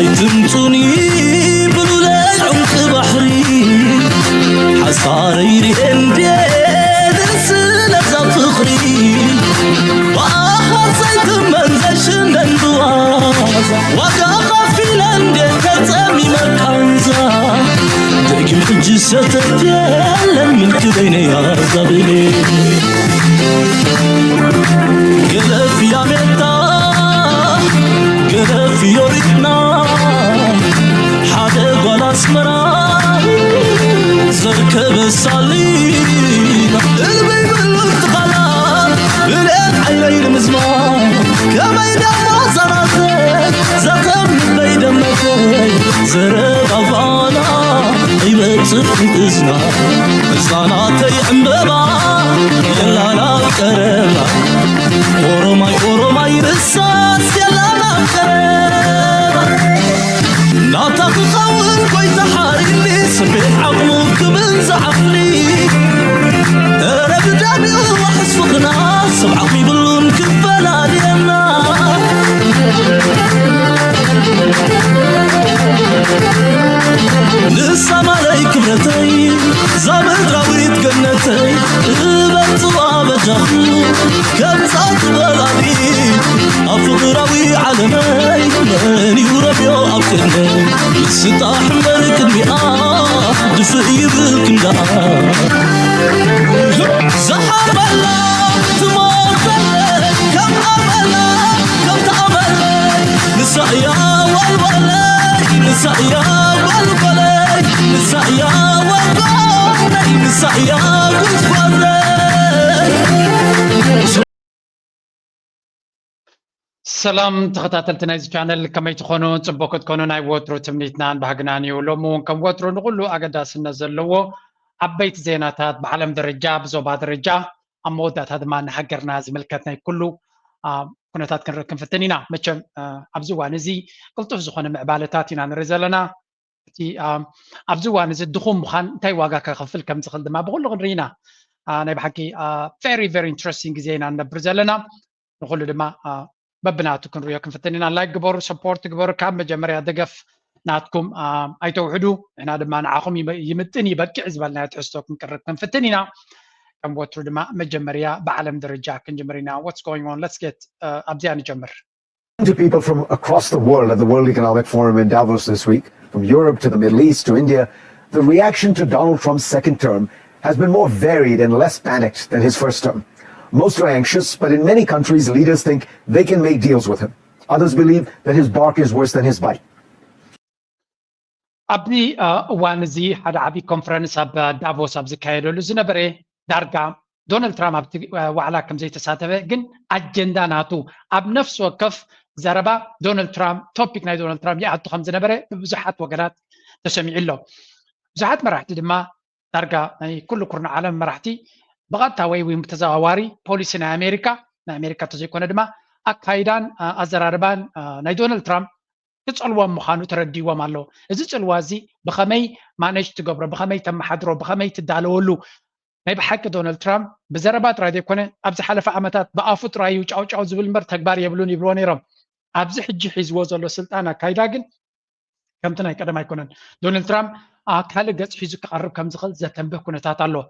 تمتوني بلولاي عمق بحري حصاري ريندي درسلك زفخري وآخر سيد منزشن دندواز وقا خفي لندي كتامي مكانزا دقي الجسة تبيالا من كبيني يا زبيني قلف يا ميتا قلف يوريتنا حدا قول اسمرا زركب الصليب قلبي بالانتقالات بلقيت عيني المزمان كبيدا ما زراتك زقم بيدا مكي زرق افانا يبتصف إذنا إزاناتي عمبابا يلا لا كرما أورماي رساس يلا ما كرما ناطق قول كويت حاريني سبيح عقلوك بنزعقلي رب دابي وحس فقنا سبعقي بلون كفلا لينا لسا مالي كبرتي زابد راويت جنتي بطبع بجخو كبزات بلادي أفضراوي علمي ماني وربيو أبتني لسطاح ملك المئة دفئي بالكندا زحر الله تموت كم أملا كم تأملا نسايا والولي نسايا والولي نسايا والولي نسايا والولي سلام تخطاتلتنا إذا channel كما يتخونوا تبوكت كونوا ناي ووترو تمنيتنا بحقناني ولومون كم ووترو نقولوا أقداس النزلوا عبيت زيناتات بعلم درجة بزوبات درجة أمودات هذا ما نحقرنا زملكتنا كله كنتات كنركن فتنينا متشم أبزوان زي قلتو زخون معبالتاتنا نرزلنا تي أبزوان زي الدخوم مخان تاي واقع كخفل كم تخلد ما بقول لغن رينا أنا بحكي very interesting زينا نبرزلنا نقول لما ببناتو كن ريا كن فتنينا لايك جبر سبورت جبر كام مجمريا دقف ناتكم أي توعدوا هنا دما نعاقم يمتني بك عزبالنا تحسوكم كن فتنينا كم وتر دما مجمريا بعلم درجة كن جمرينا what's going on let's get أبدي نجمر. To people from across the world at the World Economic Forum in Davos this week, from Europe to the Middle East to India, the reaction to Donald Trump's second term has been more varied and less panicked than his first term. Most are anxious, but in many countries, leaders think they can make deals with him. Others believe that his bark is worse than his bite. أبني وانزي هذا عبي كونفرنس أب دافوس أب زكايدو لزنبرة دارجا دونالد ترامب وعلى كم زي تساتفه جن أجندة ناتو أب نفس وقف زربا دونالد ترامب توبيك ناي دونالد ترامب يعطو خمس نبرة بزحات وقنات تسمع له بزحات مرحتي لما دارجا يعني كل كرنا عالم مرحتي بغات تاوي ومتزاواري بوليسنا أمريكا تزيكونا دما أكايدان أزراربان ناي دونالد ترامب تسألوا مخانو ترديوا مالو إذا تسألوازي بخمي ما نيش تقبره بخمي تم حضره بخمي تدالولو ناي بحق دونالد ترامب بزربات رايدي كونه أبز حلفة عمتات بقافت رايو أو زبل مر تكبار يبلون يرم أبز حجي حزوز الله سلطانة كايداجن كم تناي كده ما يكونن دونالد ترامب كهلا جت حزق قرب كم زخل زتنبه كونه تاتالو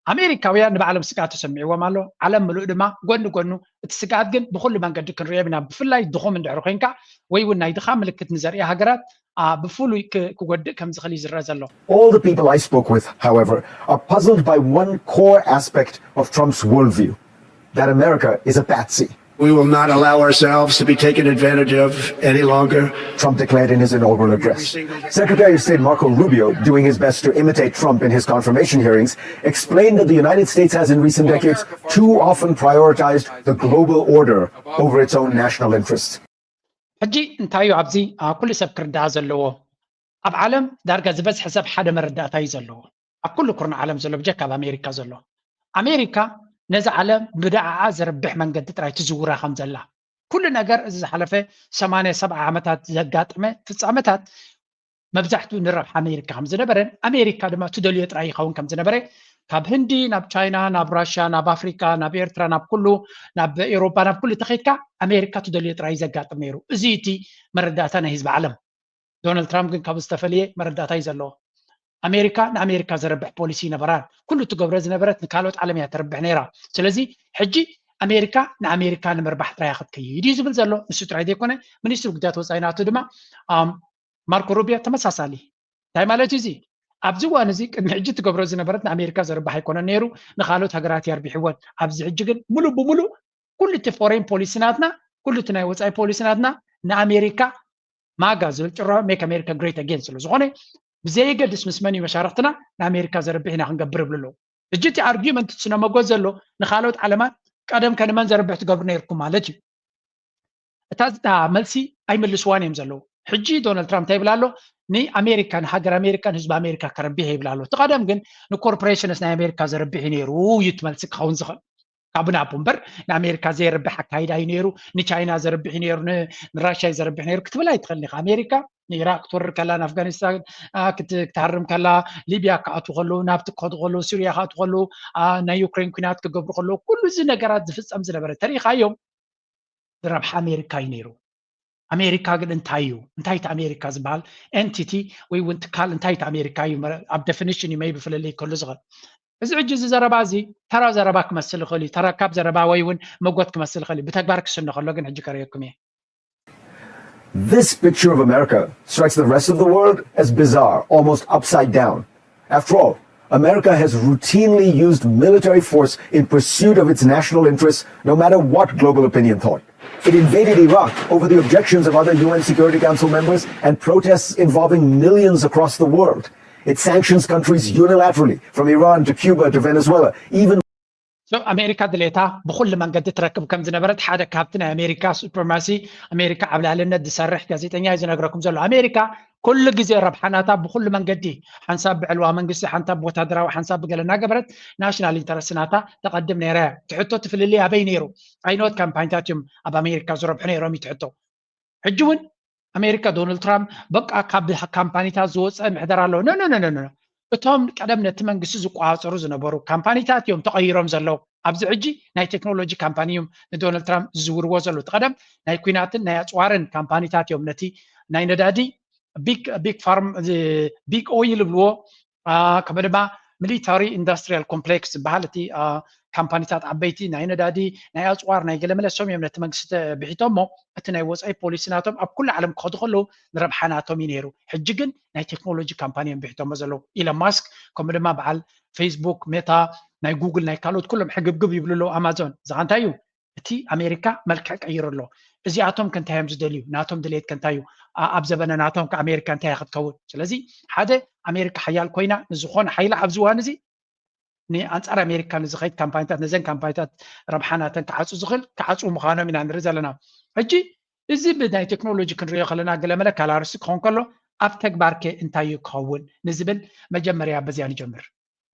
أمريكاويان بعلم سكات تسمعوا مالو علم ملؤ دما قنو السكات جن بكل ما قد كن ريابنا بفلا يدخو من دعرقينكا ويونا يدخل ملكة نزارية هجرات بفولو كقد كم زخلي زرازلو. All the people I spoke with, however, are puzzled by one core aspect of Trump's worldview, that America is a patsy. We will not allow ourselves to be taken advantage of any longer. Trump declared in his inaugural address. Secretary of State Marco Rubio, doing his best to imitate Trump in his confirmation hearings, explained that the United States has in recent decades too often prioritized the global order over its own national interests. حجي انتايو عبزي كل سب كردا زلو اب عالم دارجا زبز حسب حدا مردا تاي زلو كل كرنا عالم زلو بجك بامريكا زلو امريكا نزع عالم بدع زربح من قد تراي تزورا خمزلا كل نجار اذا حلفه 87 عامات زقاطمه فصامتات مبزحتو نربح امريكا خمز نبرن امريكا دما تدلي تراي خون كم زنبره كاب هندي ناب تشاينا ناب روسيا ناب افريكا ناب ايرترا ناب كله ناب اوروبا ناب كل تخيتكا امريكا تدلي تراي زقاطم نيرو ازيتي مرداتنا حزب عالم دونالد ترامب ግን ካብ ዝተፈልየ መረዳእታ እዩ ዘለዎ ኣሜሪካ ንኣሜሪካ ዘረብሕ ፖሊሲ ነበራን ኩሉ ትገብሮ ዝነበረት ንካልኦት ዓለም እያ ተረብሕ ነይራ ስለዚ ሕጂ ኣሜሪካ ንኣሜሪካ ንምርባሕ ጥራይ ክትከይድ እዩ ዝብል ዘሎ ንሱ ጥራይ ዘይኮነ ሚኒስትር ጉዳያት ወፃኢ ናቱ ድማ ማርኮ ሩቢዮ ተመሳሳሊ እንታይ ማለት እዩ እዚ ኣብዚ እዋን እዚ ቅድሚ ሕጂ ትገብሮ ዝነበረት ንኣሜሪካ ዘረብሕ ኣይኮነን ነይሩ ንካልኦት ሃገራት የርቢሕዎን ኣብዚ ሕጂ ግን ሙሉእ ብሙሉእ ኩሉ እቲ ፎሬን ፖሊሲናትና ኩሉ እቲ ናይ ወፃኢ ፖሊሲናትና ንኣሜሪካ ማጋ ዝብል ጭሮ ሜክ ኣሜሪካ ግሬት ኣጌን ስለ ዝኾነ ብዘይገድስ ምስ መን እዩ መሻርክትና ንኣሜሪካ ዘርብሕ ኢና ክንገብር ይብሉ ኣለዉ ሕጂ እቲ ኣርጊመንት ስነመጎዝ ዘሎ ንካልኦት ዓለማት ቀደም ከንመን ዘርብሕ ትገብሩ ነይርኩም ማለት እዩ እታ መልሲ ኣይምልስዋን እዮም ዘለዉ ሕጂ ዶናልድ ትራምፕ እንታይ ይብላ ኣሎ ንኣሜሪካ ንሃገር ኣሜሪካን ህዝቢ ኣሜሪካ ከረቢሕ ይብላ ኣሎ እቲ ቀደም ግን ንኮርፖሬሽንስ ናይ ኣሜሪካ ዘርቢሕ እዩ ነይሩ እዩ እቲ መልሲ ክኸውን ዝኽእል ካብ ናቡ እምበር ንኣሜሪካ ዘይርብሕ ኣካይዳ እዩ ነይሩ ንቻይና ዘርቢሕ እዩ ነይሩ ንራሽያ ዘርቢሕ ነይሩ ክትብል ኣይትኽእልኒ ኢኻ ኣሜሪካ ንኢራቅ ክትወርር ከላ ንኣፍጋኒስታን ክትሃርም ከላ ሊብያ ክኣትዉ ከለዉ ናብቲ ክኸዱ ከለዉ ሲርያ ክኣትዉ ከለዉ ናይ ዩክሬን ኩናት ክገብሩ ከለዉ ኩሉ እዚ ነገራት ዝፍፀም ዝነበረ ተሪኻዮም ረብሓ ኣሜሪካ እዩ ነይሩ ኣሜሪካ ግን እንታይ እዩ እንታይ እቲ ኣሜሪካ ዝበሃል ኤንቲቲ ወይ እውን ትካል እንታይ እቲ ኣሜሪካ እዩ ኣብ ዴፊኒሽን እዩ መይ ብፍለለይ ከሉ ዝኽእል እዚ ሕጂ እዚ ዘረባ እዚ ተራ ዘረባ ክመስል ይኽእል እዩ ተራ ካብ ዘረባ ወይ እውን መጎት ክመስል ይኽእል እዩ ብተግባር ክስነ ከሎ ግን ሕጂ ከርእየኩም እየ This picture of America strikes the rest of the world as bizarre, almost upside down. After all, America has routinely used military force in pursuit of its national interests, no matter what global opinion thought. It invaded Iraq over the objections of other UN Security Council members and protests involving millions across the world. It sanctions countries unilaterally, from Iran to Cuba to Venezuela, even ኣሜሪካ ድሌታ ብኩሉ መንገዲ ትረክብ ከም ዝነበረት ሓደ ካብቲ ናይ ኣሜሪካ ሱፕሪማሲ ኣሜሪካ ዓብላልነት ዝሰርሕ ጋዜጠኛ እዩ ዝነግረኩም ዘሎ ኣሜሪካ ኩሉ ግዜ ረብሓናታ ብኩሉ መንገዲ ሓንሳብ ብዕልዋ መንግስቲ ሓንሳብ ወታደራዊ ሓንሳብ ብገለ እናገበረት ናሽናል ኢንተረስት ናታ ተቀድም ነይራ ትሕቶ ትፍልልይ ኣበይ ነይሩ ዓይኖት ካምፓኒታት እዮም ኣብ ኣሜሪካ ዝረብሑ ነይሮም እዩ ትሕቶ ሕጂ እውን ኣሜሪካ ዶናልድ ትራምፕ በቃ ካብ ካምፓኒታት ዝወፀ ምሕደር ኣለዎ ኖ እቶም ቀደም ነቲ መንግስቲ ዝቋፀሩ ዝነበሩ ካምፓኒታት እዮም ተቀይሮም ዘለው ኣብዚ ሕጂ ናይ ቴክኖሎጂ ካምፓኒ እዮም ንዶናልድ ትራምፕ ዝዝውርዎ ዘሎ ተቀደም ናይ ኩናትን ናይ ኣፅዋርን ካምፓኒታት እዮም ነቲ ናይ ነዳዲ ቢግ ፋርም ቢግ ኦይል ብልዎ ከምኡ ድማ ሚሊታሪ ኢንዱስትሪያል ኮምፕሌክስ ዝበሃል እቲ ካምፓኒታት ዓበይቲ ናይ ነዳዲ ናይ ኣፅዋር ናይ ገለመለሶም እዮም ነቲ መንግስቲ ብሒቶም ሞ እቲ ናይ ወፃኢ ፖሊሲናቶም ኣብ ኩሉ ዓለም ክኸዱ ከለዉ ንረብሓናቶም እዩ ነይሩ ሕጂ ግን ናይ ቴክኖሎጂ ካምፓኒ እዮም ብሒቶም ዘለዉ ኢሎን ማስክ ከምኡ ድማ በዓል ፌስቡክ ሜታ ናይ ጉግል ናይ ካልኦት ኩሎም ሕግብግብ ይብሉ ኣለዉ ኣማዞን እዚኻ እንታይ እዩ እቲ ኣሜሪካ መልክዕ ቀይሩ ኣሎ እዚኣቶም ከንታይ እዮም ዝደልዩ ናቶም ድሌት ከንታይ እዩ ኣብ ዘበነ ናቶም ከኣሜሪካ እንታይ ክትከውን ስለዚ ሓደ ኣሜሪካ ሓያል ኮይና ንዝኾነ ሓይላ ኣብዚ እዋን እዚ ንኣንፃር ኣሜሪካ ንዝኸይድ ካምፓኒታት ነዘን ካምፓኒታት ረብሓናተን ክዓፁ ዝኽእል ክዓፁ ምዃኖም ኢና ንርኢ ዘለና ሕጂ እዚ ብናይ ቴክኖሎጂ ክንሪኦ ከለና ገለመለ ካላርሲ ክኸውን ከሎ ኣብ ተግባር ከ እንታይ እዩ ክኸውን ንዝብል መጀመርያ በዚያ ንጀምር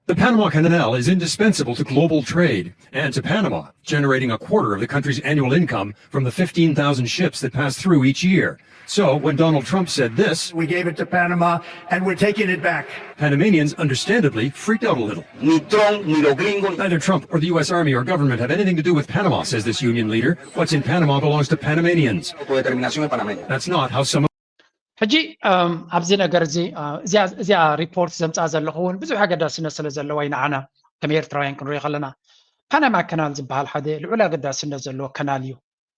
The Panama Canal is indispensable to global trade and to Panama, generating a quarter of the country's annual income from the 15,000 ships that pass through each year. So when Donald Trump said this, we gave it to Panama and we're taking it back. Panamanians understandably freaked out a little. Neither Trump or the U.S. Army or government have anything to do with Panama, says this union leader. What's in Panama belongs to Panamanians. That's not how some ሕጂ ኣብዚ ነገር እዚ እዚኣ ሪፖርት ዘምፃ ዘለኹ እውን ብዙሕ ኣገዳስነት ስለ ዘለዋ ይንዓና ከም ኤርትራውያን ክንሪኦ ከለና ፓናማ ከናል ዝበሃል ሓደ ልዑል ኣገዳስነት ዘለዎ ከናል እዩ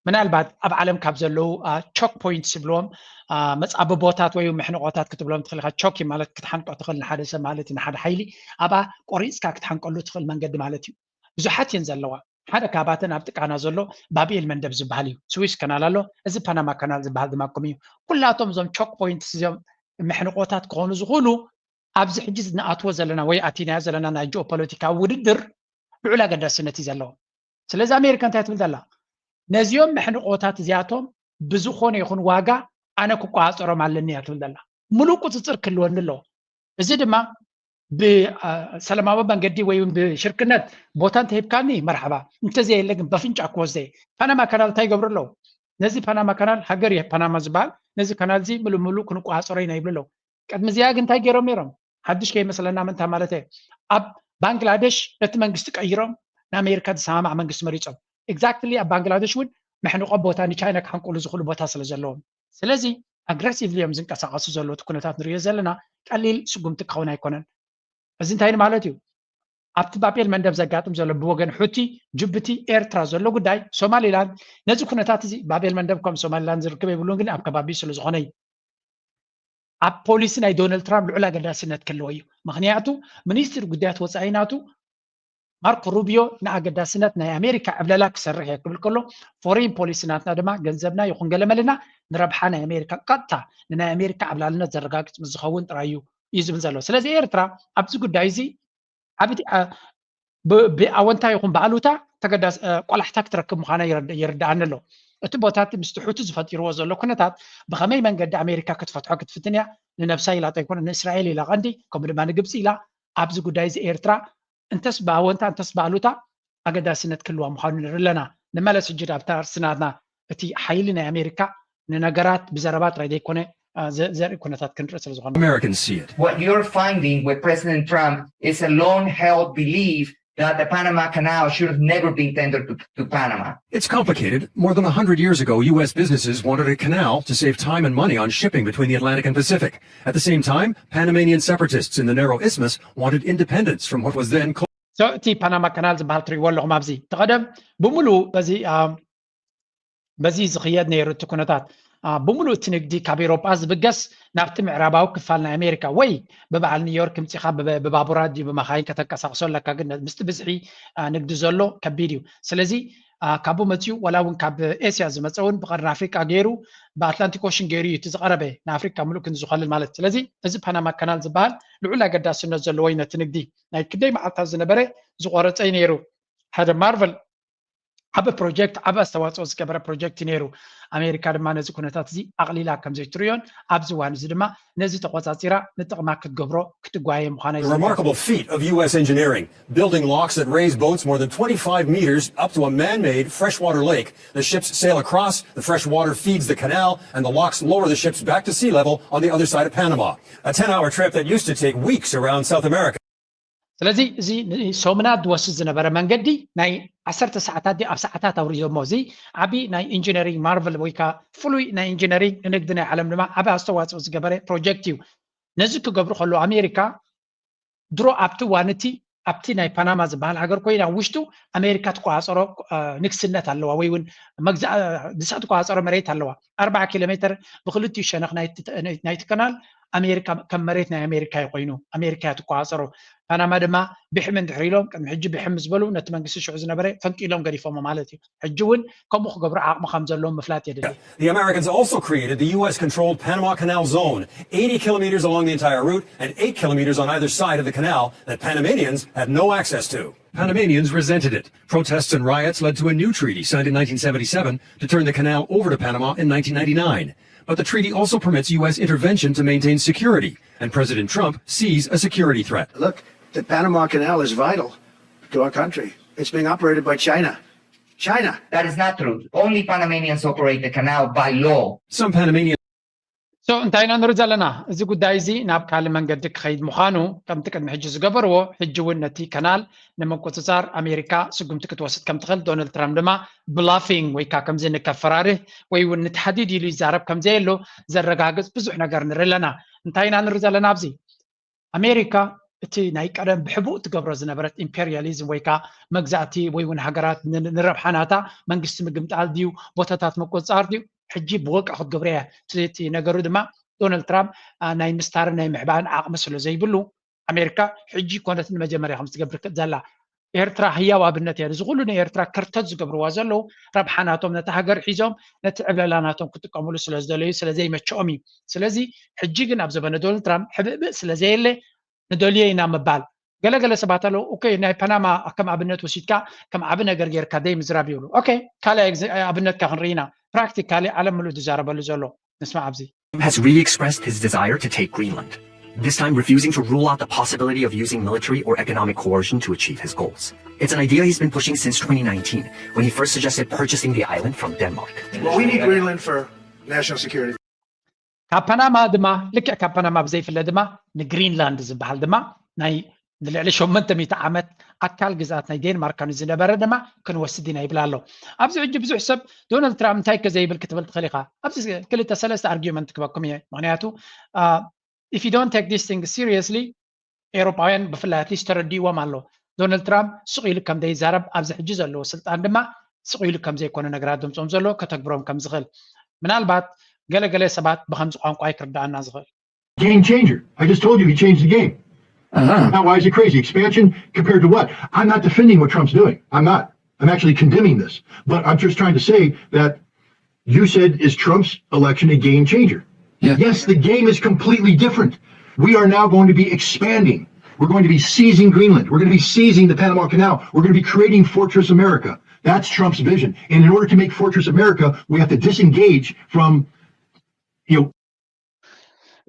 ምናልባት ኣብ ዓለም ካብ ዘለው ቾክ ፖይንትስ ይብልዎም መፃበቦታት ወይ ምሕንቆታት ክትብሎም ትኽእል ኢኻ ቾክ ማለት ክትሓንቆ ትኽእል ንሓደ ሰብ ማለት እዩ ንሓደ ሓይሊ ኣብኣ ቆሪፅካ ክትሓንቀሉ ትኽእል መንገዲ ማለት እዩ ብዙሓት እየን ዘለዋ ሓደ ካብኣተን ኣብ ጥቃና ዘሎ ባቢኤል መንደብ ዝበሃል እዩ ስዊስ ከናል ኣሎ እዚ ፓናማ ከናል ዝበሃል ድማ ከምኡ እዩ ኩላቶም እዞም ቾክ ፖይንትስ እዚኦም ምሕንቆታት ክኾኑ ዝኽእሉ ኣብዚ ሕጂ ንኣትዎ ዘለና ወይ ኣቲናዮ ዘለና ናይ ጂኦፖለቲካዊ ውድድር ልዑል ኣገዳስነት እዩ ዘለዎ ስለዚ ኣሜሪካ እንታይ ትብል ዘላ ነዚኦም ምሕንቆታት እዚኣቶም ብዝኾነ ይኹን ዋጋ ኣነ ክቋፀሮም ኣለኒ እያ ትብል ዘላ ሙሉእ ቁፅፅር ክህልወኒ ኣለዎ እዚ ድማ ብሰላማዊ መንገዲ ወይ ብሽርክነት ቦታ እንተሂብካኒ መርሓባ እንተዘየለ ግን በፍንጫ ክወስደየ ፓናማ ከናል እንታይ ይገብሩ ኣለዉ ነዚ ፓናማ ከናል ሃገር እየ ፓናማ ዝበሃል ነዚ ከናል እዚ ሙሉእ ክንቋፀሮ ኢና ይብሉ ኣለዉ ቅድሚ እዚኣ ግን እንታይ ገይሮም ነይሮም ሓድሽ ከይመስለና ምንታ ማለት እየ ኣብ ባንግላዴሽ ነቲ መንግስቲ ቀይሮም ንኣሜሪካ ዝሰማማዕ መንግስቲ መሪፆም ኤግዛክትሊ ኣብ ባንግላዴሽ እውን ምሕንቆ ቦታ ንቻይና ክሓንቅሉ ዝኽእሉ ቦታ ስለ ዘለዎም ስለዚ ኣግሬሲቭሊ እዮም ዝንቀሳቐሱ ዘሎ እቲ ኩነታት ንሪኦ ዘለና ቀሊል ስጉምቲ ክኸውን ኣይኮነን እዚ እንታይ ማለት እዩ ኣብቲ ባቤል መንደብ ዘጋጥም ዘሎ ብወገን ሑቲ ጅቡቲ ኤርትራ ዘሎ ጉዳይ ሶማሊላንድ ነዚ ኩነታት እዚ ባቤል መንደብ ከም ሶማሊላንድ ዝርከብ ይብሉን ግን ኣብ ከባቢ ስለ ዝኾነ እዩ ኣብ ፖሊሲ ናይ ዶናልድ ትራምፕ ልዑል ኣገዳስነት ክህልዎ እዩ ምክንያቱ ሚኒስትር ጉዳያት ወፃኢ ናቱ ማርኮ ሩቢዮ ንኣገዳስነት ናይ ኣሜሪካ ዕብለላ ክሰርሕ እየ ክብል ከሎ ፎሬን ፖሊሲ ናትና ድማ ገንዘብና ይኹን ገለመለና ንረብሓ ናይ ኣሜሪካ ቀጥታ ንናይ ኣሜሪካ ዕብላልነት ዘረጋግፅ ዝኸውን ጥራይ እዩ ዝብል ዘሎ ስለዚ ኤርትራ ኣብዚ ጉዳይ እዚ ዓብቲ ብኣወንታ ይኹን ብኣሉታ ተገዳስ ቆላሕታ ክትረክብ ምዃና ይርዳኣኒ ኣሎ እቲ ቦታት ምስቲ ሑቲ ዝፈጢርዎ ዘሎ ኩነታት ብኸመይ መንገዲ ኣሜሪካ ክትፈትሖ ክትፍትን እያ ንነብሳ ኢላ ጠይኮነ ንእስራኤል ኢላ ቀንዲ ከምኡ ድማ ንግብፂ ኢላ ኣብዚ ጉዳይ እዚ ኤርትራ እንተስ ብኣወንታ እንተስ ብኣሉታ ኣገዳስነት ክህልዋ ምዃኑ ንርኢ ኣለና ንመለስ ሕጂ ኣብታ ርስናትና እቲ ሓይሊ ናይ ኣሜሪካ ንነገራት ብዘረባ ጥራይ ዘይኮነ ዘርኢ ኩነታት ክንርኢ ስለ ዝኾነ Americans see it. What you're finding with President Trump is a long-held belief that the Panama Canal should have never been tendered to Panama. It's complicated. More than 100 years ago, U.S. businesses wanted a canal to save time and money on shipping between the Atlantic and Pacific. At the same time, Panamanian separatists in the narrow isthmus wanted independence from what was then called. So እቲ ፓናማ ካናል ዝበሃል ትሪእዎ ኣለኹም ኣብዚ ተቐደም ብምሉእ በዚ ዝኽየድ ነይሩ እቲ ኩነታት ብምሉእ እቲ ንግዲ ካብ ኤሮጳ ዝብገስ ናብቲ ምዕራባዊ ክፋል ናይ ኣሜሪካ ወይ ብበዓል ኒውዮርክ ምፂኻ ብባቡራት ድዩ ብመኻይን ከተንቀሳቕሶ ኣለካ ግን ምስቲ ብዝሒ ንግዲ ዘሎ ከቢድ እዩ ስለዚ ካብኡ መፅኡ ወላ እውን ካብ ኤስያ ዝመፀ እውን ብቀርኒ ኣፍሪቃ ገይሩ ብኣትላንቲክ ኦሽን ገይሩ እዩ እቲ ዝቐረበ ንኣፍሪካ ሙሉእ ክንዝኸልል ማለት ስለዚ እዚ ፓናማ ካናል ዝበሃል ልዑል ኣገዳስነት ዘለዎ እዩ ነቲ ንግዲ ናይ ክንደይ መዓልታት ዝነበረ ዝቆረፀ እዩ ነይሩ ሓደ ማርቨል ዓበ ፕሮጀክት ዓበ ኣስተዋፅኦ ዝገበረ ፕሮጀክት ነይሩ ኣሜሪካ ድማ ነዚ ኩነታት እዚ ኣቕሊላ ከም ዘይትርዮን ኣብዚ እዋን እዚ ድማ ነዚ ተቆፃፂራ ንጥቕማ ክትገብሮ ክትጓየ ምዃና A remarkable feat of U.S. engineering, building locks that raise boats more than 25 meters up to a man-made freshwater lake. The ships sail across, the fresh water feeds the canal, and the locks lower the ships back to sea level on the other side of Panama. A 10-hour trip that used to take weeks around South America. ስለዚ እዚ ሶምናት ዝወስድ ዝነበረ መንገዲ ናይ 10 ሰዓታት ኣብ ሰዓታት ኣውሪዶሞ እዚ ዓብይ ናይ ኢንጂነሪንግ ማርቨል ወይ ከዓ ፍሉይ ናይ ኢንጂነሪንግ ንግዲ ናይ ዓለም ድማ ዓብይ ኣስተዋፅኦ ዝገበረ ፕሮጀክት እዩ ነዚ ክገብሩ ከሎ ኣሜሪካ ድሮ ኣብቲ ዋንቲ ኣብቲ ናይ ፓናማ ዝበሃል ሃገር ኮይና ውሽጡ ኣሜሪካ ትቆፃፀሮ ንግስነት ኣለዋ ወይ እውን ንሳ ትቆፃፀሮ መሬት ኣለዋ 40 ኪሎ ሜትር ብክልቲኡ ሸነኽ ናይቲ ከናል ኣሜሪካ ከም መሬት ናይ ኣሜሪካ ይኮይኑ ኣሜሪካ ትቆፃፀሮ ፓናማ ድማ ብሕምን ድሕሪ ኢሎም ቅድሚ ሕጂ ብሕም ዝበሉ ነቲ መንግስቲ ሽዑ ዝነበረ ፈንቂሎም ገዲፎሞ ማለት እዩ ሕጂ እውን ከምኡ ክገብሩ ዓቕሚ ከም ዘለዎም ምፍላጥ የድሊ The Americans also created the U.S.-controlled Panama Canal Zone, 80 kilometers along the entire route and 8 kilometers on either side of the canal that Panamanians had no access to. Panamanians resented it. Protests and riots led to a new treaty signed in 1977 to turn the canal over to Panama in 1999. But the treaty also permits U.S. intervention to maintain security, and President Trump sees a security threat. Look, the Panama Canal is vital to our country. It's being operated by China. China. That is not true. Only Panamanians operate the canal by law. Some Panamanians So እንታይ ኢና ንርኢ ዘለና እዚ ጉዳይ እዚ ናብ ካልእ መንገዲ ክኸይድ ምዃኑ ከምቲ ቅድሚ ሕጂ ዝገበርዎ ሕጂ እውን ነቲ ከናል ንምቁፅፃር ኣሜሪካ ስጉምቲ ክትወስድ ከም ትኽእል ዶናልድ ትራምፕ ድማ ብላፊንግ ወይ ከዓ ከምዚ ንከፈራርህ ወይ እውን ንተሓዲድ ኢሉ ይዛረብ ከም ዘየሎ ዘረጋግፅ ብዙሕ ነገር ንርኢ ኣለና እንታይ ኢና ንርኢ ዘለና ኣብዚ ኣሜሪካ እቲ ናይ ቀደም ብሕቡእ ትገብሮ ዝነበረት ኢምፔሪያሊዝም ወይ ከዓ መግዛእቲ ወይ እውን ሃገራት ንረብሓናታ መንግስቲ ምግምጣል ድዩ ቦታታት ምቁፅፃር ድዩ ሕጂ ብወልቃ ክትገብሮ እያ እቲ ነገሩ ድማ ዶናልድ ትራምፕ ናይ ምስታርን ናይ ምሕባን ዓቕሚ ስለ ዘይብሉ ኣሜሪካ ሕጂ ኮነት ንመጀመርያ ከም ዝትገብር ዘላ ኤርትራ ህያው ኣብነት እያ ዝኩሉ ንኤርትራ ክርተት ዝገብርዋ ዘለው ረብሓናቶም ነቲ ሃገር ሒዞም ነቲ ዕብለላናቶም ክጥቀምሉ ስለ ዝደለዩ ስለዘይመቸኦም እዩ ስለዚ ሕጂ ግን ኣብ ዘበነ ዶናልድ ትራምፕ ሕብእብእ ስለዘየለ ንደልየ ኢና ምባል ገለገለ ሰባት ኣለው ኦኬ ናይ ፓናማ ከም ኣብነት ወሲድካ ከም ዓብ ነገር ጌርካ ደይ ምዝራብ ይብሉ ኦኬ ካልኣይ ኣብነትካ ክንርኢና practically ዓለም ሙሉእ ዝዛረበሉ ዘሎ ንስማ ኣብዚ has re-expressed his desire to take Greenland, this time refusing to rule out the possibility of using military or economic coercion to achieve his goals. It's an idea he's been pushing since 2019, when he first suggested purchasing the island from Denmark. Well, we need Greenland for national security. ካብ ፓናማ ድማ ልክዕ ካብ ፓናማ ብዘይፍለ ድማ ንግሪንላንድ ዝበሃል ድማ ናይ لعل 800 ዓመት ኣካል ግዛት ናይ ዴንማርክ ዝነበረ ድማ ክንወስድ ኢና ይብላ ኣሎ ኣብዚ ሕጂ ብዙሕ ሰብ ዶናልድ ትራምፕ እንታይ ከዘይብል ክትብል ትኽእል ኢኻ ኣብዚ ክልተ ሰለስተ ኣርጊመንት ክበኩም እየ ምክንያቱ if you don't take this thing seriously ኤውሮፓውያን ብፍላይ ኣትሊስት ተረዲእዎም ኣሎ ዶናልድ ትራምፕ ስቕ ኢሉ ከም ዘይዛረብ ኣብዚ ሕጂ ዘለዎ ስልጣን ድማ ስቕ ኢሉ ከም ዘይኮነ ነገራት ድምፆም ዘሎ ከተግብሮም ከም ዝኽእል ምናልባት ገለገለ ሰባት ብከምዚ ቋንቋ ይክርዳኣና ዝኽእል Game changer. I just told you he changed the game. Now, why is it crazy? Expansion compared to what? I'm not defending what Trump's doing. I'm not. I'm actually condemning this. But I'm just trying to say that you said, is Trump's election a game changer? Yeah. Yes, the game is completely different. We are now going to be expanding. We're going to be seizing Greenland. We're going to be seizing the Panama Canal. We're going to be creating Fortress America. That's Trump's vision. And in order to make Fortress America, we have to disengage from, you know,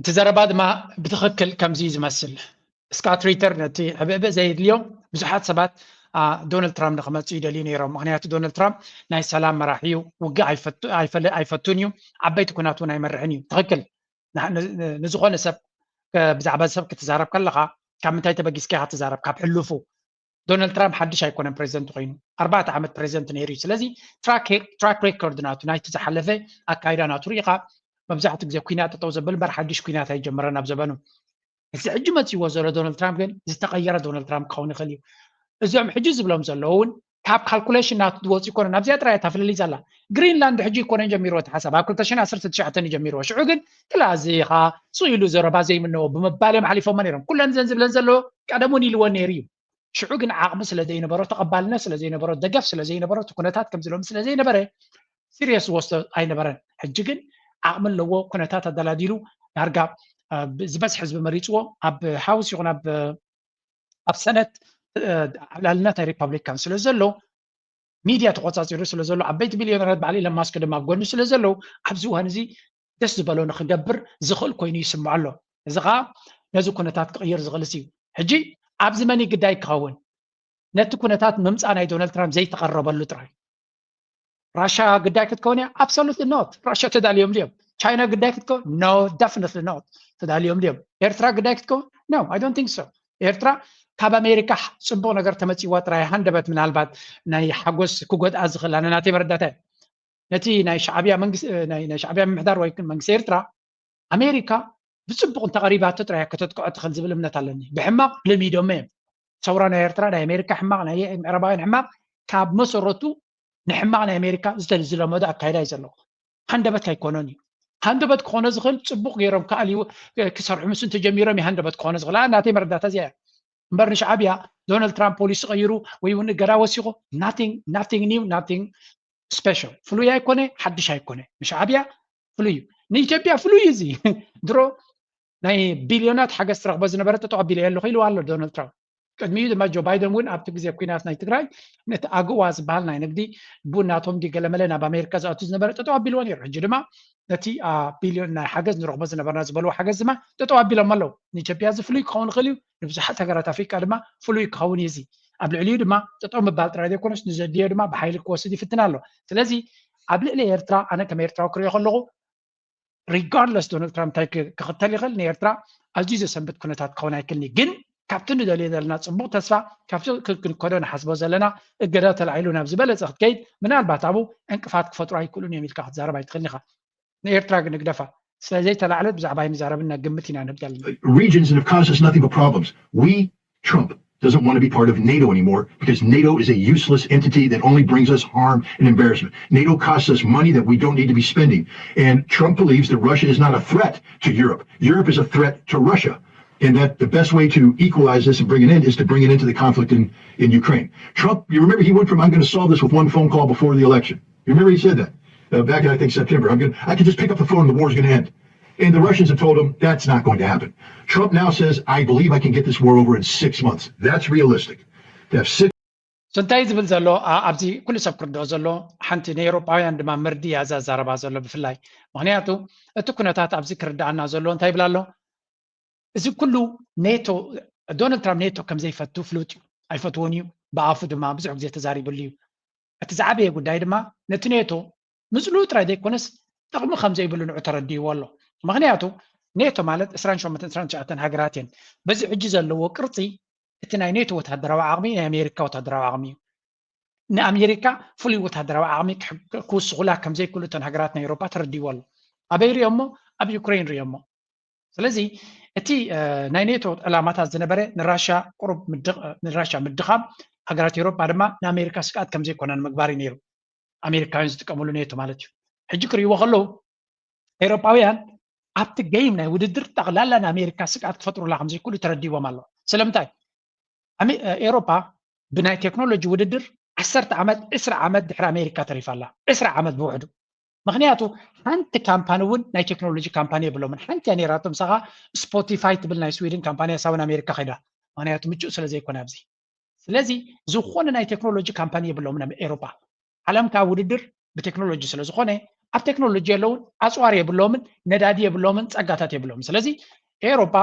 እቲ ዘረባ ድማ ብትኽክል ከምዚ ዝመስል እስካት ሪተር ነቲ ዕብዕብ ዘይድልዮም ብዙሓት ሰባት ዶናልድ ትራምፕ ንክመፁ ይደልዩ ነይሮም ምክንያቱ ዶናልድ ትራምፕ ናይ ሰላም መራሒ እዩ ውግእ ኣይፈቱን እዩ ዓበይቲ ኩናት እውን ኣይመርሕን እዩ ትኽክል ንዝኾነ ሰብ ብዛዕባ ሰብ ክትዛረብ ከለካ ካብ ምንታይ ተበጊስካ ኢኻ ትዛረብ ካብ ሕልፉ ዶናልድ ትራምፕ ሓድሽ ኣይኮነን ፕሬዚደንት ኮይኑ 4 ዓመት ፕሬዚደንት ነይሩ እዩ ስለዚ ትራክ ሬኮርድ ናቱ ናይቲ ዝሓለፈ ኣካይዳ ናቱ ርኢኻ መብዛሕትኡ ግዜ ኩናት ጠጠው ዘብል በር ሓድሽ ኩናት ኣይጀመረን ኣብ ዘበኑ እዚ ሕጂ መፅይዎ ዘሎ ዶናልድ ትራምፕ ግን ዝተቐየረ ዶናልድ ትራምፕ ክኸውን ይኽእል እዩ እዚኦም ሕጂ ዝብሎም ዘለዉ እውን ካብ ካልኩሌሽን ናቱ ዝወፁ ይኮነ ናብዚኣ ጥራይ ታፍልል ዘላ ግሪንላንድ ሕጂ ይኮነን ጀሚርዎ እቲ ሓሳብ ኣብ 2019 እዩ ጀሚርዎ ሽዑ ግን ክላዚኻ ስኢሉ ዘረባ ዘይምነዎ ብምባል እዮም ሓሊፎሞ ነይሮም ኩለን ዘን ዝብለን ዘለዎ ቀደሙን ኢልዎን ነይሩ እዩ ሽዑ ግን ዓቕሚ ስለ ዘይነበሮ ተቐባልነት ስለ ዘይነበሮ ደገፍ ስለ ዘይነበሮ እቲ ኩነታት ከም ዝሎም ስለ ዘይነበረ ሲሪየስ ወስዶ ኣይነበረን ሕጂ ግን ዓቕሚ ኣለዎ ኩነታት ኣደላዲሉ ዳርጋ ዝበዝሕ ህዝቢ መሪፅዎ ኣብ ሃውስ ይኹን ኣብ ሰነት ኣብላልነት ናይ ሪፐብሊካን ስለ ዘሎ ሚድያ ተቆፃፂሩ ስለ ዘሎ ዓበይቲ ቢልዮነራት ባዕሊ ኢሎን ማስክ ድማ ኣብ ጎኒ ስለ ዘለው ኣብዚ እዋን እዚ ደስ ዝበሎ ንክገብር ዝኽእል ኮይኑ ይስምዖ ኣሎ እዚ ከዓ ነዚ ኩነታት ክቕይር ዝኽእል እዩ ሕጂ ኣብዚ መን ግዳይ ክኸውን ነቲ ኩነታት ምምፃእ ናይ ዶናልድ ትራምፕ ዘይተቐረበሉ ጥራይ ራሽያ ግዳይ ክትከውን እያ ኣብሶሉትሊ ኖት ራሽያ ተዳልዮም ድዮም ቻይና ግዳይ ክትከውን ኖ ደፍኒትሊ ኖት ተዳልዮም ድዮም ኤርትራ ግዳይ ክትከውን ኖ ኣይ ዶንት ቲንክ ሶ ኤርትራ ካብ ኣሜሪካ ፅቡቅ ነገር ተመፂዋ ጥራይ ሃንደበት ምናልባት ናይ ሓጎስ ክጎድኣ ዝኽእል ኣነ ናተይ መረዳእታ ነቲ ናይ ሻዕብያ መንግስቲ ናይ ሻዕብያ ምምሕዳር ወይ መንግስቲ ኤርትራ ኣሜሪካ ብፅቡቅ እንተቐሪባቶ ጥራይ ከተጥቅዖ ትኽእል ዝብል እምነት ኣለኒ ብሕማቕ ለሚዶም እዮም ሰውራ ናይ ኤርትራ ናይ ኣሜሪካ ሕማቕ ናይ ምዕራባውያን ሕማቕ ካብ መሰረቱ ንሕማቕ ናይ ኣሜሪካ ዝተለመደ ኣካይዳ እዩ ዘለዎ ሃንደበት ኣይኮነን እዩ ሃንደበት ክኾነ ዝኽእል ፅቡቅ ገይሮም ከኣልዩ ክሰርሑ ምስ እንተጀሚሮም ሃንደበት ክኾነ ዝኽእል ናተይ መረዳእታ እዚኣ እምበር ንሻዕብያ ዶናልድ ትራምፕ ፖሊሲ ቀይሩ ወይ እውን እገዳ ወሲኹ ናቲንግ ኒው ናቲንግ ስፔሻል ፍሉይ ኣይኮነ ሓድሽ ኣይኮነ ንሻዕብያ ፍሉይ እዩ ንኢትዮጵያ ፍሉይ እዚ ድሮ ናይ ቢልዮናት ሓገዝ ትረኽቦ ዝነበረ ጠጠው ኣቢሉ ኣሎ ኢሉ ኣሎ ዶናልድ ትራምፕ ቅድሚኡ ድማ ጆ ባይደን እውን ኣብቲ ግዜ ኩናት ናይ ትግራይ ነቲ ኣግዋ ዝበሃል ናይ ንግዲ ቡናቶም ገለመለ ናብ ኣሜሪካ ዝኣቱ ዝነበረ ጠጠው ኣቢልዎ ነይሩ ሕጂ ድማ ነቲ ቢልዮን ናይ ሓገዝ ንረኽቦ ዝነበርና ዝበልዎ ሓገዝ ድማ ጠጠው ኣቢሎም ኣለዉ ንኢትዮጵያ እዚ ፍሉይ ክኸውን ይኽእል እዩ ንብዙሓት ሃገራት ኣፍሪቃ ድማ ፍሉይ ክኸውን እዩ እዚ ኣብ ልዕሊኡ ድማ ጠጠው ምባል ጥራይ ዘይኮነስ ንዘድልዮ ድማ ብሓይሊ ክወስድ ይፍትን ኣሎ ስለዚ ኣብ ልዕሊ ኤርትራ ኣነ ከም ኤርትራዊ ክሪኦ ከለኹ ሪጋርድለስ ዶናልድ ትራምፕ እንታይ ክኽተል ይኽእል ንኤርትራ ኣዝዩ ዘሰንብት ኩነታት ክኸውን ኣይክልኒ ግን ካብቲ ንደልዮ ዘለና ፅቡቅ ተስፋ ካብቲ ክንከዶ ንሓስቦ ዘለና እገዳ ተላዒሉ ናብ ዝበለፀ ክትከይድ ምናልባት ኣብኡ ዕንቅፋት ክፈጥሩ ኣይክእሉን እዮም ኢልካ ክትዛረብ ኣይትኽእልኒ ኢኻ ንኤርትራ ግን ንግደፋ ስለዘይተላዕለት ብዛዕባ ንዛረብና ግምት ኢና ንብል ዘለና regions that have caused us nothing but problems. Trump doesn't want to be part of NATO anymore because NATO is a useless entity that only brings us harm and embarrassment. NATO costs us money that we don't need to be spending. And Trump believes that Russia is not a threat to Europe. Europe is a threat to Russia. And that the best way to equalize this and bring it in is to bring it into the conflict in Ukraine. Trump, you remember he went from, I'm going to solve this with one phone call before the election. You remember he said that back in, I think, September. I can just pick up the phone and the war's going to end. And the Russians have told him that's not going to happen. Trump now says, I believe I can get this war over in 6 months. That's realistic. To have 6 እንታይ ዝብል ዘሎ ኣብዚ ኩሉ ሰብ ክርድኦ ዘሎ ሓንቲ ናይ ኤውሮጳውያን ድማ ምርዲ ያዛዛረባ ዘሎ ብፍላይ ምክንያቱ እቲ ኩነታት ኣብዚ ክርዳኣና ዘሎ እንታይ ይብላ ኣሎ እዚ ኩሉ ኔቶ ዶናልድ ትራምፕ ኔቶ ከም ዘይፈቱ ፍሉጥ እዩ ኣይፈትዎን እዩ ብኣፉ ድማ ብዙሕ ግዜ ተዛሪብሉ እዩ እቲ ዝዓበየ ጉዳይ ድማ ነቲ ኔቶ ምፅሉኡ ጥራይ ዘይኮነስ ጥቕሚ ከም ዘይብሉ ንዑ ተረዲእዎ ኣሎ ምክንያቱ ኔቶ ማለት 28 ሃገራት እየን በዚ ሕጂ ዘለዎ ቅርፂ እቲ ናይ ኔቶ ወታደራዊ ዓቕሚ ናይ ኣሜሪካ ወታደራዊ ዓቕሚ እዩ ንኣሜሪካ ፍሉይ ወታደራዊ ዓቕሚ ክውስኹላ ከም ዘይክእሉ እተን ሃገራት ናይ ኤውሮጳ ተረዲዎ ኣሎ ኣበይ ሪኦሞ ኣብ ዩክሬን ሪኦሞ ስለዚ እቲ ናይ ኔቶ ዕላማታት ዝነበረ ንራሻ ቁሩብ ንራሻ ምድኻም ሃገራት ኤውሮጳ ድማ ንኣሜሪካ ስግኣት ከም ዘይኮነ ንምግባር እዩ ነይሩ ኣሜሪካውያን ዝጥቀምሉ ኔቶ ማለት እዩ ሕጂ ክሪእዎ ከለዉ ኤውሮጳውያን ኣብቲ ገይም ናይ ውድድር ጠቕላላ ንኣሜሪካ ስግኣት ክፈጥሩላ ከም ዘይክእሉ ተረዲቦም ኣሎ ስለምንታይ ኤውሮጳ ብናይ ቴክኖሎጂ ውድድር 10 ዓመት 20 ዓመት ድሕሪ ኣሜሪካ ተሪፋ ኣላ 20 ዓመት ብውሕዱ ምክንያቱ ሓንቲ ካምፓኒ እውን ናይ ቴክኖሎጂ ካምፓኒ የብሎምን ሓንቲ እያ ነራቶም ምሳኻ ስፖቲፋይ ትብል ናይ ስዊድን ካምፓኒ ሳውን ኣሜሪካ ኸይዳ ምክንያቱ ምጩእ ስለ ዘይኮነ ኣብዚ ስለዚ ዝኾነ ናይ ቴክኖሎጂ ካምፓኒ የብሎምን ኤውሮጳ ዓለምካ ውድድር ብቴክኖሎጂ ስለ ዝኾነ ኣብ ቴክኖሎጂ የለውን ኣፅዋር የብሎምን ነዳዲ የብሎምን ፀጋታት የብሎምን ስለዚ ኤውሮጳ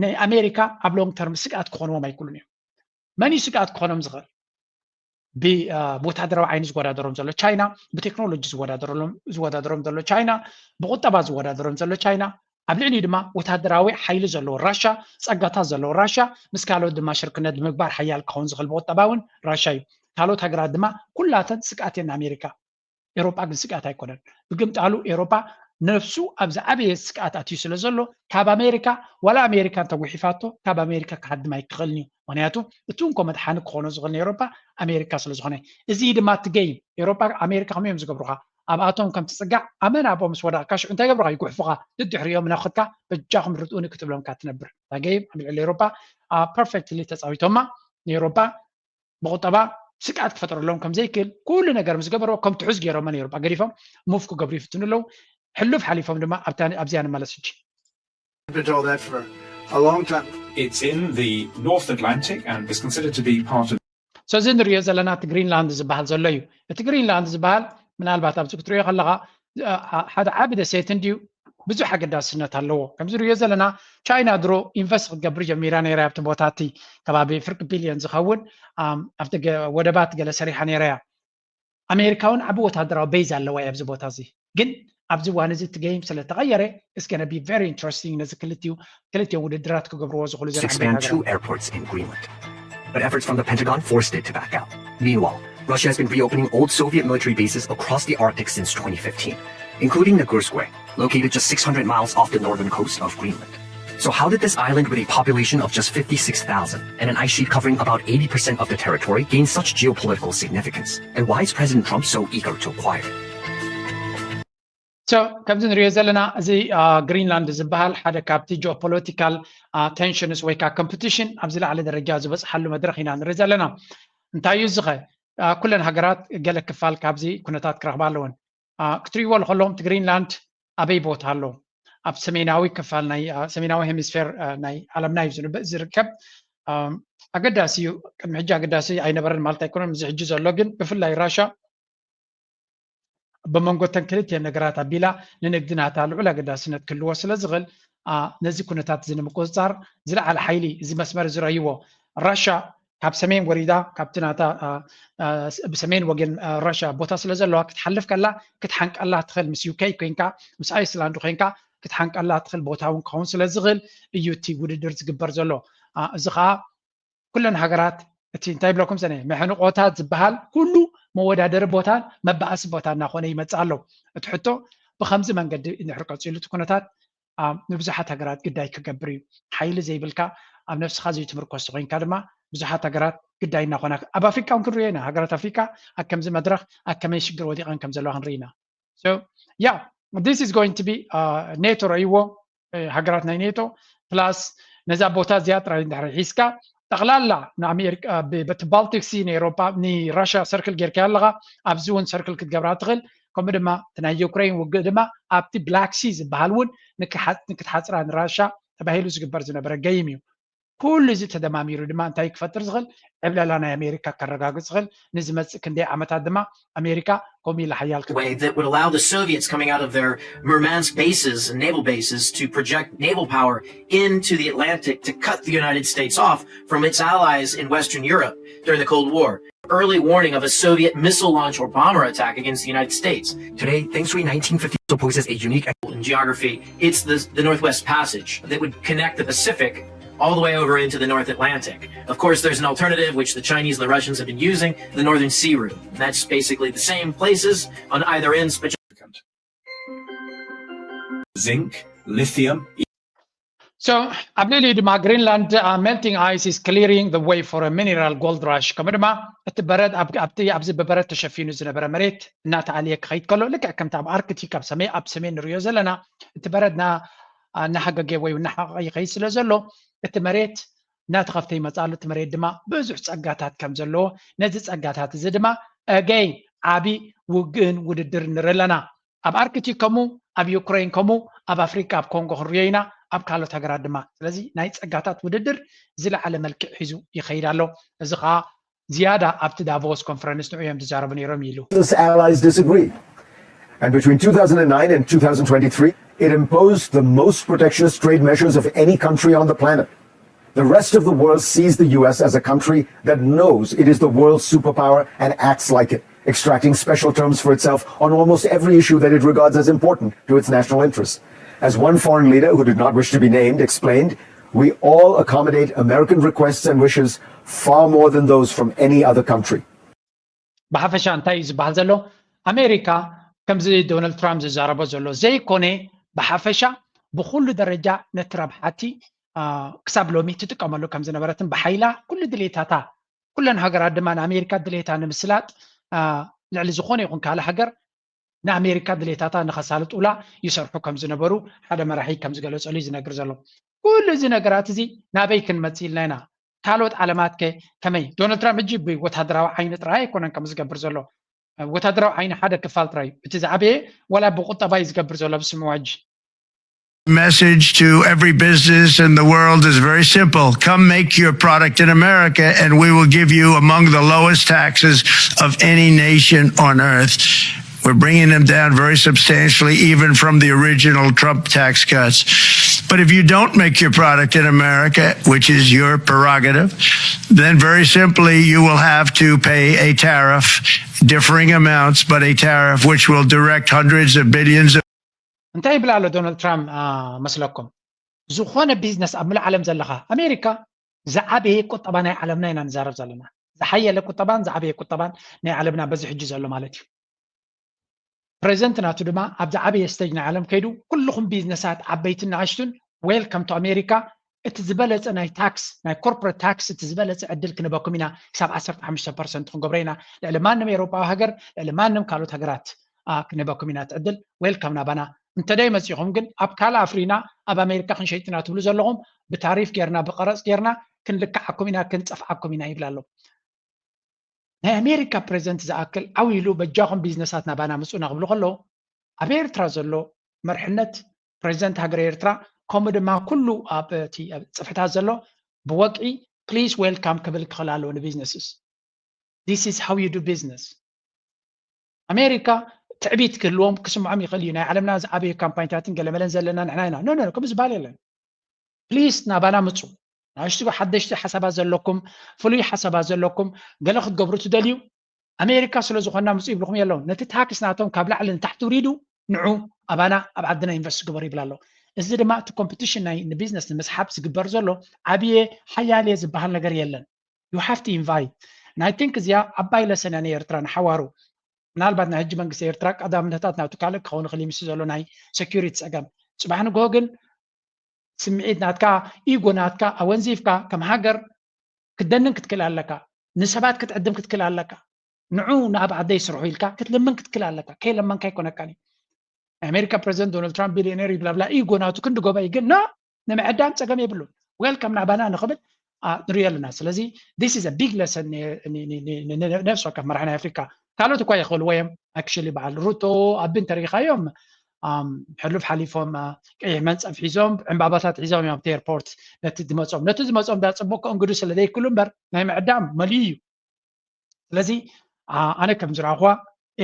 ንኣሜሪካ ኣብ ሎንግ ተርም ስግኣት ክኾንዎም ኣይክእሉን እዮም መን እዩ ስግኣት ክኾኖም ዝኽእል ብወታደራዊ ዓይኒ ዝወዳደሮም ዘሎ ቻይና ብቴክኖሎጂ ዝወዳደሮም ዘሎ ቻይና ብቁጠባ ዝወዳደሮም ዘሎ ቻይና ኣብ ልዕሊ ድማ ወታደራዊ ሓይሊ ዘለዎ ራሻ ፀጋታት ዘለዎ ራሻ ምስ ካልኦት ድማ ሽርክነት ብምግባር ሓያል ክኸውን ዝኽእል ብቁጠባ እውን ራሻ እዩ ካልኦት ሃገራት ድማ ኩላተን ስግኣት እየን ንኣሜሪካ ኤውሮጳ ግን ስግኣት ኣይኮነን ብግምጣሉ ኤውሮጳ ነፍሱ ኣብዚ ዓበየ ስግኣት ኣትዩ ስለ ዘሎ ካብ ኣሜሪካ ዋላ ኣሜሪካ እንተዊሒፋቶ ካብ ኣሜሪካ ክሃድም ኣይክኽእልን እዩ ምክንያቱ እቲ እንኮ መድሓኒ ክኾኖ ዝኽእል ንኤውሮጳ ኣሜሪካ ስለ ዝኾነ እዚ ድማ ትገይም ኤውሮጳ ኣሜሪካ ከመዮም ዝገብሩካ ኣብ ኣቶም ከም ትፅጋዕ ኣመን ኣብኦ ምስ ወዳቕካ ሽዑ እንታይ ገብሩካ ይጉሕፉኻ ድድሕሪኦም ናኽድካ በጃኹም ርጥኡኒ ክትብሎምካ ትነብር ታገይም ኣብ ልዕሊ ኤውሮጳ ፐርፌክትሊ ተፃዊቶማ ንኤውሮጳ ብቁጠባ ስግኣት ክፈጥረሎም ከም ዘይክእል ኩሉ ነገር ምስ ገበርዎ ከም ትሑዝ ገይሮማ ንኤውሮጳ ገዲፎም ሙፍ ክገብሩ ይፍትኑ ኣለዉ حلوف حليفهم دما أبزيان مالسجي. Been told that for a long time. It's in the North Atlantic and is considered to be part of. So زين ريا زلنا تجرينلاند زبال زليو. تجرينلاند زبال من البعض أبزك تريا خلقة هذا عبد سيتنديو بزو حاجة داسنا تلوه. كم زريا زلنا China درو invest قبل جميران يرى بتبوتاتي كبابي فرق بليون زخون أفتق ودبات جل سريحان يرى. أمريكاون عبوت هذا بيز على ويا بزبوتازي. جن أبزو وانزي تجيم سلا تغيره it's gonna be very interesting ناس كلتيو ودرات كجبروز وخلوا زين expand 2 airports in Greenland, but efforts from the Pentagon forced it to back out. Meanwhile, Russia has been reopening old Soviet military bases across the Arctic since 2015, including Nagurskoye, located just 600 miles off the northern coast of Greenland. So how did this island with a population of just 56,000 and an ice sheet covering about 80% of the territory gain such geopolitical significance? And why is President Trump so eager to acquire it? So ከምዚ ንሪኦ ዘለና እዚ ግሪንላንድ ዝበሃል ሓደ ካብቲ ጂኦፖለቲካል ቴንሽንስ ወይ ከዓ ኮምፒቲሽን ኣብ ዝለዓለ ደረጃ ዝበፅሓሉ መድረክ ኢና ንርኢ ዘለና እንታይ እዩ ዝኸ ኩለን ሃገራት ገለ ክፋል ካብዚ ኩነታት ክረኽባ ኣለወን ክትሪእዎ ከለኹም እቲ ግሪንላንድ ኣበይ ቦታ ኣሎ ኣብ ሰሜናዊ ክፋል ናይ ሰሜናዊ ሄሚስፌር ናይ ዓለምና እዩ ዝርከብ ኣገዳሲ እዩ ቅድሚ ሕጂ ኣገዳሲ ኣይነበረን ማለት ኣይኮነን እዚ ሕጂ ዘሎ ግን ብፍላይ ራሻ بمنقطن كلتي النجارات أبيلا لنقدنا تعالوا على قدر سنة كل وصل زغل نزي كنتات زين مقصر زرع على حيلي زي مسمار زرايوه رشا كاب سمين وريدا كابتناتا بسمين وجن رشا بوتاس لزلوا كتحلف كلا كتحنك الله تخل مس يوكي كينكا مس أيسلند كينكا كتحنك الله تخل بوتاون كونسل زغل يوتي ودرز جبر زلوا زغا كلن هجرات تنتهي لكم سنة محنو قطات زبال كله مودادر بوتان مبعث بوتان ناخونه يمتصالو تحطو بخمس منقد نحرقات سيلو تكونتات نبزحات هجرات قداي كجبري حيل زي بلكا ام نفس خازي تمركز صغين كلمه بزحات هجرات قداي ناخونه ابا افريكا ونكرينا هجرات افريكا اكم زي مدرخ اكم يشجر ودي كم زلو هنرينا so yeah this is going to be NATO رايو هجرات نيتو plus نزا بوتات زيات راي ندحر حيسكا تغلالا نأمريكا بتبالتيك سي نيروبا ني راشا سيركل غير كالغا ابزون سيركل كتجبرات تغل كمدما تنا يوكرين وقدما ابتي بلاك سيز بهالون نكتحصر عن راشا تبهيلو زغبر زنبر جايميو كل زي تدماميرو دما انتي كفتر زغل عبلا لنا امريكا كرغاغ زغل نزمت كندي عمتا دما امريكا كومي لحيال way that would allow the Soviets coming out of their Murmansk bases and naval bases to project naval power into the Atlantic to cut the United States off from its allies in Western Europe during the Cold War. Early warning of a Soviet missile launch or bomber attack against the United States. Today, thanks to a 1950 poses a unique in geography, it's the Northwest Passage that would connect the Pacific all the way over into the North Atlantic. Of course, there's an alternative, which the Chinese and the Russians have been using, the Northern Sea Route. And that's basically the same places on either end. Zinc, lithium. So, abneli dima Greenland melting ice is clearing the way for a mineral gold rush. كما دما اتبرد ابزي ببرد تشفينو زنبره مريت نات عليك خيط كله لك كم تاب اركتيك اب سمين ريو زلنا اتبردنا نحقق وي ونحقق قيس لزلو اتمريت نات خفتي مصالو تمريت دما بزح صقاتات كم زلو نزي صقاتات زي دما اجاي عبي وغن وددر نرلنا اب اركتيك كمو اب يوكرين كمو اب افريكا اب كونغو خريينا اب كالوت هاغرات دما ስለዚህ ናይ ጸጋታት ውድድር ዝለዓለ መልክዕ ሒዙ ይኸይድ ኣሎ እዚ ኸ ዝያዳ ኣብቲ ዳቮስ ኮንፈረንስ ንዕዮም ተዛረቡ ነይሮም ኢሉ Its allies disagree. And between 2009 and 2023, it imposed the most protectionist trade measures of any country on the planet. The rest of the world sees the US as a country that knows it is the world's superpower and acts like it, extracting special terms for itself on almost every issue that it regards as important to its national interests. As one foreign leader who did not wish to be named explained, we all accommodate American requests and wishes far more than those from any other country. بحفش እንታይ ዝበሃል ዘሎ ኣሜሪካ ከምዚ ዶናልድ ትራምፕ ዝዛረቦ ዘሎ ዘይኮነ بحفش بكل درجة نتربحتي كسب لومي تتقملو كم زنبرتن بحيلا كل دليتاتا كلن هاجرات دمان أمريكا دليتا نمسلات لعلي زخوني يكون كاله هاجر نا أمريكا دليتاتا نخسالت أولى يسرحوا كم زنبرو هذا مرحي كم زجلوس عليه زنقر زلو كل زنقرات زي نابيكن متسيل لنا كالوت علامات كمي دونالد ترامب يجيب وتهدروا عين تراي كونن كم زقبر زلو وتهدروا عين حدا كفال تراي بتزعبي ولا بقطة بايز قبر زلو بسمواج Message to every business in the world is very simple. Come make your product in America and we will give you among the lowest taxes of any nation on earth. We're bringing them down very substantially, even from the original Trump tax cuts. But if you don't make your product in America, which is your prerogative, then very simply you will have to pay a tariff, differing amounts, but a tariff which will direct hundreds of billions of እንታይ ይብላ ኣሎ ዶናልድ ትራምፕ መስለኩም ዝኾነ ቢዝነስ ኣብ ምልእ ዓለም ዘለኻ ኣሜሪካ ዝዓበየ ቁጠባ ናይ ዓለምና ኢና ንዛረብ ዘለና ዝሓየለ ቁጠባን ዝዓበየ ቁጠባን ናይ ዓለምና በዚ ሕጂ ዘሎ ማለት እዩ ፕሬዚደንት ናቱ ድማ ኣብ ዝዓበየ ስቴጅ ናይ ዓለም ከይዱ ኩልኹም ቢዝነሳት ዓበይትን ንኣሽቱን ዌልካም ቱ ኣሜሪካ እቲ ዝበለፀ ናይ ታክስ ናይ ኮርፖሬት ታክስ እቲ ዝበለፀ ዕድል ክንበኩም ኢና ክሳብ 15% ክንገብሮ ኢና ልዕሊ ማንም ኤውሮጳዊ ሃገር ልዕሊ ማንም ካልኦት ሃገራት ክንበኩም ኢና ትዕድል ዌልካም ናባና እንተደይ መጽኹም ግን ኣብ ካል ኣፍሪና ኣብ ኣሜሪካ ክንሸይጥና ትብሉ ዘለኹም ብታሪፍ ጌርና ብቀረጽ ጌርና ክንልክዓኩም ኢና ክንጽፍዓኩም ኢና ይብላ ኣሎ ናይ ኣሜሪካ ፕሬዚደንት ዝኣክል ዓዊሉ በጃኹም ቢዝነሳት ናባና ምፁና ክብሉ ከሎ ኣብ ኤርትራ ዘሎ መርሕነት ፕሬዚደንት ሃገር ኤርትራ ከምኡ ድማ ኩሉ ኣብ እቲ ፅፍታት ዘሎ ብወቅዒ ፕሊዝ ዌልካም ክብል ክኽእል ኣለዎ ንቢዝነስስ this is how you do business ኣሜሪካ تعبيت كلهم كسمعهم يخلينا علمنا زعبي كامباينتاتن قال ملن زلنا نحنا نو كم زباله لنا بليز نابانا مصو ناشتو حدشت حسابات زلكم فلوي حسابات زلكم قال اخذ قبرتو دليو امريكا سلو زخنا مصيب لكم يلو نتي تاكس ناتهم كابل على تحت تريدو نعو ابانا ابعدنا انفست قبر يبلالو እዚ ድማ እቲ ኮምፒቲሽን ናይ ቢዝነስ ንምስሓብ ዝግበር ዘሎ ዓብየ ሓያሌ ዝበሃል ነገር የለን you have to invite and I think እዚኣ ዓባይ ለሰነ ናይ ኤርትራ ንሓዋሩ ምናልባት ናይ ሕጂ መንግስቲ ኤርትራ ቀዳምነታት ናብቲ ካልእ ክኸውን ይኽእል ይምስ ዘሎ ናይ ሴኩሪቲ ፀገም ፅባሕ ንግሆ ግን ስምዒት ናትካ ኢጎ ናትካ ኣወንዚፍካ ከም ሃገር ክደንን ክትክእል ኣለካ ንሰባት ክትዕድም ክትክእል ኣለካ ንዑ ናብ ዓደይ ስርሑ ኢልካ ክትልምን ክትክእል ኣለካ ከይለመንካ ይኮነካኒ ኣሜሪካ ፕሬዚደንት ዶናልድ ትራምፕ ቢልዮነር ይብላብላ ኢጎ ናቱ ክንዲ ጎባይ ግን ና ንምዕዳም ፀገም የብሉን ዌልካም ናባና ንኽብል ንሪኦ ኣለና ስለዚ this is a big lesson ነፍሲ ወከፍ መራሒ ናይ ኣፍሪካ ካልኦት እኳ ይኽእልዎ እዮም ኣክቹሊ በዓል ሩቶ ኣብን ተሪኻዮም ሕሉፍ ሓሊፎም ቀይሕ መንፀፍ ሒዞም ዕምባባታት ሒዞም እዮም ኣብቲ ኤርፖርት ነቲ ዝመፆም ዳፅቡቅ እንግዱ ስለ ዘይክእሉ እምበር ናይ ምዕዳም መሊኡ እዩ ስለዚ ኣነ ከም ዝረኣኽዋ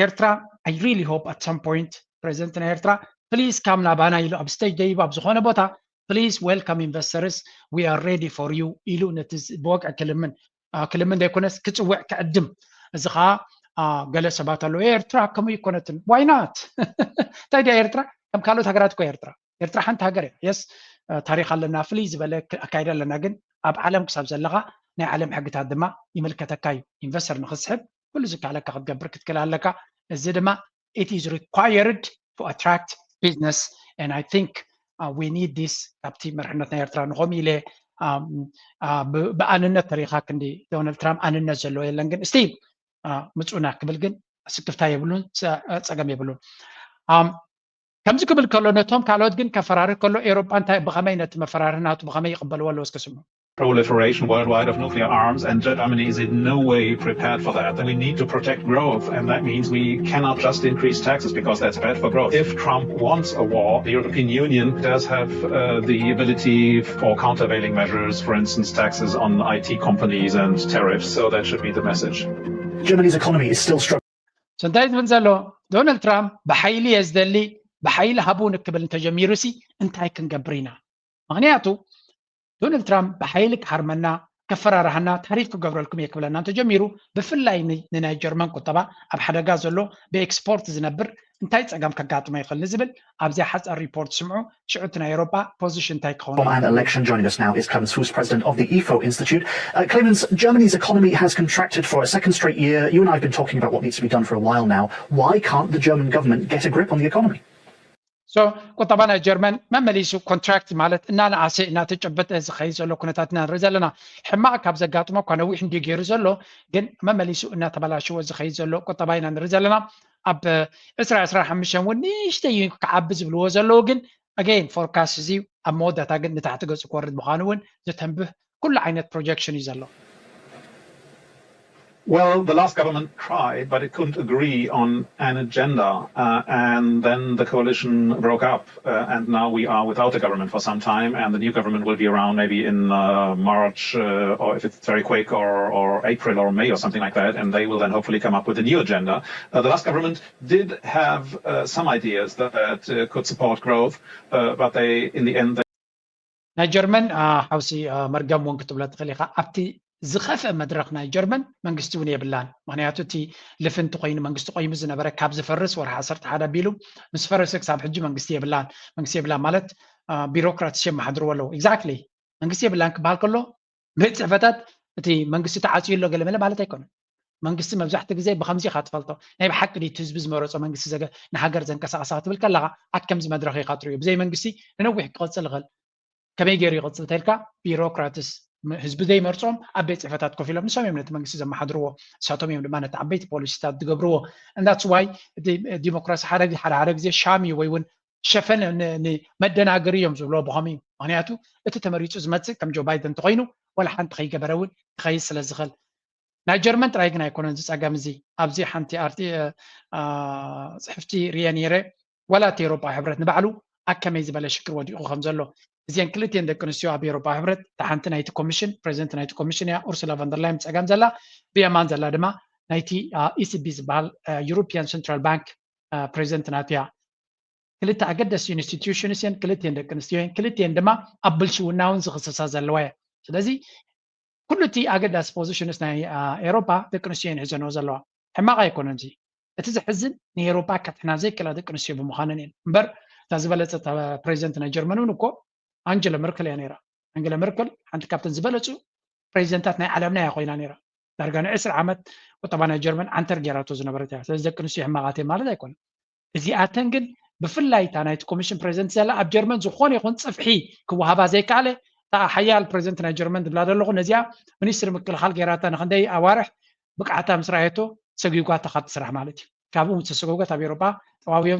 ኤርትራ I really hope at some point ፕሬዚደንት ናይ ኤርትራ ፕሊዝ ካም ናባና ኢሉ ኣብ ስቴጅ ደይቡ ኣብ ዝኾነ ቦታ ፕሊዝ ዌልካም ኢንቨስተርስ we are ready for you ኢሉ ነቲ ብወቅዕ ክልምን ዘይኮነስ ክፅውዕ ክዕድም እዚ ከዓ ገለ ሰባት ኣለዉ ኤርትራ ከምኡ ይኮነትን ዋይ ናት እንታይ ድያ ኤርትራ ከም ካልኦት ሃገራት እኮ ኤርትራ ሓንቲ ሃገር እያ የስ ታሪክ ኣለና ፍልይ ዝበለ ኣካይዳ ኣለና ግን ኣብ ዓለም ክሳብ ዘለኻ ናይ ዓለም ሕግታት ድማ ይምልከተካ እዩ ኢንቨስተር ንክስሕብ ኩሉ ዝከኣለካ ክትገብር ክትክእል ኣለካ እዚ ድማ it is required to attract business and I think we need this ካብቲ መርሕነት ናይ ኤርትራ ንኸም ኢለ ብኣንነት ተሪኻ ክንዲ ዶናልድ ትራምፕ ኣንነት ዘለዎ የለን ግን እስቲ ምፁና ክብል ግን ስክፍታ የብሉን ፀገም የብሉን ከምዚ ክብል ከሎ ነቶም ካልኦት ግን ከፈራርህ ከሎ ኤሮጳ እንታይ ብኸመይ ነቲ መፈራርህ ናቱ ብኸመይ ይቕበልዎ ኣለዎ እስከ ስምዑ proliferation worldwide of nuclear arms, and Germany is in no way prepared for that. And we need to protect growth, and that means we cannot just increase taxes because that's bad for growth. If Trump wants a war, the European Union does have the ability for countervailing measures, for instance, taxes on IT companies and tariffs, so that should be the message. Germany's economy is still struggling. سنتاي تبنزلو دونالد ترامب بحيلي يزدلي بحيل هابون كبل تجميرسي انتاي كنقبرينا مغنياتو دونالد ترامب بحيلك حرمنا كفرارهنا تاريخ كقبرلكم يكبلنا تجميرو بفلاي ناي جرمن قطبا اب حدغا زلو باكسبورت زنبر انتاي تصقام كغاطما يخل نزبل ابزي حص الريبورت سمعوا شعوتنا اوروبا بوزيشن تاي كون an election. Joining us now is Clemens Fuß, president of the IFO Institute. Clemens, Germany's economy has contracted for a second straight year. You and I have been talking about what needs to be done for a while now. Why can't the German government get a grip on the economy? So قطبنا الجرمن ما مليسو كونتراكت مالت إننا عسى إننا تجبت إذا خيز له كنتاتنا رزلنا حماق كابز قاتما كنا وين دي غير زلو جن ما مليسو إننا تبلا شو إذا خيز له قطبنا رزلنا أب إسرع حمشان ونيشتي كعبز بالوزلو جن again forecast زي أمودة تاجن نتعتقد سكورد مخانون جتنبه كل عينة projection يزلو. Well, the last government tried, but it couldn't agree on an agenda, and then the coalition broke up, and now we are without a government for some time, and the new government will be around maybe in March, or if it's very quick, or April or May or something like that, and they will then hopefully come up with a new agenda. The last government did have some ideas that could support growth, but they, in the end... ናይ ጀርመን ሓውሲ መርገም እውን ክትብሎ ትኽእል ኢኻ ኣብቲ ዝኸፍአ መድረክ ናይ ጀርመን መንግስቲ እውን የብላን ምክንያቱ እቲ ልፍንቲ ኮይኑ መንግስቲ ቆይሙ ዝነበረ ካብ ዝፈርስ ወርሒ 11 ኣቢሉ ምስ ፈረሰ ክሳብ ሕጂ መንግስቲ የብላን ማለት ቢሮክራሲ የመሓድርዎ ኣለዉ ኤግዛክትሊ መንግስቲ የብላን ክበሃል ከሎ ቤት ፅሕፈታት እቲ መንግስቲ ተዓፅዩ ኣሎ ገለመለ ማለት ኣይኮነን መንግስቲ መብዛሕትኡ ግዜ ብከምዚ ኢኻ ትፈልጦ ናይ ብሓቂ ድቲ ህዝቢ ዝመረፆ መንግስቲ ንሃገር ዘንቀሳቐሳ ክትብል ከለኻ ኣከምዚ መድረክ ኢኻ ትርእዮ ብዘይ መንግስቲ ንነዊሕ ክቕፅል ይኽእል ከመይ ገይሩ ይቕፅል ተልካ ቢሮክራትስ ህዝቢ ዘይመርፆም ኣብ ቤት ፅሕፈታት ኮፍ ኢሎም ንሶም እዮም ነቲ መንግስቲ ዘመሓድርዎ ንሳቶም እዮም ድማ ነቲ ዓበይቲ ፖሊሲታት ዝገብርዎ እንዳትስ ዋይ ዲሞክራሲ ሓደ ግዜ ሻሚ ወይ እውን ሸፈን ንመደናገሪ እዮም ዝብሎ ብኸም እዩ ምክንያቱ እቲ ተመሪፁ ዝመፅእ ከም ጆ ባይደን እንተኮይኑ ወላ ሓንቲ ከይገበረ እውን ክኸይድ ስለ ዝኽእል ናይ ጀርመን ጥራይ ግን ኣይኮነን ዝፀገም እዚ ኣብዚ ሓንቲ ፅሕፍቲ ርየ ነይረ ወላ እቲ ኤሮጳ ሕብረት ንባዕሉ ኣከመይ ዝበለ ሽግር ወዲቑ ከም ዘሎ እዚአን ክልቲአን ደቂ ኣንስትዮ ኣብ ኤሮጳ ሕብረት ሓንቲ ናይቲ ኮሚሽን ፕሬዚደንት ናይቲ ኮሚሽን እያ ኡርሱላ ቫንደርላይን ፀጋም ዘላ ብየማን ዘላ ድማ ናይቲ ኢሲቢ ዝበሃል ዩሮፒያን ሴንትራል ባንክ ፕሬዚደንት ናቱ እያ ክልተ ኣገደሲ ኢንስቲትዩሽንስ እየን ክልቲአን ደቂ ኣንስትዮ እየን ክልቲአን ድማ ኣብ ብልሽውና እውን ዝኽስሳ ዘለዋ እየ ስለዚ ኩሉ እቲ ኣገዳሲ ፖዚሽንስ ናይ ኤሮጳ ደቂ ኣንስትዮ እየን ሒዘንዎ ዘለዋ ሕማቕ ኣይኮነን እዚ እቲ ዝሕዝን ንኤሮጳ ከትሕና ዘይክእላ ደቂ ኣንስትዮ ብምዃነን እየን እምበር እታ ዝበለፀት ፕሬዚደንት ናይ ጀርመን እውን እኮ أنجيلا ميركل يا نيرا أنجيلا ميركل عند كابتن زبالتشو بريزنتات ناي عالمنا يا خوينا نيرا درجنا 10 عامات وطبعا الجرمن عنتر جيراتو زنبرتها لذلك نسي حماقاتي ما لا يكون زي اتنجن بفلاي تاع نايت كوميشن بريزنت زلا اب جرمن زخون يكون صفحي كوهابا زي كاله تاع حيال بريزنت ناي جرمن بلا لغه نزيا منستر مكل خال جيراتا نخندي اوارح بقعتا مسرايتو سغيغا تخط سرح مالتي كابو متسغوغا تاع اوروبا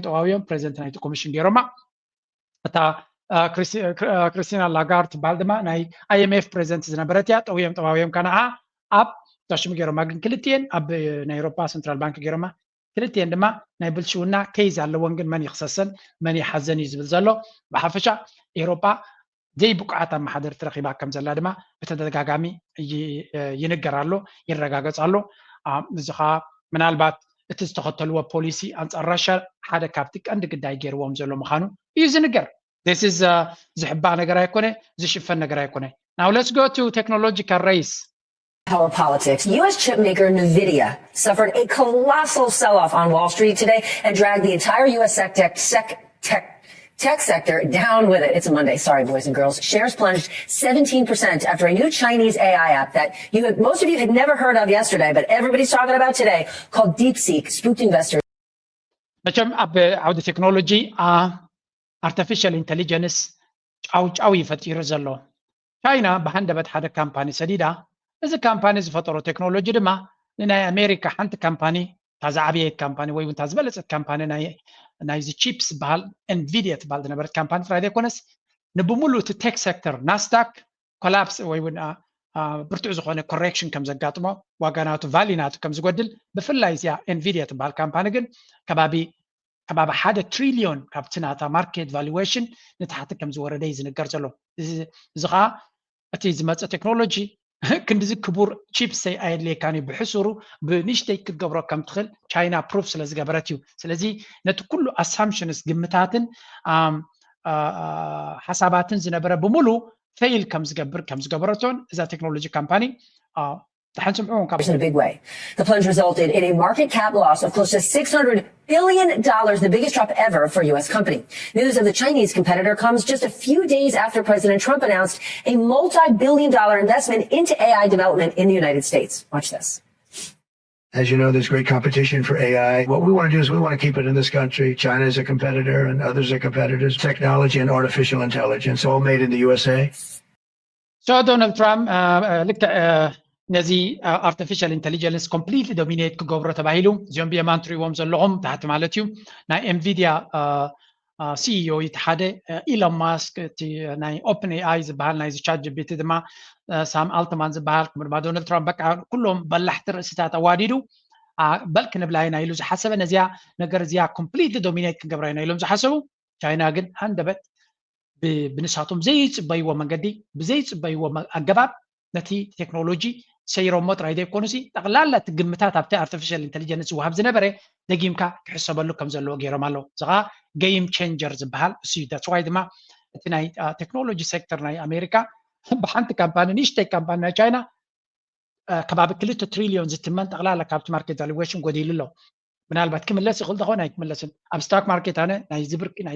طواويوم بريزنت نايت كوميشن جيروما تا كريستينا لاغارد بالدما ناي IMF بريزنت زنبرتيا طواويم كان اب تشم جيروما ግን ክልቲአን ኣብ ናይ ኤሮጳ ሴንትራል ባንክ ገይሮማ ክልቲአን ድማ ናይ ብልሽውና ኬዝ ኣለዎን ግን መን ይኽሰሰን መን ይሓዘን እዩ ዝብል ዘሎ ብሓፈሻ ኤሮጳ ዘይ ብቁዓት ኣመሓደር ትረኺባ ከም ዘላ ድማ ብተደጋጋሚ ይንገራሎ ይረጋገፃሎ እዚ ኸኣ ምናልባት እቲ ዝተኸተልዎ ፖሊሲ ኣንፃር ራሽያ ሓደ ካብቲ ቀንዲ ግዳይ ገይርዎም ዘሎ ምዃኑ እዩ ዝንገር This is ዝሕባእ ነገር ኣይኮነ ዝሽፈን ነገር ኣይኮነ Now let's go to technological race Power politics. U.S. chip maker NVIDIA suffered a colossal sell-off on Wall Street today and dragged the entire U.S. Tech sector down with it. It's a Monday. Sorry, boys and girls. Shares plunged 17% after a new Chinese AI app that most of you had never heard of yesterday, but everybody's talking about today, called DeepSeek, spooked investors. መቸም ኣብ ዓውዲ ቴክኖሎጂ artificial intelligence ጫው ይፈጢሩ ዘሎ ቻይና በሃንደበት ሓደ ካምፓኒ ሰዲዳ እዚ ካምፓኒ ዝፈጠሮ ቴክኖሎጂ ድማ ናይ ኣሜሪካ ሓንቲ ካምፓኒ ታዛዕብየ ካምፓኒ ወይ እውን ታዝበለፀት ካምፓኒ ናይ ቺፕስ በሃል ኤንቪዲያ ትበሃል ዝነበረት ካምፓኒ ፍራይዴ ኮነስ ንብሙሉ እቲ ቴክ ሴክተር ናስዳክ ኮላፕስ ወይ እውን ብርቱዕ ዝኾነ ኮሬክሽን ከም ዘጋጥሞ ዋጋናቱ ቫሊናቱ ከም ዝጎድል ብፍላይ እዚኣ ኤንቪዲያ ትበሃል ካምፓኒ ግን ከባቢ 1 ትሪልዮን ካብቲ ናታ ማርኬት ቫሉዌሽን ንታሕቲ ከም ዝወረደ ዝንገር ዘሎ እዚ ከዓ እቲ ዝመፀ ቴክኖሎጂ ክንዲዚ ክቡር ቺፕስ ኣየድልየካኒ ብሕሱሩ ብንሽተይ ክትገብሮ ከም ትኽእል ቻይና ፕሩፍ ስለ ዝገበረት እዩ ስለዚ ነቲ ኩሉ ኣሳምፕሽንስ ግምታትን ሓሳባትን ዝነበረ ብሙሉ ፌይል ከም ዝገበረቶን እዛ ቴክኖሎጂ ካምፓኒ in a big way. The plunge resulted in a market cap loss of close to $600 billion, the biggest drop ever for a U.S. company. News of the Chinese competitor comes just a few days after President Trump announced a multi-billion-dollar investment into AI development in the United States. Watch this. As you know, there's great competition for AI. What we want to do is we want to keep it in this country. China is a competitor and others are competitors. Technology and artificial intelligence, all made in the USA. So Donald Trump, ነዚ artificial intelligence completely dominate ክገብሮ ተባሂሉ እዚኦም ብየማን ትሪእዎም ዘለኹም ታሕቲ ማለት እዩ ናይ ኤንቪዲያ CEO ይተሓደ ኢሎን ማስክ እቲ ናይ ኦፕን ኤአይ ዝበሃል ናይ ቻት ጂፒቲ ድማ ሳም አልትማን ዝበሃል ድማ ዶናልድ ትራምፕ በቃ ኩሎም በላሕቲ ርእስታት ኣዋዲዱ በልክ ንብላ ኢና ኢሉ ዝሓሰበ ነዚያ ነገር እዚያ completely dominate ክገብራ ኢና ኢሎም ዝሓሰቡ ቻይና ግን ሃንደበት ብንሳቶም ዘይፅበይዎ መንገዲ ብዘይፅበይዎ ኣገባብ ነቲ ቴክኖሎጂ ሰይሮሞ ጥራይ ዘይኮኑሲ ጠቕላላ ትግምታት ኣብቲ artificial intelligence ዝወሃብ ዝነበረ ደጊምካ ክሕሰበሉ ከም ዘለዎ ገይሮም ኣለዉ እዚኻ ጌም ቼንጀር ዝበሃል እሱ እዩ that's why ድማ እቲ ናይ ቴክኖሎጂ ሴክተር ናይ ኣሜሪካ ብሓንቲ ካምፓኒ ንእሽተይ ካምፓኒ ናይ ቻይና ከባቢ 2 ትሪልዮን ዝትመን ጠቕላላ ካብቲ ማርኬት ቫሉዌሽን ጎዲሉ ኣሎ ምናልባት ክምለስ ይኽእል ተኾን ኣይክምለስን ኣብ ስቶክ ማርኬት ኣነ ናይ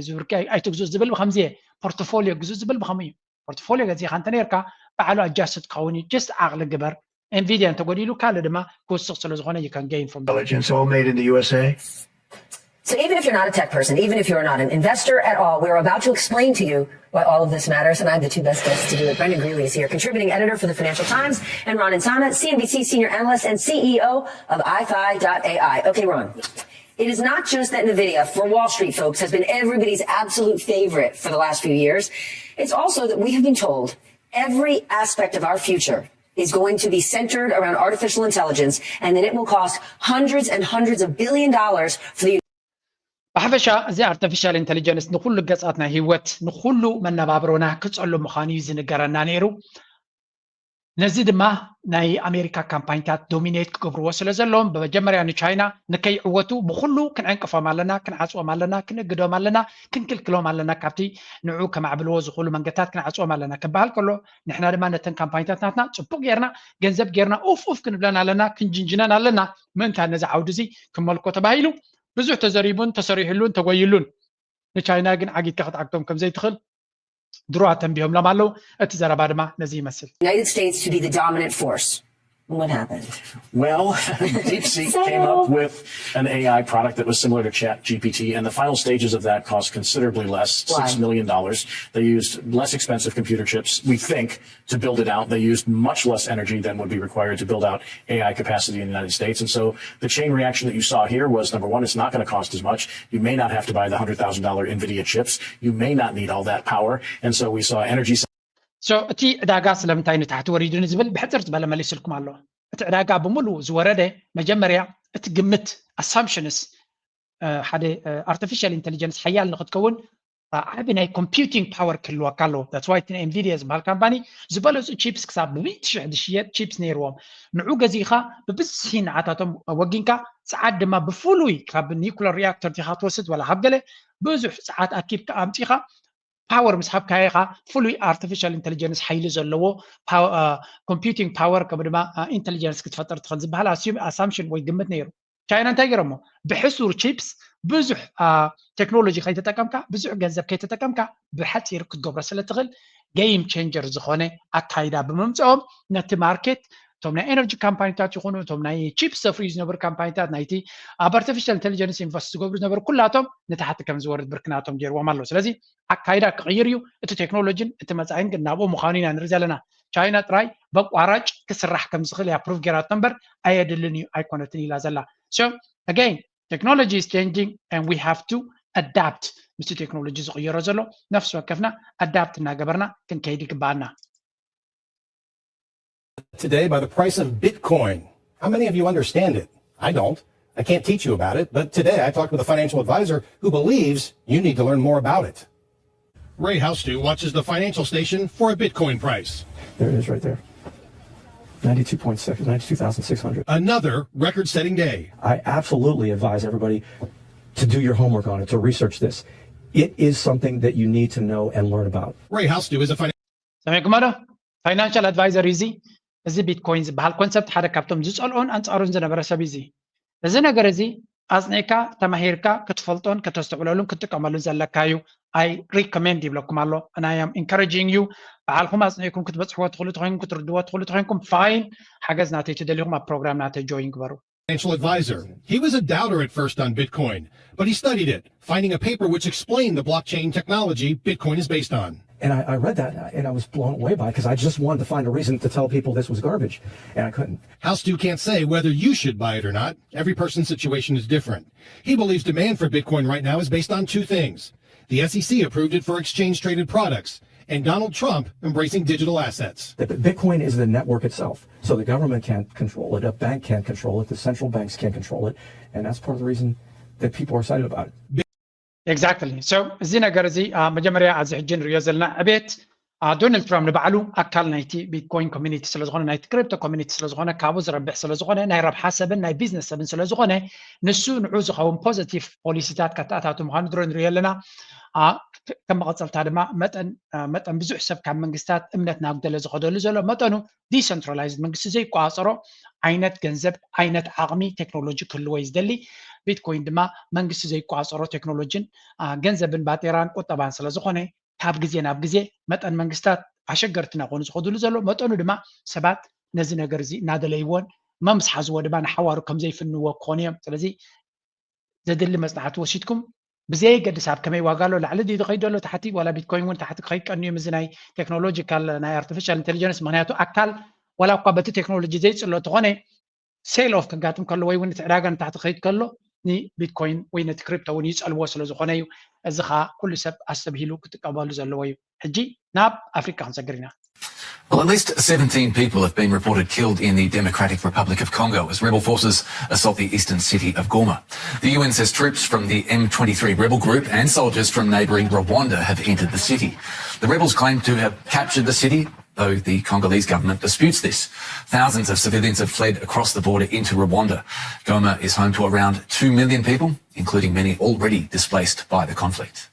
ዝብርቂ ኣይትግዙ ዝብል ብከምዚ ፖርትፎሊዮ ግዙ ዝብል ብከመይ እዩ ፖርትፎሊዮ ገዚኻ እንተ ነርካ ባዕሉ ኣጃስት ክኸውን እዩ ጀስት ዓቕሊ ግበር ኤንቪዲያ እንተጎዲሉ ካልእ ድማ ክውስኽ ስለ ዝኾነ you can gain from intelligence all made in the USA. So even if you're not a tech person, even if you're not an investor at all, we're about to explain to you why all of this matters. And I have the two best guests to do it. Brendan Greeley is here, contributing editor for the Financial Times, and Ron Insana, CNBC senior analyst and CEO of iFi.ai. Okay, Ron. It is not just that NVIDIA, for Wall Street folks, has been everybody's absolute favorite for the last few years. It's also that we have been told every aspect of our future is going to be centered around artificial intelligence, and that it will cost hundreds and hundreds of $billions for the ብሓፈሻ እዚ artificial intelligence ንኩሉ ገጻትና ህይወት ንኩሉ መነባብሮና ክጸሉ ምዃኑ ዝንገረና ነይሩ ነዚ ድማ ናይ ኣሜሪካ ካምፓኒታት ዶሚኔት ክገብርዎ ስለ ዘለዎም በመጀመርያ ንቻይና ንከይዕወቱ ብኩሉ ክንዕንቅፎም ኣለና ክንዓጽዎም ኣለና ክንእግዶም ኣለና ክንክልክሎም ኣለና ካብቲ ንዑ ከማዕብልዎ ዝኽእሉ መንገድታት ክንዓጽዎም ኣለና ክበሃል ከሎ ንሕና ድማ ነተን ካምፓኒታት ናትና ጽቡቕ ጌርና ገንዘብ ጌርና ኡፍ ክንብለን ኣለና ክንጅንጅነን ኣለና ምእንታ ነዚ ዓውዲ እዚ ክመልኮ ተባሂሉ ብዙሕ ተዘሪቡን ተሰሪሕሉን ተጎይሉን ንቻይና ግን ዓጊትካ ክትዓግቶም ከም ዘይትኽእል ድሮዋ ተንቢሆም ሎም ኣለዉ እቲ ዘረባ ድማ ነዚ ይመስል United States to be the dominant force. What happened? Well, DeepSeek came up with an AI product that was similar to ChatGPT, and the final stages of that cost considerably less, $6 million. They used less expensive computer chips, we think, to build it out. They used much less energy than would be required to build out AI capacity in the United States. And so the chain reaction that you saw here was, number one, it's not going to cost as much. You may not have to buy the $100,000 NVIDIA chips. You may not need all that power. And so we saw energy... So እቲ ዕዳጋ ስለምንታይ ንታሕቲ ወሪዱ ንዝብል ብሕፅር ዝበለ መሊስልኩም ኣሎ እቲ ዕዳጋ ብሙሉ ዝወረደ መጀመርያ እቲ ግምት assumptions ሓደ artificial intelligence ሓያል ንክትከውን ዓቢ ናይ computing power ክህልወካ ኣለዎ that's why እቲ NVIDIA ዝበሃል ካምፓኒ ዝበለፁ ቺፕስ ክሳብ ብ100,000 ዝሽየጥ ቺፕስ ነይርዎም ንዑ ገዚኻ ብብዝሒ ንዓታቶም ወጊንካ ሰዓት ድማ ብፍሉይ ካብ ኒኩለር ሪያክተር ዲኻ ትወስድ ወላ ካብ ገለ ብዙሕ ሰዓት ኣኪብካ ኣምፂኻ power مسحب كايخا fully artificial intelligence حيل زلوا computing power كبدما intelligence كتفتر تخلص بحال assumption ويجمت نيرو China انتاجرمو بحسور chips ብዙሕ ቴክኖሎጂ ከይተጠቀምካ ብዙሕ ገንዘብ ከይተጠቀምካ ብሓፂር ክትገብሮ ስለ ትኽእል ጌም ቼንጀር ዝኾነ ኣካይዳ ብምምፅኦም ነቲ ማርኬት እቶም ናይ ኤነርጂ ካምፓኒታት ይኹኑ እቶም ናይ ቺፕ ዘፍርዩ ዝነበሩ ካምፓኒታት ናይቲ ኣብ ኣርቲፊሻል ኢንቴሊጀንስ ኢንቨስት ዝገብሩ ዝነበሩ ኩላቶም ንታሕቲ ከም ዝወርድ ብርክናቶም ገይርዎም ኣሎ ስለዚ ኣካይዳ ክቕይር እዩ እቲ ቴክኖሎጂን እቲ መፃኢን ግን ናብኡ ምዃኑ ኢና ንርኢ ዘለና ቻይና ጥራይ በቋራጭ ክስራሕ ከም ዝኽእል እያ ፕሩቭ ጌራቶ እምበር ኣየድልን እዩ ኣይኮነትን ኢላ ዘላ so again technology is changing and we have to adapt ምስ ቴክኖሎጂ ዝቕየሮ ዘሎ ነፍሲ ወከፍና adapt እናገበርና ክንከይድ ይግባአና today by the price of Bitcoin. How many of you understand it? I don't. I can't teach you about it, but today I talked with a financial advisor who believes you need to learn more about it. Ray Houston watches the financial station for a Bitcoin price. There it is right there. 92,600. Another record-setting day. I absolutely advise everybody to do your homework on it, to research this. It is something that you need to know and learn about. Ray Houston is a financial advisor easy. እዚ ቢትኮይን ዝበሃል ኮንሰፕት ሓደ ካብቶም ዝፀልኦን ኣንፃሩን ዝነበረ ሰብ እዚ እዚ ነገር እዚ ኣፅኒዕካ ተማሂርካ ክትፈልጦን ከተስተውዕለሉን ክትጥቀመሉን ዘለካ እዩ ኣይ ሪኮሜንድ ይብለኩም ኣሎ and I am encouraging you በዓልኩም ኣፅኒዕኩም ክትበፅሕዎ ትኽእሉ ተኮይንኩም ክትርድዎ ትኽእሉ ተኮይንኩም ፋይን ሓገዝ ናተይ ትደልይኩም ኣብ ፕሮግራም ናተይ ጆይን ግበሩ Financial advisor. He was a doubter at first on Bitcoin, but he studied it, finding a paper which explained the blockchain technology Bitcoin is based on. And I read that and I was blown away by it because I just wanted to find a reason to tell people this was garbage, and I couldn't. House2 can't say whether you should buy it or not. Every person's situation is different. He believes demand for Bitcoin right now is based on two things. The SEC approved it for exchange-traded products, and Donald Trump embracing digital assets. Bitcoin is the network itself. So the government can't control it, a bank can't control it, the central banks can't control it, and that's part of the reason that people are excited about it. Exactly. So እዚ ነገር እዚ መጀመርያ ኣብዚ ሕጂ ንሪኦ ዘለና ዕቤት ዶናልድ ትራምፕ ንባዕሉ ኣካል ናይቲ ቢትኮይን ኮሚኒቲ ስለ ዝኾነ ናይቲ ክሪፕቶ ኮሚኒቲ ስለ ዝኾነ ካብኡ ዝረብሕ ስለ ዝኾነ ናይ ረብሓ ሰብን ናይ ቢዝነስ ሰብን ስለ ዝኾነ ንሱ ንዑ ዝኸውን ፖዚቲቭ ፖሊሲታት ከተኣታቱ ምዃኑ ድሮ ንሪኦ ኣለና ከም መቐፀልታ ድማ መጠን ብዙሕ ሰብ ካብ መንግስታት እምነት ናጉደለ ዝኸደሉ ዘሎ መጠኑ ዲሰንትራላይዝድ መንግስቲ ዘይቋፀሮ ዓይነት ገንዘብ ዓይነት ዓቕሚ ቴክኖሎጂ ክህልዎ እዩ ዝደሊ ቢትኮይን ድማ መንግስቲ ዘይቋፀሮ ቴክኖሎጂን ገንዘብን ባጤራን ቁጠባን ስለ ዝኾነ ካብ ግዜ ናብ ግዜ መጠን መንግስታት ኣሸገርቲ ናኾኑ ዝኸድሉ ዘሎ መጠኑ ድማ ሰባት ነዚ ነገር እዚ እናደለይዎን መምስ ሓዝዎ ድማ ንሓዋሩ ከም ዘይፍንዎ ክኾኑ እዮም ስለዚ ዘድሊ መፅናዕቲ ወሲድኩም ብዘይ ገድስ ኣብ ከመይ ዋጋ ኣሎ ላዕሊ ዲ ዝኸይድ ኣሎ ታሕቲ ዋላ ቢትኮይን እውን ታሕቲ ክኸይድ ቀንዩ እዚ ናይ ቴክኖሎጂካል ናይ ኣርቲፊሻል ኢንቴሊጀንስ ምክንያቱ ኣካል ዋላ እኳ በቲ ቴክኖሎጂ ዘይፅሎ ተኾነ ሴል ኦፍ ከጋጥም ከሎ ወይ እውን እቲ ዕዳጋ ንታሕቲ ክኸይድ ከሎ ቢትኮይን ወይ ነቲ ክሪፕቶ እውን ይፀልዎ ስለ ዝኾነ እዩ እዚ ከዓ ኩሉ ሰብ ኣሰብሂሉ ክጥቀመሉ ዘለዎ እዩ ሕጂ ናብ ኣፍሪካ ክንሰግር ኢና Well, at least 17 people have been reported killed in the Democratic Republic of Congo as rebel forces assault the eastern city of Goma. The UN says troops from the M23 rebel group and soldiers from neighbouring Rwanda have entered the city. The rebels claim to have captured the city, though the Congolese government disputes this. Thousands of civilians have fled across the border into Rwanda. Goma is home to around 2 million people, including many already displaced by the conflict.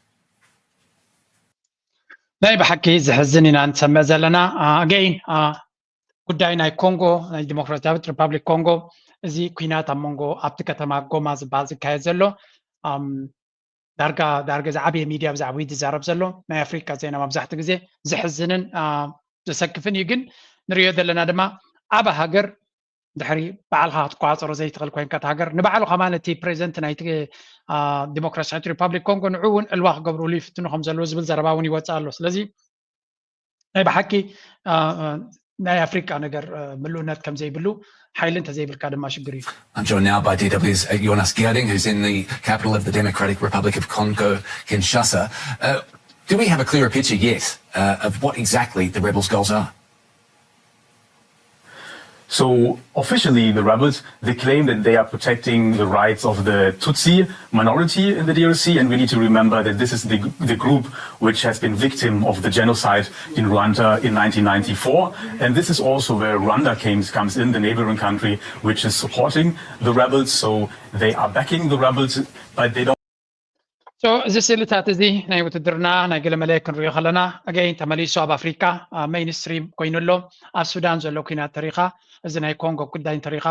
ናይ ብሓቂ ዝሕዝን ኢና ንሰምዕ ዘለና ኣገይን ጉዳይ ናይ ኮንጎ ናይ ዲሞክራሲያዊት ሪፐብሊክ ኮንጎ እዚ ኩናት ኣብ መንጎ ኣብቲ ከተማ ጎማ ዝበሃል ዝካየድ ዘሎ ዳርጋ ዝዓበየ ሚድያ ብዛዕባ ዝዛረብ ዘሎ ናይ ኣፍሪካ ዜና መብዛሕትኡ ግዜ ዝሕዝንን ዘሰክፍን እዩ ግን ንሪኦ ዘለና ድማ ኣብ ሃገር ድሕሪ በዓልካ ክትቋፀሮ ዘይትኽእል ኮይንካ እቲ ሃገር ንባዕሉ ከማ ነቲ ፕሬዚደንት ናይቲ ዲሞክራሲያዊት ሪፐብሊክ ኮንጎ ንዑ እውን ዕልዋ ክገብርሉ ይፍትኑ ከም ዘለዎ ዝብል ዘረባ እውን ይወፅእ ኣሎ ስለዚ ናይ ብሓቂ ናይ ኣፍሪካ ነገር ምሉእነት ከም ዘይብሉ ሓይሊ እንተዘይብልካ ድማ ሽግር እዩ I'm joined now by DW's Jonas Gierding, who's in the capital of the Democratic Republic of Congo, Kinshasa. Do we have a clearer picture yet of what exactly the rebels' goals are? So officially, the rebels, they claim that they are protecting the rights of the Tutsi minority in the DRC, and we need to remember that this is the group which has been victim of the genocide in Rwanda in 1994, and this is also where Rwanda comes in, the neighboring country, which is supporting the rebels, so they are backing the rebels, but they don't. So እዚ ስእልታት እዚ ናይ ውትድርና ናይ ገለመለ ክንሪኦ ከለና ኣገይን ተመሊሱ ኣብ ኣፍሪካ ሜይንስትሪም ኮይኑ ኣሎ ኣብ ሱዳን ዘሎ ኩናት ተሪኻ እዚ ናይ ኮንጎ ጉዳይ ተሪኻ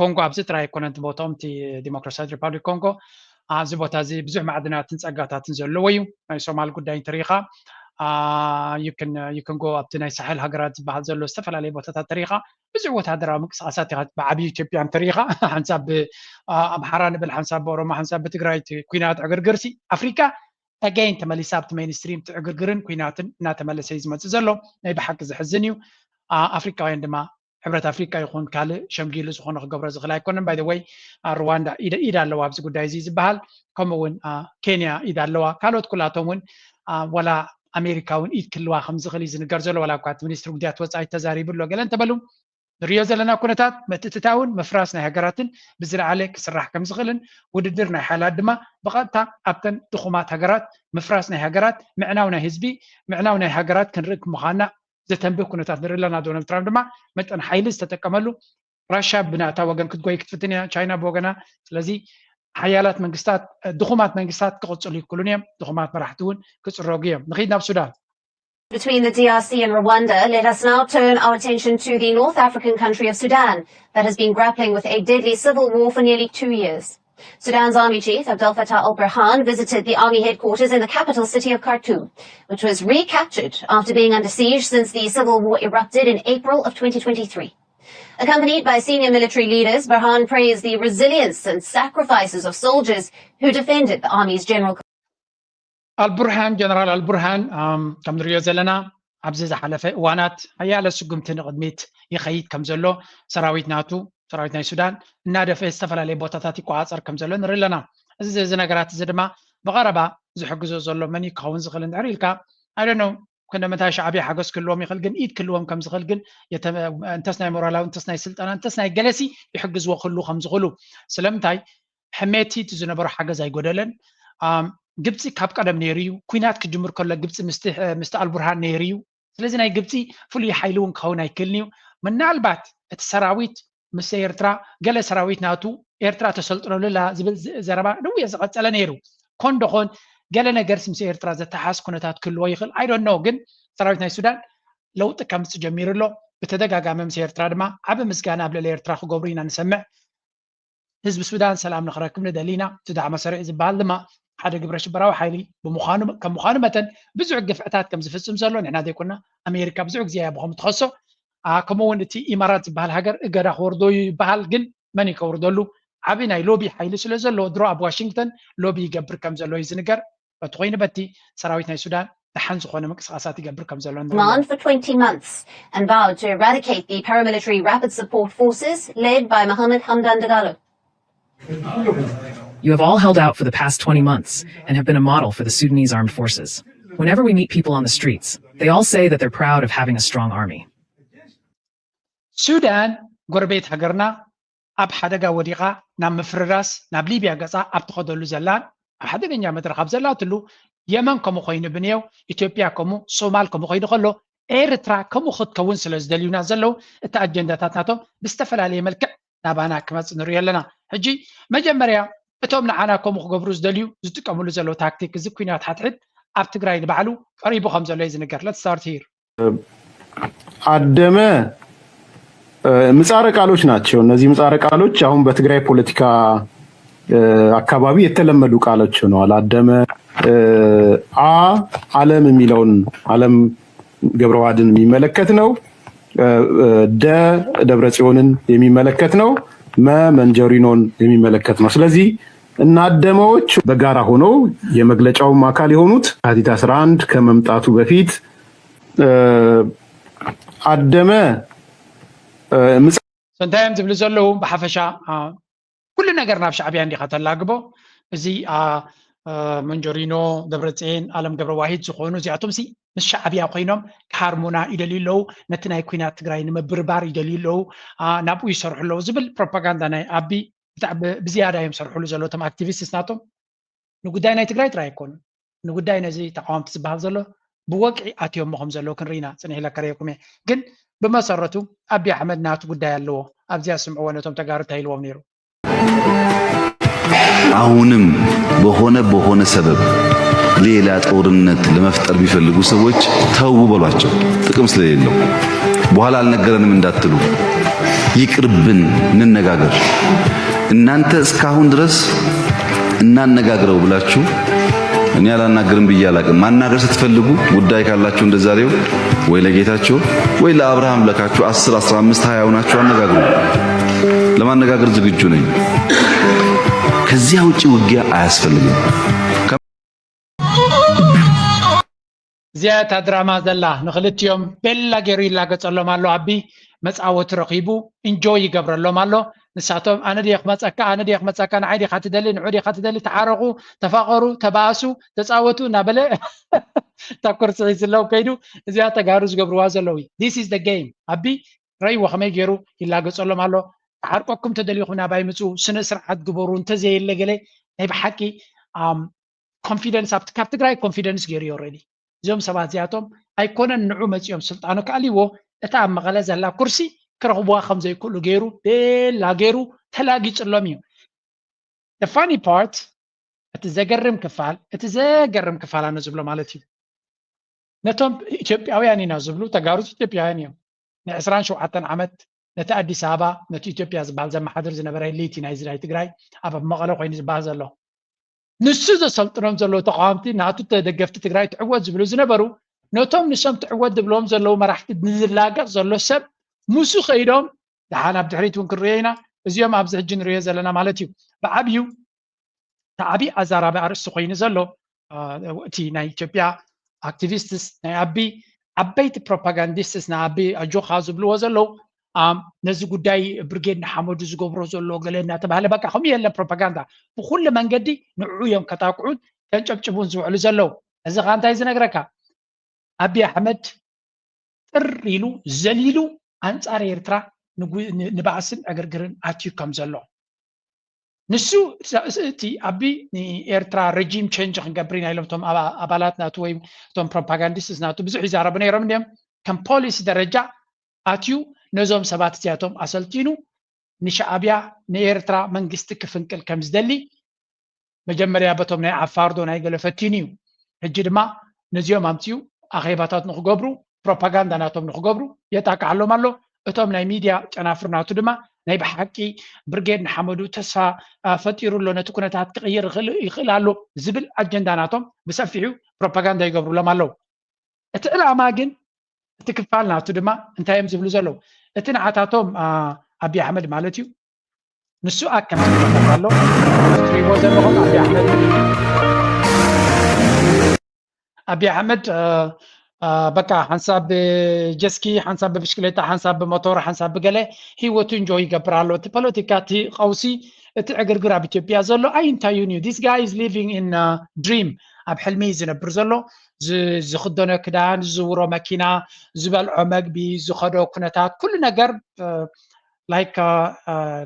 ኮንጎ ኣብዚ ጥራይ ኣይኮነን ቦታኦም እቲ ዲሞክራሲያዊት ሪፐብሊክ ኮንጎ እዚ ቦታ እዚ ብዙሕ ማዕድናትን ጸጋታትን ዘለዎ እዩ ናይ ሶማል ጉዳይ እንተሪኻ you can go up to ናይ ሳሕል ሃገራት ዝበሃል ዘሎ ዝተፈላለዩ ቦታታት ተሪኻ ብዙሕ ወታደራዊ ምንቅስቃሳት ኢኻ ብዓብዪ ኢትዮጵያ እንተሪኻ ሓንሳብ ብኣምሓራ ንብል ሓንሳብ ብኦሮሞ ሓንሳብ ብትግራይ ኩናት ዕግርግርሲ ኣፍሪካ again ተመሊሳ ኣብቲ ሜይንስትሪም ትዕግርግርን ኩናትን እናተመለሰ እዩ ዝመፅእ ዘሎ ናይ ብሓቂ ዝሕዝን እዩ ኣፍሪካውያን ድማ ሕብረት ኣፍሪካ ይኹን ካልእ ሸምጊሉ ዝኾነ ክገብሮ ዝኽእል ኣይኮነን ባይ ዘ ወይ ሩዋንዳ ኢድ ኣለዋ ኣብዚ ጉዳይ እዚ ዝበሃል ከምኡውን ኬንያ ኢድ ኣለዋ ካልኦት ኩላቶም እውን ወላ ኣሜሪካ እውን ኢድ ክልዋ ከም ዝኽእል እዩ ዝንገር ዘሎ ወላ እኳ እቲ ሚኒስትሪ ጉዳያት ወፃኢ ተዛሪብሎ ገለ እንተበሉ ንሪኦ ዘለና ኩነታት ምትእትታውን ምፍራስ ናይ ሃገራትን ብዝለዓለ ክስራሕ ከም ዝኽእልን ውድድር ናይ ሓይላት ድማ ብቐጥታ ኣብተን ድኹማት ሃገራት ምፍራስ ናይ ሃገራት ምዕናው ናይ ህዝቢ ምዕናው ናይ ሃገራት ክንርኢ ምዃንና ዘተንብህ ኩነታት ንርኢ ኣለና ዶናልድ ትራምፕ ድማ መጠን ሓይሊ ዝተጠቀመሉ ራሽያ ብናእታ ወገን ክትጎይ ክትፍትን እያ ቻይና ብወገና ስለዚ ሓያላት መንግስታት ድኹማት መንግስታት ክቕፅሉ ይክእሉን እዮም ድኹማት መራሕቲ እውን ክፅረጉ እዮም ንኸይድ ናብ ሱዳን Between the DRC and Rwanda, let us now turn our attention to the North African country of Sudan that has been grappling with a deadly civil war for nearly 2 years. Sudan's army chief, Abdel Fattah al-Burhan, visited the army headquarters in the capital city of Khartoum, which was recaptured after being under siege since the civil war erupted in April of 2023. Accompanied by senior military leaders, Burhan praised the resilience and sacrifices of soldiers who defended the army's general. البرهان جنرال البرهان كم نريو زلنا عبز زحلف وانات هيا لسقمت نقدميت يخيد كم زلو سراويت ناتو سراويت ناي سودان نادف استفلا لي بوتاتاتي قواصر كم زلو نرلنا እዚ ነገራት እዚ ድማ بغربا زحجزو زلو مني كون زغل نعريلكا I don't know كنا متى شعبي حقس كلهم يخل جن إيد كلهم كم زغل جن انتسنا مورالا وانتسنا سلطان انتسنا جلسي يحجزوا خلو خمس غلو سلامتاي حميتي تزنبر حاجه زي غدلن ግብፂ ካብ ቀደም ነይሩ ኩናት ክጅምር ከሎ ግብፂ ምስቲ አልቡርሃን ነይሩ ስለዚ ናይ ግብፂ ፍሉይ ሓይሊ እውን ክኸውን ኣይክእልን እዩ ምናልባት እቲ ሰራዊት ምስ ኤርትራ ገለ ሰራዊት ናቱ ኤርትራ ተሰልጥነሉላ ዝብል ዘረባ ደው ዝቐፀለ ነይሩ ኮንዶኾን ገለ ነገር ምስ ኤርትራ ዘተሓስ ኩነታት ክልዎ ይኽእል አይ ዶንት ኖ ግን ሰራዊት ናይ ሱዳን ለውጢ ከምፅ ጀሚሩሎ ብተደጋጋሚ ምስ ኤርትራ ድማ ዓብ ምስጋና ኣብ ልዕሊ ኤርትራ ክገብሩ ኢና ንሰምዕ ህዝቢ ሱዳን ሰላም ንኽረክብ ንደሊና ትዳዕ መሰሪዕ ዝበሃል ድማ ሓደ ግብረ ሽበራዊ ሓይሊ ከም ምዃኑ መጠን ብዙሕ ግፍዕታት ከም ዝፍፅም ዘሎ ንሕና ዘይኮና ኣሜሪካ ብዙሕ ግዜ እያ ብኸም ትኸሶ ከምኡውን እቲ ኢማራት ዝበሃል ሃገር እገዳ ክወርዶ ይበሃል ግን መን ይከውርደሉ ዓብይ ናይ ሎቢ ሓይሊ ስለ ዘሎ ድሮ ኣብ ዋሽንግተን ሎቢ ይገብር ከም ዘሎ እዩ ዝንገር በቲ ኮይኑ በቲ ሰራዊት ናይ ሱዳን ደሓን ዝኾነ ምንቅስቃሳት ይገብር ከም ዘሎ Command for 20 months and vowed to eradicate the paramilitary rapid support forces led by Mohammed Hamdan Dagalo. You have all held out for the past 20 months and have been a model for the Sudanese armed forces. Whenever we meet people on the streets, they all say that they're proud of having a strong army. Sudan, ጎረቤት ሃገርና ኣብ ሓደጋ ወዲቓ ናብ ምፍርራስ ናብ ሊብያ ገፃ ኣብ ትኸደሉ ዘላን ኣብ ሓደገኛ መድረኽ ኣብ ዘላትሉ የመን ከምኡ ኮይኑ ብንየው ኢትዮጵያ ከምኡ ሶማል ከምኡ ኮይኑ ከሎ ኤርትራ ከምኡ ክትከውን ስለ ዝደልዩና ዘለው እቲ ኣጀንዳታት ናቶም ብዝተፈላለየ መልክዕ ናባና ክመፅእ ንሪኦ ኣለና ሕጂ መጀመርያ እቶም ንዓና ከምኡ ክገብሩ ዝደልዩ ዝጥቀምሉ ዘሎ ታክቲክ እዚ ኩናት ሓትሕድ ኣብ ትግራይ ንባዕሉ ቀሪቡ ከም ዘሎ እዩ ዝንገር ለት ስታርት ሂር አደመ ምጻረ ቃሎች ናቸው እነዚህ ምጻረ ቃሎች አሁን በትግራይ ፖለቲካ አካባቢ የተለመዱ ቃሎች ሆነዋል አደመ ዓለም የሚለውን ዓለም ገብረዋድን የሚመለከት ነው ደብረጽዮንን የሚመለከት ነው መንጀሪኖን የሚመለከት ነው ስለዚህ እናደመዎች በጋራ ሆነው የመግለጫውም አካል የሆኑት ካቲት 11 ከመምጣቱ በፊት አደመ ሰንታይም ዝብል ዘለዉ ብሓፈሻ ኩሉ ነገር ናብ ሻዕብያ እንዲኻ ተላግቦ እዚ መንጀሪኖ ደብረጽዮን ዓለም ገብረዋሂድ ዝኾኑ እዚኣቶም ሲ ምስ ሻዕብያ ኮይኖም ካርሙና ይደልዩ ኣለዉ ነቲ ናይ ኩናት ትግራይ ንምብርባር ይደልዩ ኣለዉ ናብኡ ይሰርሑ ኣለዉ ዝብል ፕሮፓጋንዳ ናይ ኣቢ ብዛዕባ ብዝያዳ እዮም ሰርሕሉ ዘሎ እቶም ኣክቲቪስትስ ናቶም ንጉዳይ ናይ ትግራይ ጥራይ ኣይኮኑን ንጉዳይ ነዚ ተቃወምቲ ዝበሃል ዘሎ ብወቅዒ ኣትዮም ከም ዘሎ ክንርኢና ፅኒሕ ለከረየኩም እየ ግን ብመሰረቱ ኣቢ ኣሕመድ ናቱ ጉዳይ ኣለዎ ኣብዚያ ስምዕዎ ነቶም ተጋሩ ታይልዎም ነይሩ አሁንም በሆነ ሰበብ ሌላ ጦርነት ለመፍጠር ቢፈልጉ ሰዎች ተው በሏቸው ጥቅም ስለሌለው በኋላ አልነገረንም እንዳትሉ ይቅርብን እንነጋገር እናንተ እስካሁን ድረስ እናነጋግረው ብላችሁ እኔ አላናገርም ብዬ አላቅም። ማናገር ስትፈልጉ ጉዳይ ካላችሁ እንደዛሬው ወይ ለጌታቸው ወይ ለአብርሃም ለካችሁ 10 15 20 ሆናችሁ አነጋግሩ። ለማነጋገር ዝግጁ ነኝ። ከዚያ ውጪ ውጊያ አያስፈልግም። زيادة دراما زلا نخلتيهم بلا جيري لا قصلو مالو عبي مصاوت رقيبو انجوي يقبرلو مالو نساتهم انا ديخ مصاكا نعيدي خاتدلي نعودي خاتدلي تعارقوا تفاقروا تباسوا تصاوتوا نابله تاكر سيس لو كيدو زيادة غاروز قبروا زلوي this is the game عبي راي وخمي جيرو إلا قصلو مالو تعارقكم تدليخنا باي مصو سنة سرعات قبرون تزي اللي قلي هيب حكي confidence up كابتغراي confidence جيري already زوم سبات زياتهم أيكونن نعومة يوم سلطانو كاليو اتا مغلا زلا كرسي كرهبوا خمزة كله غيرو بلا غيرو تلاقي تلوميو the funny part اتزاقرم كفال أنا زبلو مالتي نتوم إثيوبياويان ينازبلو تجارز إثيوبياويان نعسران شو عتن عمت نتأدي سابا نتو إثيوبيا زبال زي ما حضر زنبري ليتي نايزراي تجراي أبا مغلا قوين زبال زلو نسوز سلطنهم زلو تقامتي ناتو تدقفت تجراي تعود زبلو زنبرو نوتهم نسم تعود دبلوم زلو مرحت نزلاقة زلو سب موسو خيدهم دحانا بدحريت ونكرينا زيوم أبزح الجنرية زلنا مالتيو بعبيو تعبي أزارا بأرسو خين زلو تي ناي إثيوبيا أكتيفيستس ناي عبيت بروباغانديستس ناي عبي أجو خازو بلو زلو نزو قداي برغيد نحمد زغو برزلو قلنا تبهلا بقى خمي يلا بروباغاندا بكل من قدي نعو يوم كتاقعود كنشبشبون زوعلو زلو إذا غانتا يزنقركا أبي أحمد تريلو زليلو أنصار إيرترا نبعثن أجرجرن أتيو كم زلو نسو تي أبي إيرترا رجيم تشينج خنقبرين أيلهم توم أبالات ناتو ويم توم بروباغانديستس ناتو بزح إزارة بني رمنيم كم بوليس درجة أتيو نزوم سبات سياتهم أصلتينو نشعبيا نيرترا منجستك فنكل كم زدلي مجمريا بتوم ناي عفاردو ناي قلفتينيو هجدما نزيوم أمتيو أخيباتات نخقبرو بروباغاندا ناتهم نخقبرو يتاك علو مالو اتوم ناي ميديا تنافر ناتو دما ناي بحكي برغيد نحمدو تسا فتيرو لو نتكونتات تغير يخلالو زبل أجندا ناتهم بسفيعو بروباغاندا يقبرو لمالو اتقلع ماجن تكفال ناتو دما انتايم زبلو زلو اتنا عتاتهم أبي أحمد مالتيو نسو أكم تقلو تريبو زلوهم أبي أحمد بكا حنساب جسكي حنساب بشكليتا حنساب بموتور حنساب بقلي هو تنجوي قبرالو تبوليتيكاتي قوسي تعقرقر بإثيوبيا زلو أين تايونيو this guy is living in a dream أب حلمي زنبر زلو زخدونا كدان زورو ماكينة زبال عمق بي زخدو كنتات كل نقر like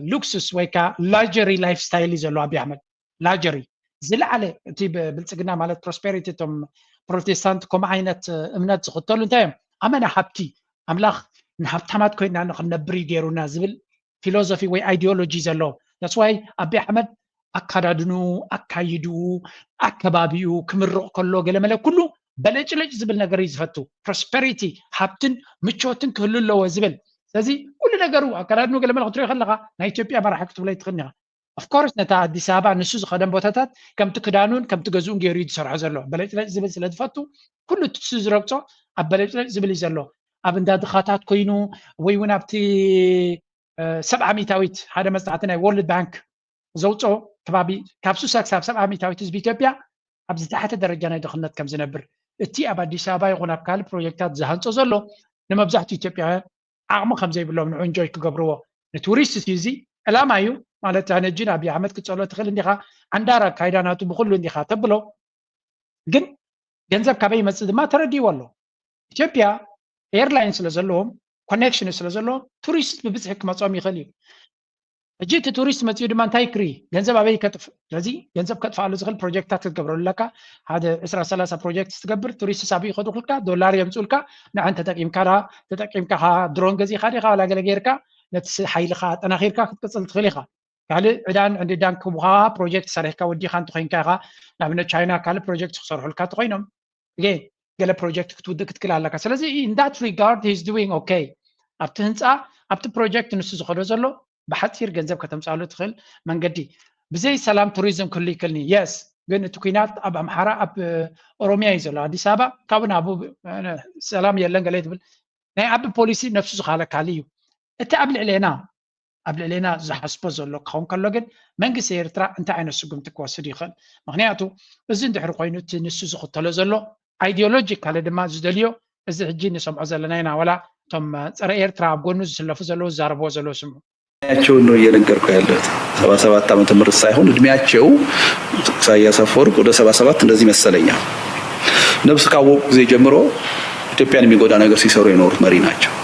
luxus ويكا luxury lifestyle زلو أبي أحمد luxury زل على تي بلصقنا مالت prosperity توم بروتستانت كم عينت امنات زخدتلو انتايم أمانا حبتي أملاخ نحبتامات كوينا نخنبري جيرونا زبل philosophy وي ideology زلو that's why أبي أحمد أكادنو أكايدو أكبابيو كمرق كله قلمله كله بلج لج زبل نجار يزفتو prosperity حبتن متشوتن كله لو زبل لذي كل نجارو أكادنو قلمله خطري خلقة نايتوبيا ما راح يكتب لي تغنيها of course نتا أدي سابع نسوز خدم بوتاتات كم تكدانون كم تجزون جيريد سرعة زلوا بلج لج زبل سلدفتو كله تسوز ربطه أبلج لج زبل يزلوا أبن داد خاتات كوينو ويونا بتي 700 ويت هذا مستعتنا وورلد بانك زوجو كبابي كابسو ساكساب 700 ويت بإثيوبيا أبز تحت الدرجة ندخلنا كم زنبر التي أبدي سابع يغون أبكال بروجكتات زهانتو زلو لما بزحت إثيوبيا أعمق خمسة بلو من عنجوي كقبروه نتوريست تيزي ألا مايو مالت أنا جينا أبي أحمد كتسألو تخيل إنديخا عندارا كايداناتو بخلو إنديخا تبلو جنزب كابي مسجد ما تردي والله إثيوبيا إيرلاينز لزلوهم كونكشنز لزلوهم توريست ببزحك مصامي خليو جيت توريست مسجد ما تايكري جنزب أبي كتف لذي جنزب كتف على زغل بروجكتات تقبروا لك هذا إسرا 3 بروجكت تقبر توريست سابي يخدو لك دولار يمسولك نعن تتقيم كها درون جزي خارقة ولا جلجيركا نتس حيلخا أنا خيركا كتصل تخليخا قال عدان عندي دان كوها بروجكت سريكا ودي خان تخين كها نعمل تشاينا قال بروجكت خسر لك تخينهم جي قال بروجكت كتودك تكل على كسر لذي in that regard he's doing okay أبتهنسا أبت بروجكت نسوز خدو زلو بحثير جنزب كتم سألو تخل من قدي بزي سلام توريزم كل يكلني يس ግን እቲ ኩናት ኣብ ኣምሓራ ኣብ ኦሮሚያ እዩ ዘሎ ኣዲስ ኣበባ ካብን ኣቡ ሰላም የለን ገለ ትብል ናይ ኣቢ ፖሊሲ ነፍሱ ዝኻለካሊ እዩ እቲ ኣብ ልዕሌና ዝሓስቦ ዘሎ ክኸውን ከሎ ግን መንግስቲ ኤርትራ እንታይ ዓይነት ስጉምቲ ክወስድ ይኽእል ምክንያቱ እዚ እንድሕር ኮይኑ እቲ ንሱ ዝኽተሎ ዘሎ ኣይዲዮሎጂካሊ ድማ ዝደልዮ እዚ ሕጂ ንሰምዖ ዘለና ኢና ወላ እቶም ፀረ ኤርትራ ኣብ ጎኑ ዝስለፉ ዘለዉ ዝዛረብዎ ዘለዉ ስምዑ እድሜያቸውን ነው እየነገርኩ ያለሁት 77 ዓመተ ምህረት ሳይሆን እድሜያቸው ኢሳያስ አፈወርቅ ወደ 77 እንደዚህ መሰለኛል ነብስ ካወቁ ጊዜ ጀምሮ ኢትዮጵያን የሚጎዳ ነገር ሲሰሩ የኖሩት መሪ ናቸው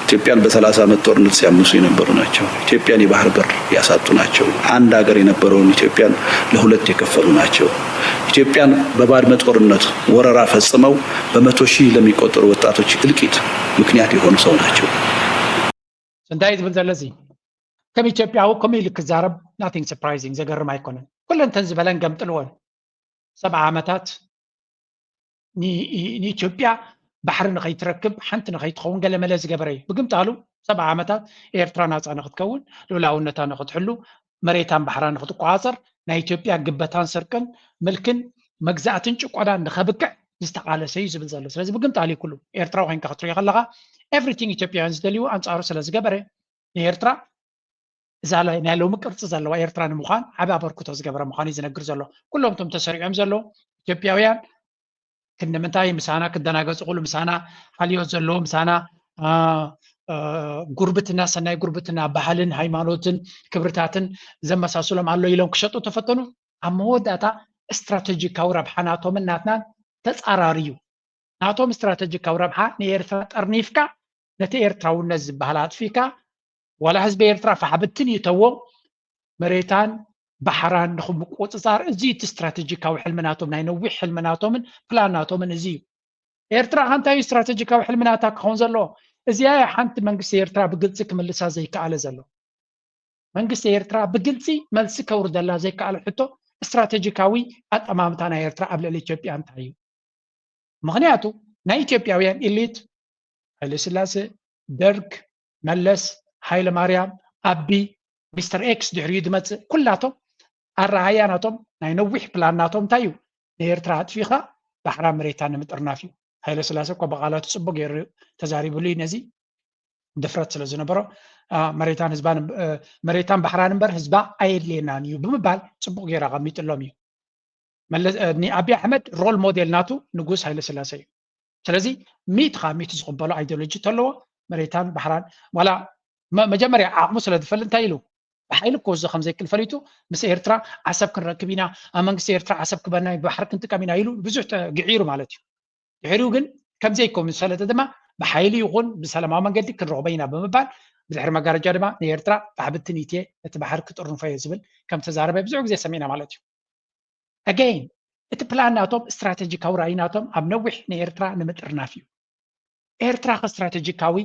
ኢትዮጵያን በ30 ዓመት ጦርነት ሲያምሱ የነበሩ ናቸው ኢትዮጵያን የባህር በር ያሳጡ ናቸው አንድ ሀገር የነበረውን ኢትዮጵያን ለሁለት የከፈሉ ናቸው ኢትዮጵያን በባድመ ጦርነት ወረራ ፈጽመው በመቶ ሺህ ለሚቆጠሩ ወጣቶች እልቂት ምክንያት የሆኑ ሰው ናቸው እንታይ ዝብል ዘለዚ ከም ኢትዮጵያዊ ከም ኢሉ ክዛረብ nothing surprising ዘገርም ኣይኮነን ኩለንተን ዝበለን ገምጥልዎን 7 ዓመታት ንኢትዮጵያ ባሕሪ ንኸይትረክብ ሓንቲ ንኸይትኸውን ገለመለ ዝገበረ እዩ ብግምጣሉ 7 ዓመታት ኤርትራ ናፃ ንኽትከውን ልኡላውነታ ንኽትሕሉ መሬታን ባሕራን ንኽትቆፃፀር ናይ ኢትዮጵያ ግበታን ስርቅን ምልክን መግዛእትን ጭቆናን ንኸብቅዕ ዝተቃለሰ እዩ ዝብል ዘሎ ስለዚ ብግምጣሉ ኩሉ ኤርትራ ኮይንካ ክትሪኦ ከለኻ everything ኢትዮጵያውያን ዝደልዩ አንጻሩ ስለ ዝገበረ ንኤርትራ እዛ ላይ ናይ ሎሚ ቅርፂ ዘለዋ ኤርትራ ንምዃን ዓብይ ኣበርክቶ ዝገበረ ምዃኑ ዝነግር ዘሎ ኩሎም ቶም ተሰሪዖም ዘሎ ኢትዮጵያውያን ክንምንታይ ምሳና ክደናገፁ ኩሉ ምሳና ሓልዮት ዘለዎ ምሳና ጉርብትና ሰናይ ጉርብትና ባህልን ሃይማኖትን ክብርታትን ዘመሳሰሎም ኣሎ ኢሎም ክሸጡ ተፈተኑ ኣብ መወዳእታ ስትራቴጂካዊ ረብሓ ናቶምን ናትናን ተፃራሪ እዩ ናቶም ስትራቴጂካዊ ረብሓ ንኤርትራ ጠርኒፍካ ነቲ ኤርትራውነት ዝበሃል ኣጥፊካ ወላ ህዝቢ ኤርትራ ፈሓብትን ይተዎ መሬታን ባሕራን ንኽምቁፅፃር እዚ እቲ ስትራቴጂካዊ ሕልምናቶም ናይ ነዊሕ ሕልምናቶምን ፕላናቶምን እዚ እዩ ኤርትራ እንታይ ስትራቴጂካዊ ሕልምናታ ክኸውን ዘለዎ እዚኣ ሓንቲ መንግስቲ ኤርትራ ብግልፂ ክምልሳ ዘይከኣለ ዘሎ መንግስቲ ኤርትራ ብግልፂ መልሲ ከውርደላ ዘይከኣለ ሕቶ ስትራቴጂካዊ ኣጠማምታ ናይ ኤርትራ ኣብ ልዕሊ ኢትዮጵያ እንታይ እዩ ምክንያቱ ናይ ኢትዮጵያውያን ኢሊት ሃይለ ስላሴ ደርግ መለስ ሃይለ ማርያም ኣቢ ሚስተር ኤክስ ድሕሪኡ ድመፅእ ኩላቶም ኣረኣያናቶም ናይ ነዊሕ ፕላናቶም እንታይ እዩ ንኤርትራ ኣጥፊኻ ባሕራ መሬታ ንምጥርናፍ እዩ ሃይለ ስላሴ እኳ በቃላቱ ፅቡቅ ገይሩ ተዛሪብሉ እዩ ነዚ ድፍረት ስለ ዝነበሮ መሬታን ባሕራን እምበር ህዝባ ኣየድልየናን እዩ ብምባል ፅቡቅ ገይራ ቀሚጥሎም እዩ ንኣብዪ ኣሕመድ ሮል ሞዴል ናቱ ንጉስ ሃይለ ስላሴ እዩ ስለዚ ሚእቲ ዝቕበሎ ኣይዲዮሎጂ ተለዎ መሬታን ባሕራን ዋላ መጀመርያ ዓቕሙ ስለ ዝፈል እንታይ ኢሉ ብሓይሊ ክወስዶ ከምዘይክእል ፈሊጡ ምስ ኤርትራ ዓሰብ ክንረክብ ኢና ኣብ መንግስቲ ኤርትራ ዓሰብ ክበና ባሕሪ ክንጥቀም ኢና ኢሉ ብዙሕ ግዒሩ ማለት እዩ ድሕሪኡ ግን ከምዘይከም ዝፈለጠ ድማ ብሓይሊ ይኹን ብሰላማዊ መንገዲ ክንረኽቦ ኢና ብምባል ብድሕሪ መጋረጃ ድማ ንኤርትራ ባሕብትን ኢትየ እቲ ባሕሪ ክጥርንፎ እየ ዝብል ከም ተዛረበ ብዙሕ ግዜ ሰሚዕና ማለት እዩ again እቲ ፕላን ናቶም ስትራቴጂካዊ ራእይ ናቶም ኣብ ነዊሕ ንኤርትራ ንምጥርናፍ እዩ ኤርትራ ከስትራቴጂካዊ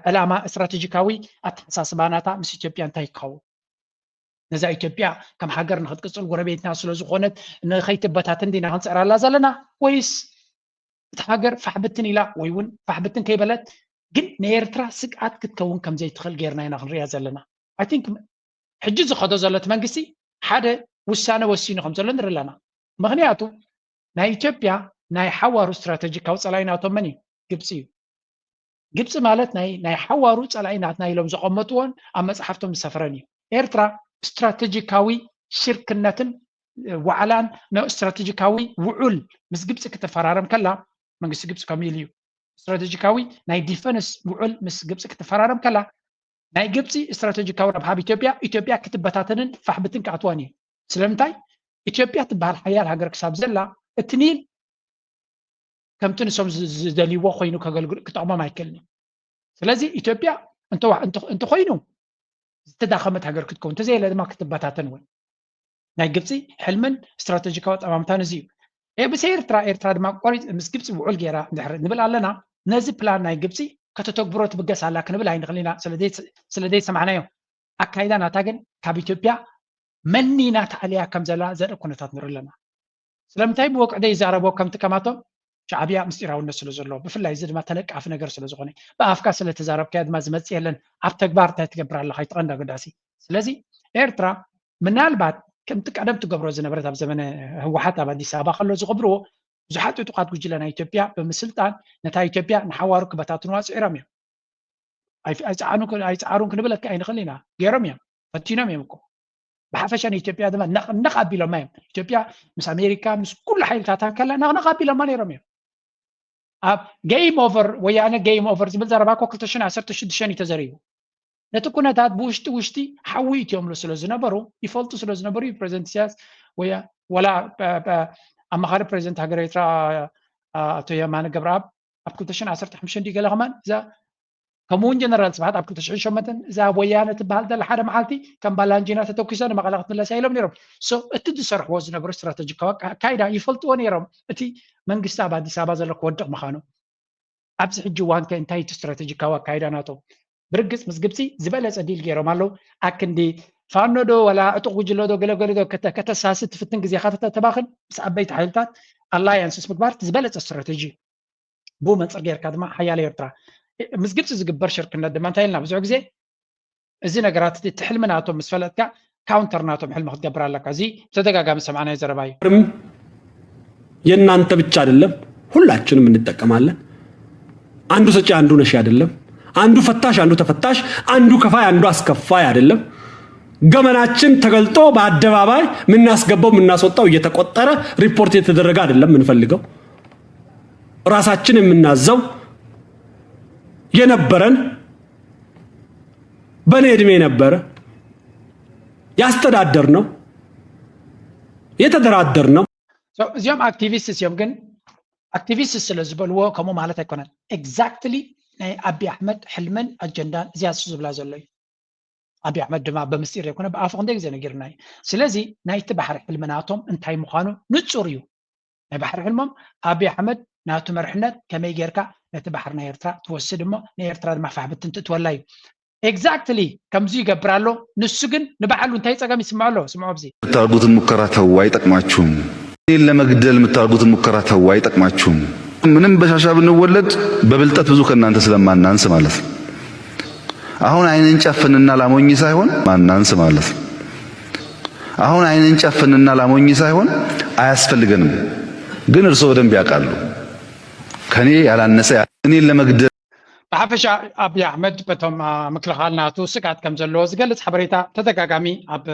ዕላማ ስትራቴጂካዊ ኣተሓሳስባናታ ምስ ኢትዮጵያ እንታይ ክኸውን ነዛ ኢትዮጵያ ከም ሃገር ንክትቅፅል ጎረቤትና ስለ ዝኾነት ንኸይትበታትን ዲና ክንፅዕራላ ዘለና ወይስ እቲ ሃገር ፋሕብትን ኢላ ወይ እውን ፋሕብትን ከይበለት ግን ንኤርትራ ስግኣት ክትከውን ከምዘይትኽእል ጌርና ኢና ክንሪኣ ዘለና ኣይ ቲንክ ሕጂ ዝኸዶ ዘሎ እቲ መንግስቲ ሓደ ውሳነ ወሲኑ ከም ዘሎ ንርኢ ኣለና ምክንያቱ ናይ ኢትዮጵያ ናይ ሓዋሩ ስትራቴጂካዊ ፀላኢ ናቶም መን እዩ ግብፂ እዩ ግብፂ ማለት ናይ ሓዋሩ ፀላኢ ናትና ኢሎም ዘቐመጥዎን ኣብ መፅሓፍቶም ዝሰፍረን እዩ ኤርትራ ስትራቴጂካዊ ሽርክነትን ዋዕላን ስትራቴጂካዊ ውዑል ምስ ግብፂ ክትፈራረም ከላ መንግስቲ ግብፂ ከምኡ ኢሉ እዩ ስትራቴጂካዊ ናይ ዲፈንስ ውዑል ምስ ግብፂ ክትፈራረም ከላ ናይ ግብፂ ስትራቴጂካዊ ረብሓ ኢትዮጵያ ክትበታተንን ፋሕብትን ክኣትዋን እዩ ስለምንታይ ኢትዮጵያ ትበሃል ሓያል ሃገር ክሳብ ዘላ እቲ ኒል ከምቲ ንሶም ዝደልይዎ ኮይኑ ክጠቕሞም ኣይክእልን ስለዚ ኢትዮጵያ እንተኮይኑ ዝተዳኸመት ሃገር ክትከውን እንተዘየለ ድማ ክትበታተን እውን ናይ ግብፂ ሕልምን ስትራቴጂካዊ ጠማምታን እዚ እዩ ብስ ኤርትራ ድማ ቆሪፅ ምስ ግብፂ ውዑል ጌራ እንድሕር ንብል ኣለና ነዚ ፕላን ናይ ግብፂ ከተተግብሮ ትብገስ ኣላ ክንብል ኣይንኽእል ኢና ስለዘይ ሰማዕናዮ ኣካይዳ ናታ ግን ካብ ኢትዮጵያ መኒና ተዓልያ ከም ዘላ ዘርኢ ኩነታት ንርኢ ኣለና ስለምንታይ ብወቅዕደ ይዛረቦ ከምቲ ከማቶም ሻዕብያ ምስጢራውነት ስለ ዘለዎ ብፍላይ እዚ ድማ ተነቃፊ ነገር ስለ ዝኾነ ብኣፍካ ስለተዛረብካ ድማ ዝመፅእ የለን ኣብ ተግባር እንታይ ትገብር ኣለካ ይትቐንዳ ገዳሲ ስለዚ ኤርትራ ምናልባት ከምቲ ቀደም ትገብሮ ዝነበረት ኣብ ዘመነ ህወሓት ኣብ ኣዲስ ኣበባ ከሎ ዝገብርዎ ብዙሓት ዕጡቃት ጉጅለ ናይ ኢትዮጵያ ብምስልጣን ነታ ኢትዮጵያ ንሓዋሩ ክበታትንዋ ፅዒሮም እዮም ኣይፀዓሩን ክንብለካ ኣይንኽእል ኢና ገይሮም እዮም ፈቲኖም እዮም እኮ ብሓፈሻ ንኢትዮጵያ ድማ ነቕ ኣቢሎማ እዮም ኢትዮጵያ ምስ ኣሜሪካ ምስ ኩሉ ሓይልታታ ከላ ነቕ ኣቢሎማ ነይሮም እዮም ኣብ ጌም ኦቨር ወያነ ጌም ኦቨር ዝብል ዘረባ እኮ 2016 እዩ ተዘሪቡ ነቲ ኩነታት ብውሽጢ ሓዊ እትዮም ስለ ዝነበሩ ይፈልጡ ስለ ዝነበሩ ፕሬዚደንት ኢሳያስ ወላ ኣማኻሪ ፕሬዚደንት ሃገር ኤርትራ ኣቶ የማነ ገብረኣብ ኣብ 2015 ገለ ከማን እዛ ከምኡውን ጀነራል ስብሓት ኣብ 2008 እዛ ወያነ ትበሃል ዘላ ሓደ መዓልቲ ከም ባላንጂና ተተኪሶ ንመቐለ ክትምለስ ኢሎም ነይሮም እቲ ዝሰርሕዎ ዝነበሩ ስትራቴጂካዊ ኣካይዳ ይፈልጥዎ ነይሮም እቲ መንግስቲ ኣብ ኣዲስ ኣበባ ዘሎ ክወድቕ ምዃኑ ኣብዚ ሕጂ እዋን ከ እንታይ እቲ ስትራቴጂካዊ ኣካይዳ ናቶም ብርግፅ ምስ ግብፂ ዝበለፀ ዲል ገይሮም ኣለዉ ኣክንዲ ፋኖ ዶ ወላ ዕጡቕ ጉጅለ ዶ ገለገለ ዶ ከተሳስት ትፍትን ግዜካ ተባኽን ምስ ዓበይቲ ሓይልታት ኣላያንስስ ምግባር ዝበለፀ ስትራቴጂ ብኡ መንፅር ጌርካ ድማ ሓያለ ኤርትራ ምስ ግብፂ ዝግበር ሽርክነት ድማ እንታይ ኢልና ብዙሕ ግዜ እዚ ነገራት እቲ ሕልሚ ናቶም ምስ ፈለጥካ ካውንተር ናቶም ሕልሚ ክትገብር ኣለካ እዚ ተደጋጋሚ ሰማዕናዮ ዘረባ እዩ የእናንተ ብቻ አይደለም ሁላችንም እንጠቀማለን አንዱ ሰጪ አንዱ ነሺ አይደለም አንዱ ፈታሽ አንዱ ተፈታሽ አንዱ ከፋይ አንዱ አስከፋይ አይደለም ገመናችን ተገልጦ በአደባባይ ምናስገባው ምናስወጣው እየተቆጠረ ሪፖርት የተደረገ አይደለም ምንፈልገው ራሳችን የምናዘው የነበረን በኔ እድሜ ነበረ ያስተዳደር ነው የተደራደር ነው እዚኦም አክቲቪስትስ እዮም ግን አክቲቪስትስ ስለዝበልዎ ከምኡ ማለት አይኮነን ኤግዛክትሊ ናይ አቢ አሕመድ ሕልምን አጀንዳን እዚያሱ ዝብላ ዘሎ እዩ አቢ አሕመድ ድማ በምስጢር ይኮነ በአፍ ክንደ ግዜ ነጊርና ስለዚ ናይቲ ባሕሪ ሕልምናቶም እንታይ ምዃኑ ንጹር እዩ ናይ ባሕሪ ሕልሞም አቢ አሕመድ ናቱ መርሕነት ከመይ ጌርካ ነቲ ባሕሪ ናይ ኤርትራ ትወስድ እሞ ንኤርትራ ድማ ፋሕብትን ትእትወላ እዩ ኤግዛክትሊ ከምዚ ይገብር ኣሎ ንሱ ግን ንባዕሉ እንታይ ፀገም ይስምዖ ኣሎ ስምዖ ብዚ የምታደርጉትን ሙከራ ተው አይጠቅማችሁም እኔን ለመግደል የምታደርጉትን ሙከራ ተው አይጠቅማችሁም ምንም በሻሻ ብንወለድ በብልጠት ብዙ ከእናንተ ስለማናንስ ማለት አሁን አይንን ጨፍንና ላሞኝ ሳይሆን ማናንስ ማለት አሁን አይንን ጨፍንና ላሞኝ ሳይሆን አያስፈልገንም ግን እርሶ በደንብ ያውቃሉ ከኔ ያላነሰ እኔን ለመግደል ብሓፈሻ አብይ አሕመድ በቶም ምክልኻል ናቱ ስጋት ከም ዘለዎ ዝገልጽ ሓበሬታ ተደጋጋሚ ኣብ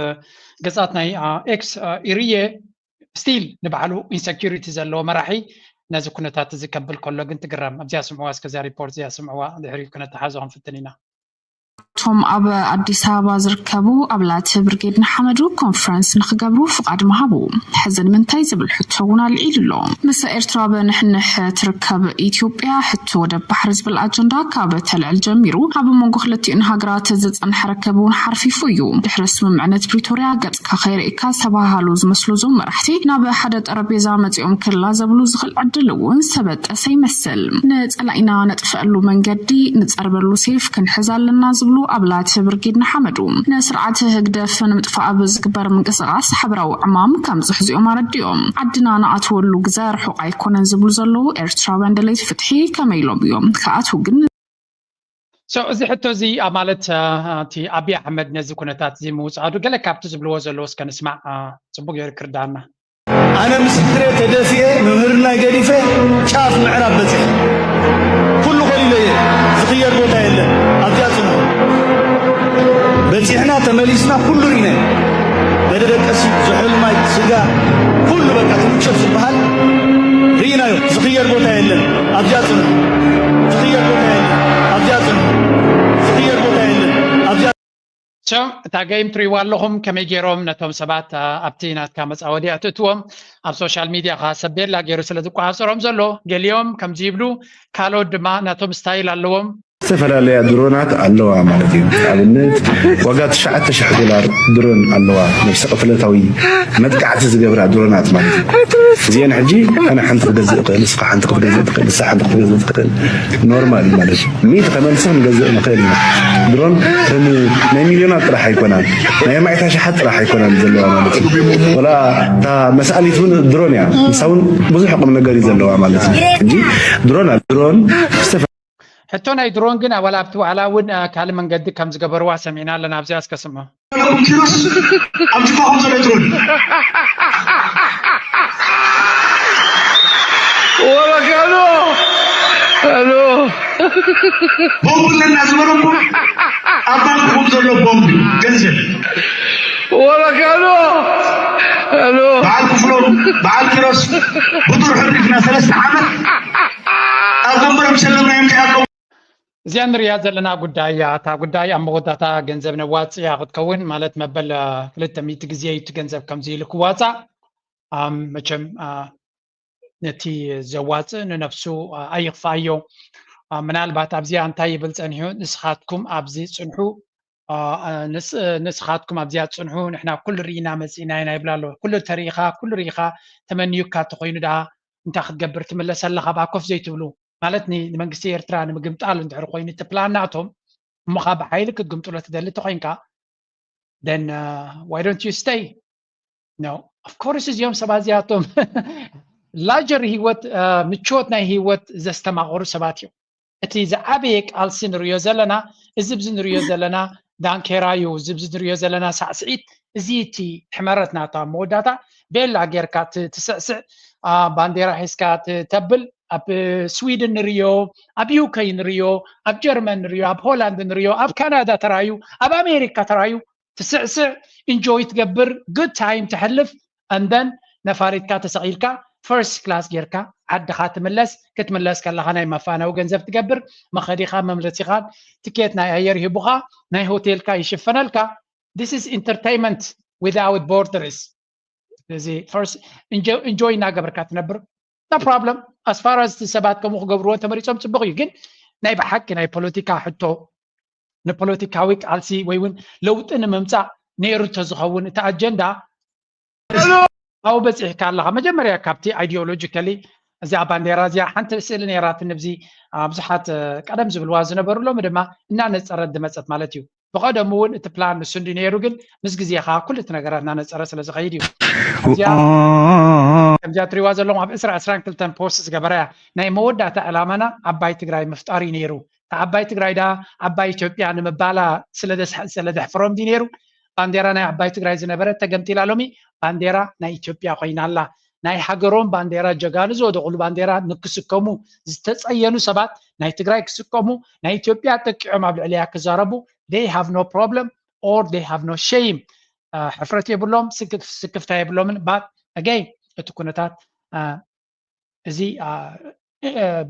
ገጻት ናይ ኤክስ ኢርየ ስቲል ንባዕሉ ኢንሴኪሪቲ ዘለዎ መራሒ ነዚ ኩነታት እዚ ከብል ከሎ ግን ትግራም ኣብዚያ ስምዕዋ እስከዚያ ሪፖርት እዚያ ስምዕዋ ድሕሪ ኩነተሓዞ ክንፍትን ኢና ቶም ኣብ ኣዲስ ኣበባ ዝርከቡ ኣባላት ብርጌድ ንሓመዱ ኮንፈረንስ ንክገብሩ ፍቃድ መሃቡ ሕዝን ምንታይ ዝብል ሕቶ እውን ኣልዒሉ ኣሎ ምስ ኤርትራ በንሕንሕ ትርከብ ኢትዮጵያ ሕቶ ወደብ ባሕሪ ዝብል ኣጀንዳ ካብ ተልዕል ጀሚሩ ኣብ መንጎ ክልቲኡን ሃገራት ዝፀንሐ ረከብ እውን ሓርፊፉ እዩ ድሕሪ ስምምዕነት ፕሪቶርያ ገጽካ ከይርኢካ ዝተባሃሉ ዝመስሉ ዞም መራሕቲ ናብ ሓደ ጠረጴዛ መፂኦም ክላ ዘብሉ ዝኽእል ዕድል እውን ዝተበጠሰ ይመስል ንፀላኢና ነጥፍአሉ መንገዲ ንፀርበሉ ሴፍ ክንሕዝ ኣለና ዝብሉ ኣባላት ብርጌድ ንሓመዱ ንስርዓት ህግደፍ ንምጥፋእ ብዝግበር ምንቅስቃስ ሓበራዊ ዕማም ከም ዝሕዝኦም ኣረዲኦም ዓድና ንኣትወሉ ግዜ ርሑቕ ኣይኮነን ዝብሉ ዘለዉ ኤርትራውያን ደለይቲ ፍትሒ ከመይ ኢሎም እዮም ከኣትው ግን እዚ ሕቶ እዚ ማለት እቲ አብይ አሕመድ ነዚ ኩነታት እዚ ምውፃዱ ገለ ካብቲ ዝብልዎ ዘለዎ እስከ ንስማዕ ፅቡቅ ጌሩ ክርዳእና ኣነ ምስክሬ ተደፊአ መምህርና ገዲፈ ጫፍ ምዕራብ በፂሐ ኩሉ ኮሊለየ ዝኽየር ቦታ የለን ኣብዚያ ፅኑ በፂሕና ተመሊስና ኩሉ ርኢነ መደደቀሲ ዝሑል ማይ ስጋ ኩሉ በቃ ትምቸት ዝበሃል ርኢናዮ ዝኽየር ቦታ የለን ኣብዚያ ፅኑ ዝኽየር ቦታ የለን ኣብዚያ ፅኑ ዝኽየር ቦታ የለን ኣብዚያ እታ ገይም ትሪእዋ ኣለኹም ከመይ ገይሮም ነቶም ሰባት ኣብቲ ናትካ መፃወዲ ኣትእትዎም ኣብ ሶሻል ሚድያ ካ ሰቤላ ገይሩ ስለ ዝቋፀሮም ዘሎ ገሊኦም ከምዚ ይብሉ ካልኦት ድማ ናቶም ስታይል ኣለዎም ዝተፈላለያ ድሮናት ኣለዋ ማለት እዩ ኣብነት ዋጋ $9,000 ድሮን ኣለዋ ናይ ሰቐፍለታዊ መጥቃዕቲ ዝገብራ ድሮናት ማለት እዩ እዚአን ሕጂ ኣነ ሓንቲ ክገዝእ እኽእል ንስኻ ሓንቲ ክትገዝእ ትኽእል ንስኻ ሓንቲ ክትገዝእ ትኽእል ኖርማል እዩ ማለት እዩ ሚት ተመልሰ ንገዝእ ንኽእል ኢና ድሮን ናይ ሚልዮናት ጥራሕ ኣይኮናን ናይ ማዕታ ሸሓት ጥራሕ ኣይኮናን ዘለዋ ማለት እዩ ወላ እታ መስኣሊት እውን ድሮን እያ ንሳ እውን ብዙሕ ቁም ነገር እዩ ዘለዋ ማለት እዩ ሕጂ ድሮን ሕቶ ናይ ድሮን ግን ዋላ ኣብቲ ዋዕላ እውን ካልእ መንገዲ ከም ዝገበርዋ ሰሚዕና ኣለና ኣብዚኣ እስከ ስምዖ كيروس أمتكم زلترون ولا الو بومب لنا زمركم أبانكم زلوا بومب جنزل ولا الو بعد كفلون بعد كيروس بطر حركنا 3 عامات أقوم مسلمنا يمكن أقوم እዚኣ ንሪኣ ዘለና ጉዳይ እያ እታ ጉዳይ ኣብ መወዳእታ ገንዘብ ነዋፅእ እያ ክትከውን ማለት መበል 200 ግዜ እቲ ገንዘብ ከምዚ ኢሉ ክዋፃእ መቸም ነቲ ዘዋፅእ ንነፍሱ ኣይኽፋዮ ምናልባት ኣብዚኣ እንታይ ይብል ፀኒሑ ንስኻትኩም ኣብዚ ፅንሑ ንስኻትኩም ኣብዚኣ ፅንሑ ንሕና ኩሉ ርኢና መፂና ኢና ይብላ ኣሎ ኩሉ ተሪኢኻ ኩሉ ርኢኻ ተመኒዩካ እንተኮይኑ ደኣ እንታይ ክትገብር ትምለስ ኣለኻ ብኣኮፍ ዘይትብሉ ማለት ንመንግስቲ ኤርትራ ንምግምጣል እንድሕር ኮይኑ እቲ ፕላን ናቶም እሞኻ ብሓይሊ ክትግምጥሎ ትደሊ ተኮይንካ then why don't you stay no of course እዚኦም ሰባት እዚኣቶም ላጀር ሂወት ምቾት ናይ ሂወት ዘስተማቕሩ ሰባት እዮም እቲ ዝዓበየ ቃልሲ ንሪኦ ዘለና እዚ ብዚ ንሪኦ ዘለና ዳንኬራ እዩ እዚ ብዚ ንሪኦ ዘለና ሳዕስዒት እዚ እቲ ሕመረት ናታ መወዳእታ ቤላ ጌርካ ትስዕስዕ ባንዴራ ሒዝካ ተብል ኣብ ስዊድን ንሪዮ ኣብ ዩኬ ንሪዮ ኣብ ጀርመን ንሪዮ ኣብ ሆላንድ ንሪዮ ኣብ ካናዳ ተራዩ ኣብ ኣሜሪካ ተራዩ ትስዕስዕ ኢንጆይ ትገብር ጉድ ታይም ትሕልፍ እንደን ነፋሪትካ ተሰቂልካ ፈርስት ክላስ ጌርካ ዓድኻ ትምለስ ክትምለስ ከለኻ ናይ መፋነዊ ገንዘብ ትገብር መኸዲኻ መምለሲኻ ትኬት ናይ ኣየር ሂቡኻ ናይ ሆቴልካ ይሽፈነልካ this is entertainment without borders እዚ ፈርስት ኢንጆይ እናገበርካ ትነብር no problem as far as ሰባት ከምኡ ክገብርዎ ተመሪፆም ፅቡቅ እዩ ግን ናይ ብሓቂ ናይ ፖለቲካ ሕቶ ንፖለቲካዊ ቃልሲ ወይ እውን ለውጢ ንምምፃእ ነይሩ ተዝኸውን እቲ ኣጀንዳ ኣው በፂሕካ ኣለኻ መጀመርያ ካብቲ ኣይዲዮሎጂካሊ እዚኣ ባንዴራ እዚኣ ሓንቲ ስእሊ ነይራት ንብዚ ብዙሓት ቀደም ዝብልዋ ዝነበሩሎም ድማ እናነፀረት ድመፀት ማለት እዩ ብቀደም እውን እቲ ፕላን ንሱ እንዲ ነይሩ ግን ምስ ግዜኻ ኩሉ እቲ ነገራት እናነፀረ ስለ ዝኸይድ እዩ ከምዚኣ ትሪእዋ ዘለኹም ኣብ 22 ፖስት ዝገበረ እያ ናይ መወዳእታ ዕላማና ዓባይ ትግራይ ምፍጣር እዩ ነይሩ እታ ዓባይ ትግራይ ዳ ዓባይ ኢትዮጵያ ንምባላ ስለደሕፍሮም ዲ ነይሩ ባንዴራ ናይ ዓባይ ትግራይ ዝነበረት ተገምቲላ ሎሚ ባንዴራ ናይ ኢትዮጵያ ኮይና ኣላ ናይ ሃገሮም ባንዴራ ጀጋኑ ዝወደቑሉ ባንዴራ ንክስከሙ ዝተፀየኑ ሰባት ናይ ትግራይ ክስከሙ ናይ ኢትዮጵያ ጠቂዖም ኣብ ልዕልያ ክዛረቡ they have no problem or they have no shame ሕፍረት የብሎም ስክፍታ የብሎምን but again እቲ ኩነታት እዚ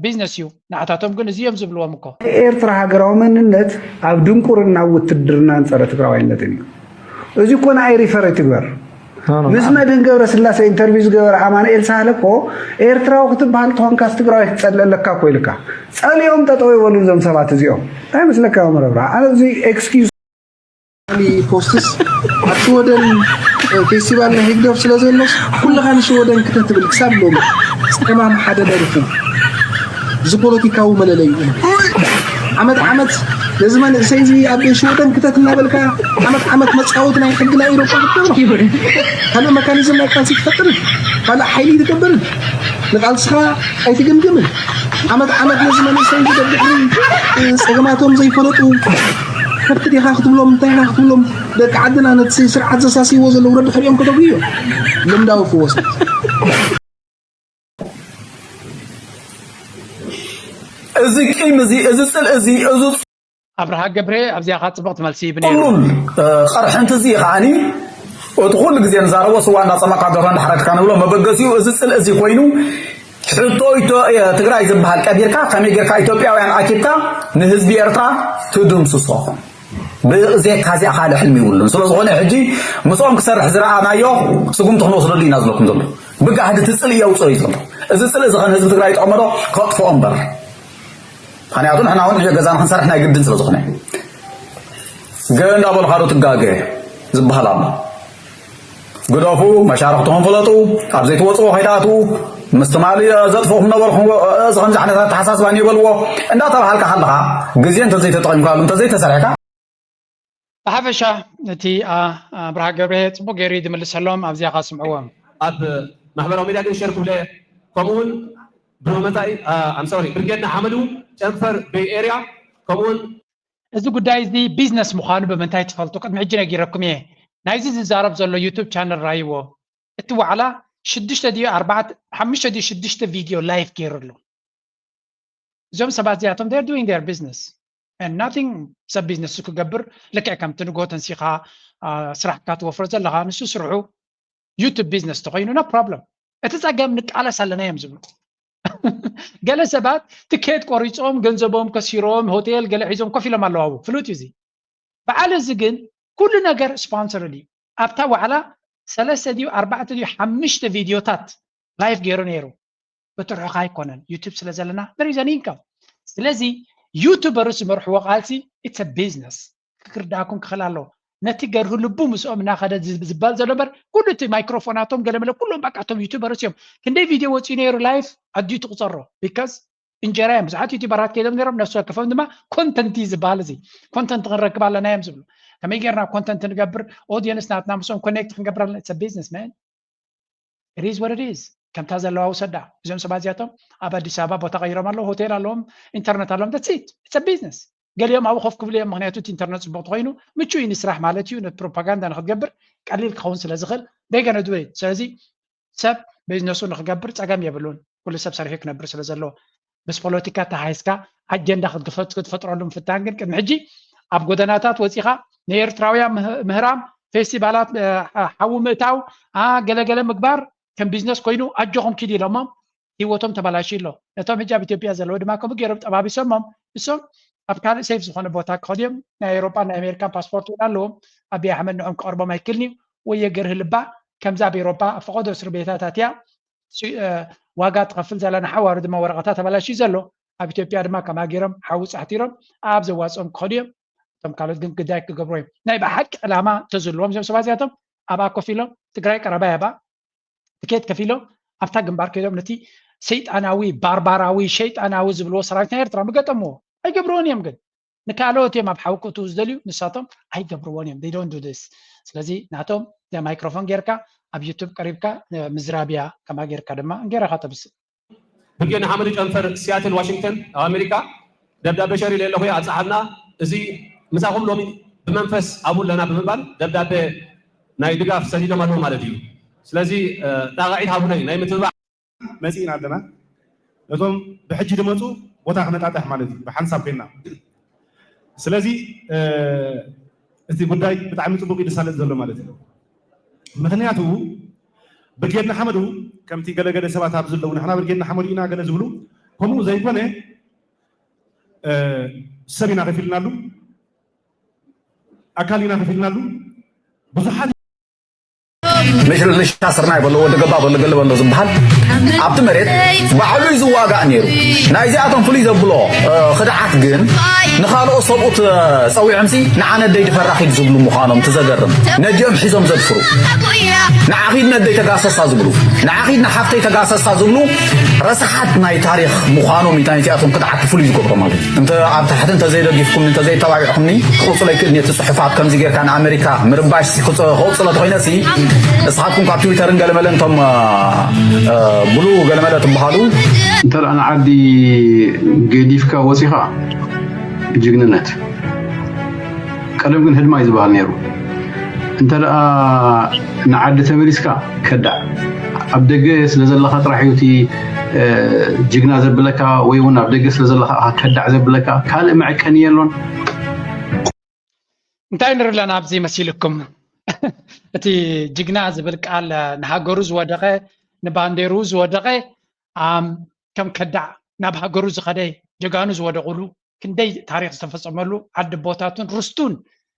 ቢዝነስ እዩ ንዓታቶም ግን እዚኦም ዝብልዎም እኮ ኤርትራ ሃገራዊ መንነት ኣብ ድንቁርና ውትድርና ፀረ ትግራዋይነት እዩ እዚ እኮ ንኣይ ሪፈር ትግበር ምስ መድህን ገብረ ስላሴ ኢንተርቪው ዝገበረ ኣማንኤል ሳህለ እኮ ኤርትራዊ ክትበሃል ተኾንካስ ትግራዋይ ክትፀልአለካ እኮ ኢልካ ፀሊኦም ጠጠው ይበሉ እዞም ሰባት እዚኦም እንታይ መስለካ መረብራ ኣነ እዚ ኤክስኪውዝ ፖስትስ ኣትወደን ፌስቲቫል ናይ ህግደፍ ስለ ዘለስ ኩልኻ ንሽወደን ክትትብል ክሳብ ሎሚ ፀማም ሓደ ደርፉ ዝፖለቲካዊ መለለይ ዓመት ዓመት ለዝመን ሰይዚ ኣብ ሽወደን ክተት እናበልካ ዓመት መፃወት ናይ ሕጊ ናይ ኤሮፓ ክትገብር ካልእ መካኒዝም ናይ ቃልሲ ትፈጥር ካልእ ሓይሊ ትገብር ንቃልስኻ ኣይትግምግምን ዓመት ለዝመን ሰይዚ ደብድሕሪ ፀገማቶም ዘይፈለጡ ከብቲ ዲኻ ክትብሎም እንታይ ኢኻ ክትብሎም ደቂ ዓድና ነቲ ስርዓት ዘሳሲዎ ዘለዉ ረዲ ሕሪኦም ከተጉዩ እዮም ልምዳዊ ክወስድ እዚ ቂም እዚ እዚ ፅል እዚ እዚ ኣብርሃ ገብረ ኣብዚኣ ካ ፅቡቅ ትመልሲ ብነይሩ ቀርሕንቲ እዚ ከዓኒ እቲ ኩሉ ግዜ ንዛረቦ ስዋ እናፀመካ ደርሆ እንዳሕረድካ ንብሎ መበገሲኡ እዚ ፅል እዚ ኮይኑ ሕቶ ትግራይ ዝበሃል ቀቢርካ ከመይ ጌርካ ኢትዮጵያውያን ኣኪብካ ንህዝቢ ኤርትራ ትድምስሶ ብዘይካ እዚኣ ካልእ ሕልሚ ይብሉን ስለዝኾነ ሕጂ ምስኦም ክሰርሕ ዝረኣናዮ ስጉምቲ ክንወስደሉ ኢና ዝለኩም ዘሎ ብጋህዲ እቲ ፅል የውፅእ እዩ ዘሎ እዚ ፅል እዚ ኸን ህዝቢ ትግራይ ይጠቕሞ ዶ ከጥፍኦ እምበር ምክንያቱ ንሕና እውን ገዛና ክንሰርሕ ናይ ግድን ስለ ዝኾነ ገንዳ በልካዶ ትጋገ ዝበሃል ኣሎ ግደፉ መሻርክትኩም ፍለጡ ኣብ ዘይትወፅዎ ከይዳኣትዉ ምስ ትማሊ ዘጥፍኹም ነበርኩም እዚ ከምዚ ዓይነታት ተሓሳስባን ይበልዎ እንዳተባሃልካ ከለካ ግዜ እንተዘይተጠቂምካሉ እንተዘይተሰርሕካ ብሓፈሻ እቲ ኣብርሃ ገብረ ፅቡቅ ገይሩ ዝምልሰሎም ኣብዚኣ ካ ስምዕዎም ኣብ ማሕበራዊ ሚድያ ግን ሸር ክብለ ከምኡውን ብመፃኢ ኣም ሶሪ ብርጌድና ሓመዱ ጨንፈር ቤይ ኤርያ ከምኡውን እዚ ጉዳይ እዚ ቢዝነስ ምዃኑ ብምንታይ ትፈልጡ ቅድሚ ሕጂ ነጊረኩም እየ ናይዚ ዝዛረብ ዘሎ ዩቱብ ቻነል ራይዎ እቲ ዋዕላ 5-6 ቪድዮ ላይፍ ገይሩሉ እዞም ሰባት እዚኣቶም they're doing their business and nothing ሰብ ቢዝነስ ክገብር ልክዕ ከምቲ ንጎ ተንሲኻ ስራሕካ ትወፍሮ ዘለኻ ንሱ ስርሑ ዩቱብ ቢዝነስ ተኮይኑ ኖ ፕሮብለም እቲ ፀገም ንቃለስ ኣለና እዮም ዝብሉ ገለ ሰባት ትኬት ቆሪፆም ገንዘቦም ከሲሮም ሆቴል ገለ ሒዞም ኮፍ ኢሎም ኣለዋው ፍሉጥ እዩ በዓል እዚ ግን ኩሉ ነገር ስፖንሰር እዩ ኣብታ ዋዕላ 3 4 5 ቪድዮታት ላይፍ ገይሩ ነይሩ በትርሑኻ ኣይኮነን ዩቱብ ስለ ዘለና there is an income ስለዚ ዩቱበርስ መርሕዎ ቃልሲ it's a business ክርዳኩም ክኽእል ኣለዎ ነቲ ገርሁ ልቡ ምስኦም እናኸደ ዝባል ዘሎ በር ኩሉ እቲ ማይክሮፎናቶም ገለመለ ኩሎም በቃቶም ዩቱበርስ እዮም ክንደይ ቪድዮ ወፂኡ ነይሩ ላይፍ ኣድዩ ትቁፀሮ ቢካዝ እንጀራ እዮም ብዙሓት ዩቱበራት ከይዶም ነይሮም ነፍሲ ወከፎም ድማ ኮንተንት ዝበሃል እዚ ኮንተንት ክንረክብ ኣለና እዮም ዝብሉ ከመይ ጌርና ኮንተንት ንገብር ኦዲየንስ ናትና ምስኦም ኮኔክት ክንገብር ኣለና it's a business man it is what it is ከምታ ዘለዋ ውሰዳ እዞም ሰባት እዚኣቶም ኣብ ኣዲስ ኣበባ ቦታ ቀይሮም ኣለዉ ሆቴል ኣለዎም ኢንተርኔት ኣለዎም that's it it's a business ገሊኦም ኣብኡ ኮፍ ክብሉ እዮም ምክንያቱ ኢንተርኔት ፅቡቅ ኮይኑ ምቹው እዩ ንስራሕ ማለት እዩ ንፕሮፓጋንዳ ንክትገብር ቀሊል ክኸውን ስለ ዝኽእል they're gonna do it ስለዚ ሰብ ቢዝነሱ ንክገብር ፀገም የብሉን ኩሉ ሰብ ሰሪሑ ክነብር ስለ ዘለዎ ምስ ፖለቲካ ተሓይስካ ኣጀንዳ ክትፈጥረሉ ምፍታን ግን ቅድሚ ሕጂ ኣብ ጎደናታት ወፂኻ ንኤርትራውያን ምህራም ፌስቲቫላት ሓዊ ምእታው ገለገለ ምግባር ከም ቢዝነስ ኮይኑ ኣጆኹም ኪድ ኢሎሞም ሂወቶም ተበላሽ ኢሎ ነቶም ሕጂ ኣብ ኢትዮጵያ ዘለዎ ድማ ከምኡ ገይሮም ጠባቢሶሞም እሶም ኣብ ካልእ ሴፍ ዝኾነ ቦታ ክኸድዮም ናይ ኤውሮጳ ናይ ኣሜሪካን ፓስፖርት እውን ኣለዎም ኣብዪ ኣሕመድ ንዖም ክቐርቦም ኣይክልኒ ወይ የገርህ ልባ ከምዛ ኣብ ኤውሮጳ ኣብ ፈቐዶ እስር ቤታታት እያ ዋጋ ትኸፍል ዘለና ሓዋሩ ድማ ወረቐታ ተበላሽ እዩ ዘሎ ኣብ ኢትዮጵያ ድማ ከማ ገይሮም ሓዊ ፃሕቲሮም ኣብ ዘዋፅኦም ክኸዱ እዮም እቶም ካልኦት ግን ግዳይ ክገብሩ እዮም ናይ ብሓቂ ዕላማ ተዝልዎም እዞም ሰባት እዚኣቶም ኣብኣ ኮፍ ኢሎም ትግራይ ቀረባ ያባ ትኬት ከፍ ኢሎም ኣብታ ግንባር ከይዶም ነቲ ሰይጣናዊ ባርባራዊ ሸይጣናዊ ዝብልዎ ሰራዊት ናይ ኤርትራ ምገጠምዎ ኣይገብርዎን እዮም ግን ንካልኦት እዮም ኣብ ሓውቅቱ ዝደልዩ ንሳቶም ኣይገብርዎን እዮም they don't do this ስለዚ ናቶም ማይክሮፎን ጌርካ ኣብ ዩቱብ ቀሪብካ ምዝራብያ ከማ ጌርካ ድማ እንጌራኻ ተብስእ ብርጌድ ንሓመድ ጨንፈር ሲያትል ዋሽንግተን ኣብ ኣሜሪካ ደብዳቤ ሸሪለ ኣለኹ ኣፀሓፍና እዚ ምሳኹም ሎሚ ብመንፈስ ኣብለና ብምባል ደብዳቤ ናይ ድጋፍ ሰዲዶም ኣለዉ ማለት እዩ ስለዚ ጣቃዒት ሃቡና እዩ ናይ ምትብባዕ መፂና ኣለና ነቶም ብሕጂ ድመፁ ቦታ ክነጣጥሕ ማለት እዩ ብሓንሳብ ኮይና ስለዚ እቲ ጉዳይ ብጣዕሚ ፅቡቅ ይድሳለጥ ዘሎ ማለት እዩ ምክንያቱ ብርጌድና ሓመዱ ከምቲ ገለገለ ሰባት ኣብ ዘለዉ ንሕና ብርጌድና ሓመዱ ኢና ገለ ዝብሉ ከምኡ ዘይኮነ ሰብ ኢና ከፍ ኢልናሉ ኣካል ኢና ከፍ ኢልናሉ ብዙሓት ንሻስርና ይበሎ ወደ ገባ በሎ ገለ በሎ ዝበሃል ኣብቲ መሬት ባዕሉ እዩ ዝዋጋእ ነይሩ ናይ እዚኣቶም ፍሉይ ዘብሎ ክድዓት ግን ንኻልኦት ሰብኡት ፀዊዖምሲ ንዓነ ደይ ድፈራኺድ ዝብሉ ምዃኖም ትዘገርም ነዲኦም ሒዞም ዘድፍሩ ንዓኺድ ነደይ ተጋሰሳ ዝብሉ ንዓኺድ ንሓፍተይ ተጋሰሳ ዝብሉ ረስሓት ናይ ታሪክ ምዃኖም ኢታ እዚኣቶም ክድዓት ፍሉይ ዝገብሮ ማለት እዩ እንተ ኣብ ታሕቲ እንተዘይደጊፍኩም እንተዘይተባቢዕኩምኒ ክቕፅሎ ይክእልኒ እቲ ፅሑፋት ከምዚ ጌርካ ንኣሜሪካ ምርባሽ ክቕፅሎ ተኮይነሲ እስኻትኩም ካብ ትዊተርን ገለመለ እንቶም ብሉ ገለመለ ትበሃሉ እንተ ደኣ ንዓዲ ገዲፍካ ወፂኻ ጅግንነት ቀደም ግን ህድማ እዩ ዝበሃል ነይሩ እንተ ደኣ ንዓዲ ተመሊስካ ከዳዕ ኣብ ደገ ስለ ዘለኻ ጥራሕ እዩ እቲ ጅግና ዘብለካ ወይ እውን ኣብ ደገ ስለ ዘለኻ ከዳዕ ዘብለካ ካልእ መዐቀኒ የሎን እንታይ ንርኢ ኣለና ኣብዚ መሲልኩም እቲ ጅግና ዝብል ቃል ንሃገሩ ዝወደቐ ንባንዴሩ ዝወደቐ ከም ከዳዕ ናብ ሃገሩ ዝኸደ ጀጋኑ ዝወደቑሉ ክንደይ ታሪክ ዝተፈፀመሉ ዓዲ ቦታቱን ርስቱን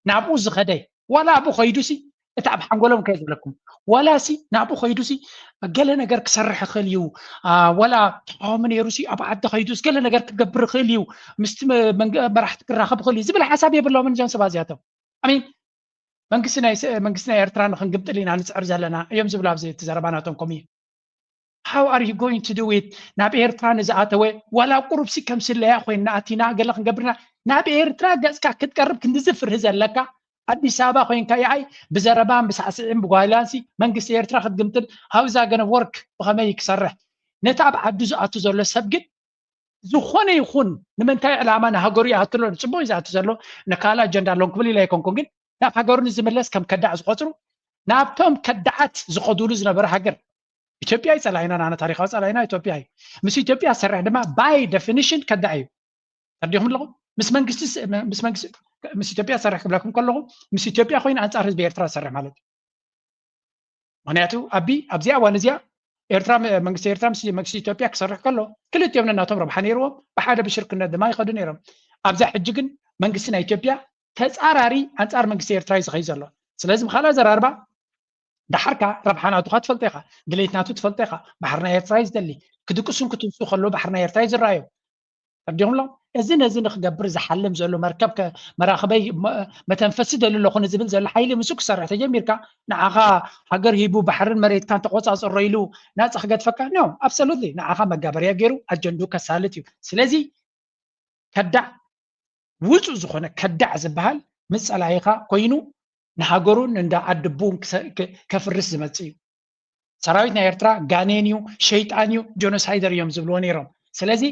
ናብኡ ዝኸደ ዋላ ኣብኡ ኸይዱሲ እቲ ኣብ ሓንጎሎም ከየ ዝብለኩም ዋላሲ ናብኡ ኸይዱሲ ገለ ነገር ክሰርሕ ይኽእል እዩ ዋላ ተቃዋሚ ነይሩሲ ኣብ ዓዲ ኸይዱስ ገለ ነገር ክገብር ይኽእል እዩ ምስቲ መራሕቲ ክራኸብ ይኽእል እዩ ዝብል ሓሳብ የብሎምን እዞም ሰባት እዚኣቶም ኣሚን መንግስቲ ናይ ኤርትራ ንክንግምጥል ኢና ንፅዕር ዘለና እዮም ዝብሉ ኣብዚ ትዘረባናቶም ከምኡ how are you going to do it ናብ ኤርትራ ንዝኣተወ ዋላ ቁሩብሲ ከም ስለያ ኮይና ኣቲና ገለ ክንገብርና ናብ ኤርትራ ገፅካ ክትቀርብ ክንድዝፍርህ ዘለካ ኣዲስ ኣበባ ኮይንካ ያይ ብዘረባን ብሳዕስዕን ብጓይላንሲ መንግስቲ ኤርትራ ክትግምጥል how is that going to work ብኸመይ ክሰርሕ ነቲ ኣብ ዓዱ ዝኣቱ ዘሎ ሰብ ግን ዝኾነ ይኹን ንምንታይ ዕላማ ንሃገሩ ይኣትሎ ጽቡቕ ይዛቱ ዘሎ ንካላ ኣጀንዳ ኣለዎም ክብል ኢላ ይኮንኩን ግን ናብ ሃገሩ ንዝመለስ ከም ከዳዕ ዝቆፅሩ ናብቶም ከዳዓት ዝኸዱሉ ዝነበረ ሃገር ኢትዮጵያ ይጸላይና ናና ታሪኻዊ ጸላይና ኢትዮጵያ እዩ ምስ ኢትዮጵያ ዝሰርሕ ድማ ባይ ዴፊኒሽን ከዳዕ እዩ ተርዲኹም ኣለኹም ምስ ኢትዮጵያ ዝሰርሕ ክብለኩም ከለኹ ምስ ኢትዮጵያ ኮይኑ ኣንጻር ህዝቢ ኤርትራ ዝሰርሕ ማለት እዩ ምክንያቱ ኣብዚኣ እዋን እዚኣ ኤርትራ መንግስቲ ኤርትራ ምስ መንግስቲ ኢትዮጵያ ክሰርሕ ከሎ ክልቲኦም ነናቶም ረብሓ ነይርዎም ብሓደ ብሽርክነት ድማ ይኸዱ ነይሮም ኣብዛ ሕጂ ግን መንግስቲ ናይ ኢትዮጵያ ተፃራሪ ኣንጻር መንግስቲ ኤርትራ እዩ ዝኸይድ ዘሎ ስለዚ ምኻልኣ ዘራርባ ድሓርካ ረብሓናቱ ትፈልጦ ኢኻ ድሌትናቱ ትፈልጦ ኢኻ ባሕርና ኤርትራ እዩ ዝደሊ ክድቅሱን ክትምሱ ከለዉ ባሕርና ኤርትራ እዩ ዝረኣዩ ተርዲኹም ኣሎ እዚ ነዚ ንክገብር ዝሓልም ዘሎ መርከብ መራኸበይ መተንፈሲ ደሊ ኣለኹ ንዝብል ዘሎ ሓይሊ ምሱ ክሰርሕ ተጀሚርካ ንዓኻ ሃገር ሂቡ ባሕርን መሬትካን ተቆፃፅሮ ኢሉ ናፃ ክገድፈካ ኖ ኣብሶሉትሊ ንዓኻ መጋበርያ ገይሩ ኣጀንዱ ከሳልጥ እዩ ስለዚ ከዳዕ ውፁእ ዝኾነ ከዳዕ ዝበሃል ምስ ፀላኢኻ ኮይኑ ንሃገሩን እንዳ ዓድቡን ከፍርስ ዝመፅእ እዩ ሰራዊት ናይ ኤርትራ ጋኔን እዩ ሸይጣን እዩ ጆኖሳይደር እዮም ዝብልዎ ነይሮም ስለዚ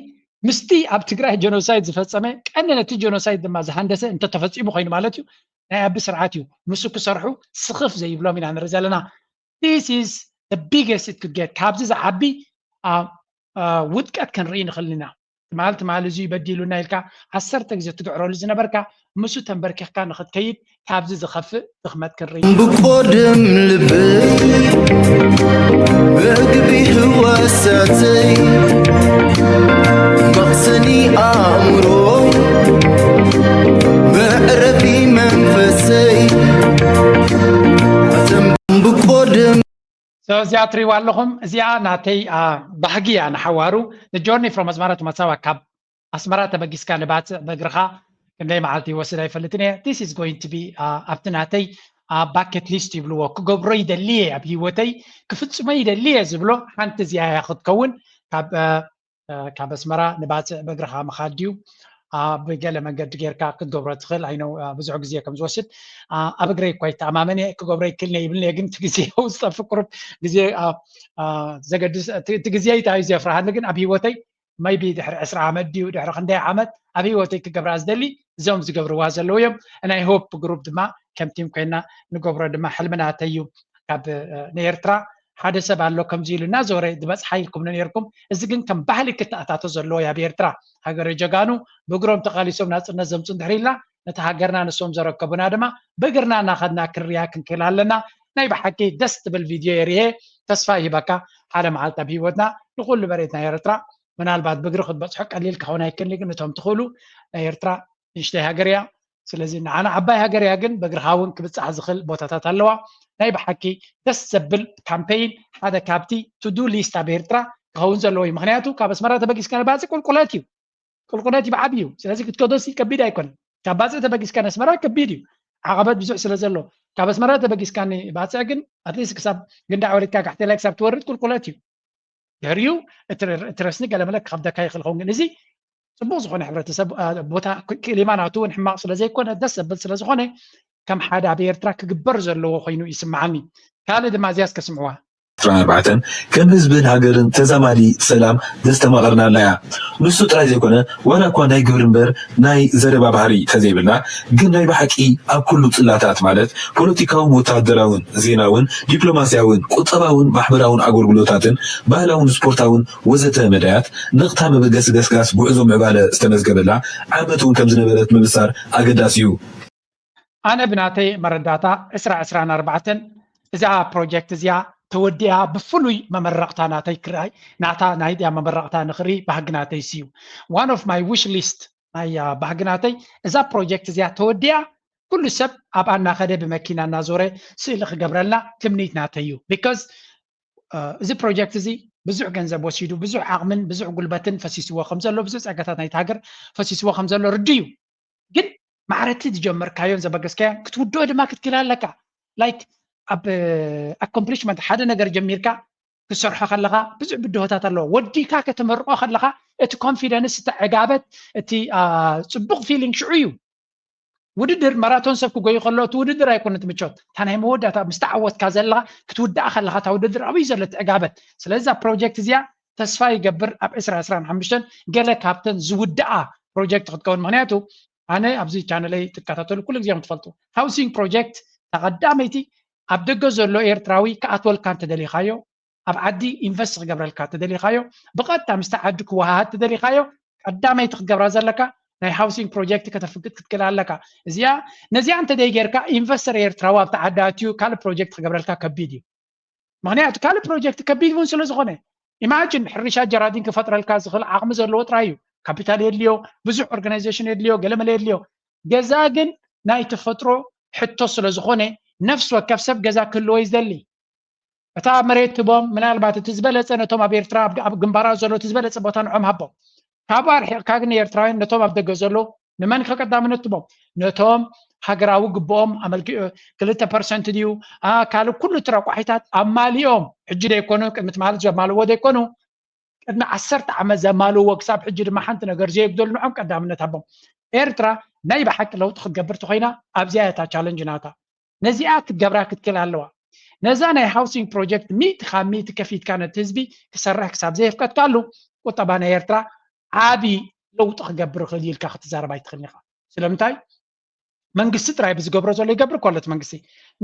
ምስቲ ኣብ ትግራይ ጆኖሳይድ ዝፈፀመ ቀንዲ ነቲ ጆኖሳይድ ድማ ዝሃንደሰ እንተተፈፂሙ ኮይኑ ማለት እዩ ናይ ኣቢ ስርዓት እዩ ምስ ክሰርሑ ስኽፍ ዘይብሎም ኢና ንርኢ ዘለና this is the biggest it could get ካብዚ ዝዓቢ ውጥቀት ክንርኢ ንኽእል ኢና ትማል እዚ ይበዲሉና ኢልካ 10 ግዜ ትግዕረሉ ዝነበርካ ምሱ ተንበርኪኽካ ንኽትከይድ ካብዚ ዝኸፍእ ድኽመት ክንርኢ ብቆድም ልበይ ምግቢ ህዋሳተይ መቕሰኒ ኣእምሮ መዕረፊ መንፈሰይ ብቆድም እዚኣ ትሪእዋ ኣለኹም እዚኣ ናተይ ባህጊ እያ ንሓዋሩ the journey from ኣስመራ to መሳዋ ካብ ኣስመራ ተበጊስካ ንባፅእ በእግርኻ ክንደይ መዓልቲ ይወስድ ኣይፈልጥን እየ this is going to be ኣብቲ ናተይ ባኬት ሊስት ይብልዎ ክገብሮ ይደሊ እየ ኣብ ሂወተይ ክፍፅሞ ይደሊ እየ ዝብሎ ሓንቲ እዚኣ እያ ክትከውን ካብ ኣስመራ ንባፅእ በእግርኻ ምኻድ ድዩ ብገለ መንገዲ ጌርካ ክትገብሮ ትኽእል ኣይነው ብዙሕ ግዜ ከም ዝወስድ ኣብ እግረይ እኳ ይተኣማመን እየ ክገብሮ ይክእልኒ ይብልኒ ግን እቲ ግዜ ዝጠፍእ ቁሩብ ግዜ ዘገድስ እቲ ግዜ እንታይ ዘፍርሃኒ ግን ኣብ ሂወተይ maybe ድሕሪ 20 ዓመት ድዩ ድሕሪ ክንደይ ዓመት ኣብ ሂወተይ ክገብራ ዝደሊ እዞም ዝገብርዋ ዘለዉ እዮም and I hope ግሩፕ ድማ ከም ቲም ኮይና ንገብሮ ድማ ሕልምናተይ እዩ ካብ ንኤርትራ ሓደ ሰብ ኣሎ ከምዚ ኢሉ እናዞረ ዝበፅሓ ኢልኩም ነርኩም እዚ ግን ከም ባህሊ ክተኣታቶ ዘለዎ ኣብ ኤርትራ ሃገር ጀጋኑ ብእግሮም ተቃሊሶም ናፅነት ዘምፁ እንድሕር ኢልና ነቲ ሃገርና ንሶም ዘረከቡና ድማ በእግርና እናኸድና ክንርያ ክንክእል ኣለና ናይ ብሓቂ ደስ ትብል ቪድዮ የርየ ተስፋ ይሂበካ ሓደ መዓልቲ ኣብ ሂወትና ንኩሉ መሬት ናይ ኤርትራ ምናልባት ብእግሪ ክትበፅሖ ቀሊል ክኸውን ኣይክእልኒ ግን እቶም ትኽእሉ ናይ ኤርትራ ንእሽተይ ሃገር እያ ስለዚ ንዓና ዓባይ ሃገር እያ ግን በእግርኻ እውን ክብፅሕ ዝኽእል ቦታታት ኣለዋ ናይ ብሓቂ ደስ ዘብል ካምፔይን ሓደ ካብቲ ቱዱ ሊስት ኣብ ኤርትራ ክኸውን ዘለዎ እዩ ምክንያቱ ካብ ኣስመራ ተበጊስካ ንባፅእ ቁልቁለት እዩ ቁልቁለት ይብዓብ እዩ ስለዚ ክትከዶሲ ከቢድ ኣይኮነን ካብ ባፅእ ተበጊስካ ንኣስመራ ከቢድ እዩ ዓቐበት ብዙሕ ስለ ዘሎ ካብ ኣስመራ ተበጊስካ ንባፅዕ ግን ኣትሊስት ክሳብ ግንዳዕ ወሪድካ ካሕተላይ ክሳብ ትወርድ ቁልቁለት እዩ ድሕሪኡ እትረስኒ ገለመለ ክከብደካ ይኽእል ኸውን ግን እዚ ጽቡቕ ዝኾነ ሕብረተሰብ ቦታ ክሊማናቱ እውን ሕማቕ ስለ ዘይኮነ ደስ ዘብል ስለ ዝኾነ ከም ሓደ ኣብ ኤርትራ ክግበር ዘለዎ ኮይኑ ይስምዓኒ ካልእ ድማ እዚያስ ከስምዕዋ ባዕተን ከም ህዝብን ሃገርን ተዛማዲ ሰላም ዘስተማቐርናላ እያ ንሱ ጥራይ ዘይኮነ ዋላ እኳ ናይ ግብሪ እምበር ናይ ዘረባ ባህሪ ተዘይብልና ግን ናይ ብሓቂ ኣብ ኩሉ ፅላታት ማለት ፖለቲካውን ወታደራውን ዜናውን ዲፕሎማስያውን ቁጠባውን ማሕበራውን ኣገልግሎታትን ባህላውን ስፖርታውን ወዘተ መዳያት ንቕታ መበገስገስጋስ ጉዕዞ ምዕባለ ዝተመዝገበላ ዓመት እውን ከም ዝነበረት ምብሳር ኣገዳሲ እዩ ኣነ ብናተይ መረዳእታ 2024 እዛ ፕሮጀክት እዚኣ ተወዲያ ብፍሉይ መመረቕታ ናተይ ክራይ ናታ ናይ ያ መመረቕታ ንኽሪ ባህግናተይ ሲዩ one of my wish list ናይ ባህግናተይ እዛ ፕሮጀክት እዚኣ ተወዲያ ኩሉ ሰብ ኣብ ኣናኸደ ብመኪና እናዞረ ስእሊ ክገብረልና ትምኒት ናተይ እዩ because እዚ ፕሮጀክት እዚ ብዙሕ ገንዘብ ወሲዱ ብዙሕ ዓቕምን ብዙሕ ጉልበትን ፈሲስዎ ከም ዘሎ ብዙሕ ፀጋታት ናይቲ ሃገር ፈሲስዎ ከም ዘሎ ርድዩ ግን ማዕረቲ ዝጀመርካዮን ዘበገስካዮ ክትውድኦ ድማ ክትክእል ኣለካ ላይክ ኣብ ኣኮምፕሊሽመንት ሓደ ነገር ጀሚርካ ክሰርሖ ከለኻ ብዙሕ ብድሆታት ኣለዎ ወዲካ ከተመርቆ ከለኻ እቲ ኮንፊደንስ እቲ ዕጋበት እቲ ፅቡቕ ፊሊንግ ሽዑ እዩ ውድድር ማራቶን ሰብ ክጎይ ከሎ እቲ ውድድር ኣይኮነ ትምቾት እታ ናይ መወዳእታ ምስ ተዓወትካ ዘለኻ ክትውዳእ ከለኻ እታ ውድድር ዓብይ ዘሎ እቲ ዕጋበት ስለዚ ፕሮጀክት እዚኣ ተስፋ ይገብር ኣብ 2025 ገለ ካብተን ዝውድኣ ፕሮጀክት ክትከውን ምክንያቱ ኣነ ኣብዚ ቻነለይ ትከታተሉ ኩሉ ግዜም ትፈልጡ ሃውሲንግ ፕሮጀክት ተቀዳመይቲ ኣብ ደገ ዘሎ ኤርትራዊ ከኣትወልካ እንተደሊኻዮ ኣብ ዓዲ ኢንቨስት ክገብረልካ ተደሊኻዮ ብቐጥታ ምስታ ዓዲ ክወሃሃድ ተደሊኻዮ ቀዳመይቲ ክትገብራ ዘለካ ናይ ሃውሲንግ ፕሮጀክት ከተፍቅድ ክትክእል ኣለካ እዚኣ ነዚኣ እንተደይ ጌርካ ኢንቨስተር ኤርትራዊ ኣብቲ ዓዲ ኣትዩ ካልእ ፕሮጀክት ክገብረልካ ከቢድ እዩ ምክንያቱ ካልእ ፕሮጀክት ከቢድ እውን ስለ ዝኾነ ኢማጂን ሕርሻ ጀራዲን ክፈጥረልካ ዝኽእል ዓቕሚ ዘለዎ ጥራይ እዩ ካፒታል የድልዮ ብዙሕ ኦርጋናይዜሽን የድልዮ ገለመለ የድልዮ ገዛ ግን ናይ ተፈጥሮ ሕቶ ስለ ዝኾነ ነፍሲ ወከፍ ሰብ ገዛ ክህልዎ ይዝደሊ እታ መሬት ትቦም ምናልባት እቲ ዝበለፀ ነቶም ኣብ ኤርትራ ኣብ ግንባራ ዘሎ እቲ ዝበለፀ ቦታ ንዖም ሃቦም ካብኡ ኣርሒቕካ ግን ኤርትራውያን ነቶም ኣብ ደገ ዘሎ ንመን ከቀዳምነት ትቦም ነቶም ሃገራዊ ግብኦም ኣመልኪዑ 2% ድዩ ካልእ ኩሉ ትረቋሒታት ኣማሊኦም ሕጂ ደይኮኑ ቅድሚት ማለት ዘማልዎ ደይኮኑ ቅድሚ 10 ዓመት ዘማልዎ ክሳብ ሕጂ ድማ ሓንቲ ነገር ዘይግደሉ ንዖም ቀዳምነት ሃቦም ኤርትራ ናይ ብሓቂ ለውጢ ክትገብር ትኾይና ኣብዚኣ እታ ቻለንጅ ናታ ነዚኣ ክትገብራ ክትክእል ኣለዋ ነዛ ናይ ሃውሲንግ ፕሮጀክት 100 ከፊትካ ነቲ ህዝቢ ክሰርሕ ክሳብ ዘይፍቀድካሉ ቁጠባ ናይ ኤርትራ ዓቢ ለውጢ ክገብር ክእል ኢልካ ክትዛረብ ኣይትኽእልን ኢኻ ስለምንታይ መንግስቲ ጥራይ ብዝገብሮ ዘሎ ይገብር ኮለት መንግስቲ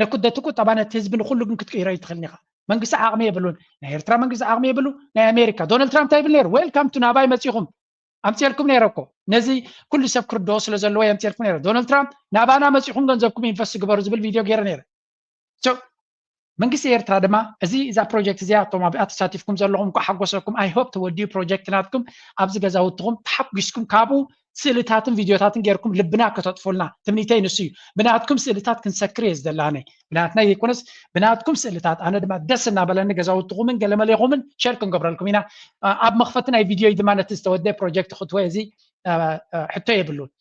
ነኩደቲ ቁጠባ ነቲ ህዝቢ ንኩሉ ግን ክትቀይሮ ኣይትኽእልን ኢኻ መንግስቲ ዓቕሚ የብሉን ናይ ኤርትራ መንግስቲ ዓቕሚ የብሉ ናይ ኣሜሪካ ዶናልድ ትራምፕ እንታይ ይብል ነይሩ ዌልካም ቱ ናባይ መፂኹም ኣምፅልኩም ነይረ እኮ ነዚ ኩሉ ሰብ ክርድኦ ስለ ዘለዎ ኣምፅልኩም ነይረ ዶናልድ ትራምፕ ናባና መፂኹም ገንዘብኩም ኢንቨስት ግበሩ ዝብል ቪድዮ ገይረ ነይረ መንግስቲ ኤርትራ ድማ እዛ ፕሮጀክት እዚኣ እቶም ኣብኣ ተሳቲፍኩም ዘለኹም ሓጎሰኩም ኣይ ሆፕ ተወዲኡ ፕሮጀክት ናትኩም ኣብዚ ገዛውትኩም ተሓጒስኩም ካብኡ ስእልታትን ቪድዮታትን ጌርኩም ልብና ከተጥፉልና ትምኒተይ ንሱ እዩ ብናትኩም ስእልታት ክንሰክር እየ ዝደላነ ብናትና ዘይኮነስ ብናትኩም ስእልታት ኣነ ድማ ደስ እናበለኒ ገዛውትኩምን ገለመለይኹምን ሸር ክንገብረልኩም ኢና ኣብ መኽፈቲ ናይ ቪድዮ ድማ ነቲ ዝተወደአ ፕሮጀክት ክትወ እዚ ሕቶ የብሉን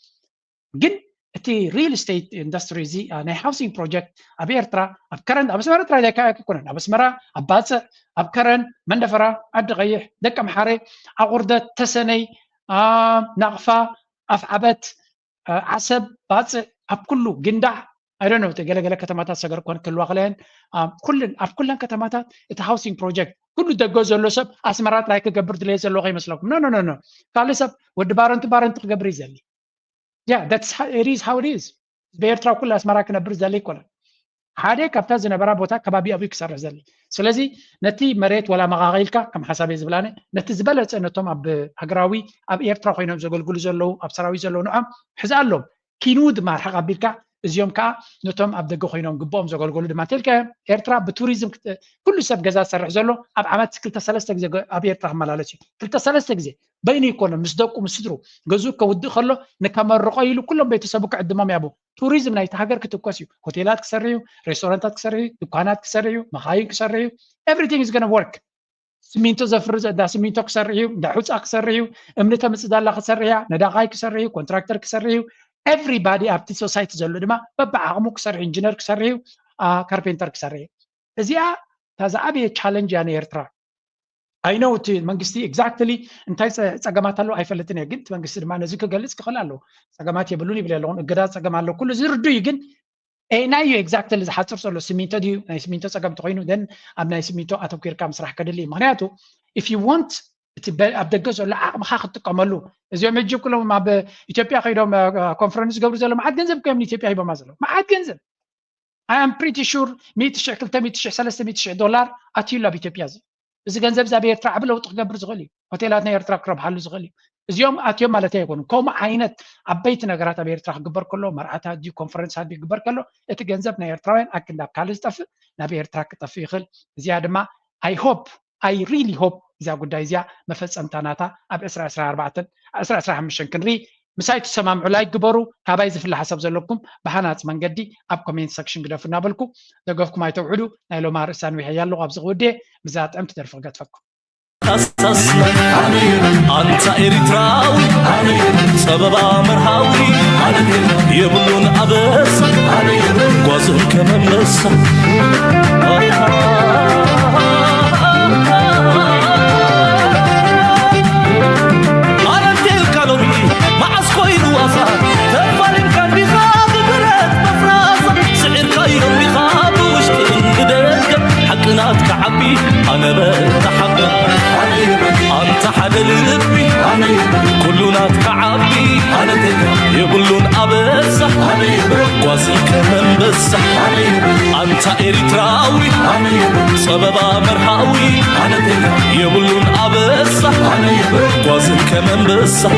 ግን እቲ ሪል ስቴት ኢንዱስትሪ እዚ ናይ ሃውሲንግ ፕሮጀክት ኣብ ኤርትራ ኣብ ከረን ኣብ ኣስመራ ጥራይ ኣይኮነን ኣብ ኣስመራ ኣብ ባፅዕ ኣብ ከረን መንደፈራ ዓዲ ቀይሕ ደቀ መሓረ ኣቁርደት ተሰነይ ናቕፋ ኣፍ ዓበት ዓሰብ ባፅዕ ኣብ ኩሉ ግንዳዕ ኣይዶነ ገለገለ ከተማታት ሰገር ኮን ክልዋ ክለየን ኩልን ኣብ ኩለን ከተማታት እቲ ሃውሲንግ ፕሮጀክት ኩሉ ደገ ዘሎ ሰብ ኣስመራ ጥራይ ክገብር ድልየ ዘለዎ ይመስለኩም ኖ ካልእ ሰብ ወዲ ባረንቲ ክገብር ይዘሊ Yeah, it is how it is. በኤርትራ ኩሉ ኣስመራ ክነብር ዘለ ይኮነ ሓደ ካብታ ዝነበራ ቦታ ከባቢ ኣብዩ ክሰርሕ ዘለ ስለዚ ነቲ መሬት ወላ መቃቂልካ ከም ሓሳብ ዝብላነ ነቲ ዝበለፀ ነቶም ኣብ ሃገራዊ ኣብ ኤርትራ ኮይኖም ዘገልግሉ ዘለው ኣብ ሰራዊት ዘለው ንዖም ሕዚ ኣሎም ኪኑድ ማርሓቅ ኣቢልካ እዚኦም ከዓ ነቶም ኣብ ደገ ኮይኖም ግቦኦም ዘገልግሉ ድማ ተልከ ኤርትራ ብቱሪዝም ኩሉ ሰብ ገዛ ዝሰርሕ ዘሎ ኣብ ዓመት 2-3 ግዜ ኣብ ኤርትራ ክመላለስ እዩ 2-3 ግዜ በይኑ ይኮነ ምስ ደቁ ምስ ስድሩ ገዙ ከውድእ ከሎ ንከመርቆ ኢሉ ኩሎም ቤተሰቡ ክዕድሞም ያቡ ቱሪዝም ናይቲ ሃገር ክትኮስ እዩ ሆቴላት ክሰርሕ እዩ ሬስቶራንታት ክሰርሕ እዩ ድኳናት ክሰርሕ እዩ መኻይን ክሰርሕ እዩ everything is going to work ሲሚንቶ ዘፍርዝ ዳ ሲሚንቶ ክሰርሕ እዩ ዳ ሑፃ ክሰርሕ እዩ እምኒ ተምፅዳላ ክሰርሕ እያ ነዳቃይ ክሰርሕ እዩ ኮንትራክተር ክሰርሕ እዩ everybody ኣብቲ ሶሳይቲ ዘሎ ድማ በብዓቕሙ ክሰርሕ ኢንጂነር ክሰርሕ እዩ ካርፔንተር ክሰርሕ እዩ እዚኣ ታዝዓበየ ቻለንጅ ያ ንኤርትራ I know እቲ መንግስቲ ኤግዛክትሊ እንታይ ፀገማት ኣሎ ኣይፈለጥን እየ ግን እቲ መንግስቲ ድማ ነዚ ክገልፅ ክኽእል ኣለዎ ፀገማት የብሉን ይብል ኣለኹን እገዳት ፀገም ኣሎ ኩሉ ዝርዱ እዩ ግን ናዩ ኤግዛክትሊ ዝሓፅር ዘሎ ሲሚንቶ ድዩ ናይ ሲሚንቶ ፀገም እንተኮይኑ ደን ኣብ ናይ ሲሚንቶ ኣተኲርካ ምስራሕ ከድሊ እዩ ምክንያቱ if you want እቲ ኣብ ደገ ዘሎ ዓቕምካ ክትጥቀመሉ እዚኦም ሕጂ ኩሎም ኣብ ኢትዮጵያ ከይዶም ኮንፈረንስ ዝገብሩ ዘሎ መዓት ገንዘብ ከም ኢትዮጵያ ሂቦማ ዘሎ መዓት ገንዘብ I am pretty sure 100,000 200,000 300,000 ኣትዩሉ ኣብ ኢትዮጵያ እዚ እዚ ገንዘብ ዛ ኤርትራ ዓብ ለውጢ ክገብር ዝኽእል እዩ ሆቴላት ናይ ኤርትራ ክረብሓሉ ዝኽእል እዩ እዚኦም ኣትዮም ማለት ኣይኮኑን ከምኡ ዓይነት ዓበይቲ ነገራት ኣብ ኤርትራ ክግበር ከሎ መርዓታ ድዩ ኮንፈረንሳት ድዩ ክግበር ከሎ እቲ ገንዘብ ናይ ኤርትራውያን ኣክንዳብ ካልእ ዝጠፍእ ናብ ኤርትራ ክጠፍእ ይኽእል እዚኣ ድማ I really hope እዚኣ ጉዳይ እዚኣ መፈፀምታ ናታ ኣብ 2025 ክንሪ ምሳይ ተሰማምዑ ላይ ግበሩ ካባይ ዝፍለ ሓሳብ ዘለኩም ብሃናፅ መንገዲ ኣብ ኮሜንት ሰክሽን ግደፉ እናበልኩ ደገፍኩም ኣይተውዕዱ ናይ ሎማ ርእሳን ውሕያ ኣለኹ ኣብዚ ክወደ ብዛጥዕም ትደርፊ ገጥፈኩም أنت إريتراوي سببا مرحاوي يبلون أبس قوازن كمملس أنا تلك لومي مع سكوين وفا تفارن كان بخاب برد مفرازة سعر كايرو بخاب وشتن بدرجة حقنات كعبي أنا بتحقق أنبسة أنت إريتراوي سببا مرحاوي يبلون أبسة قوازن كمن بسة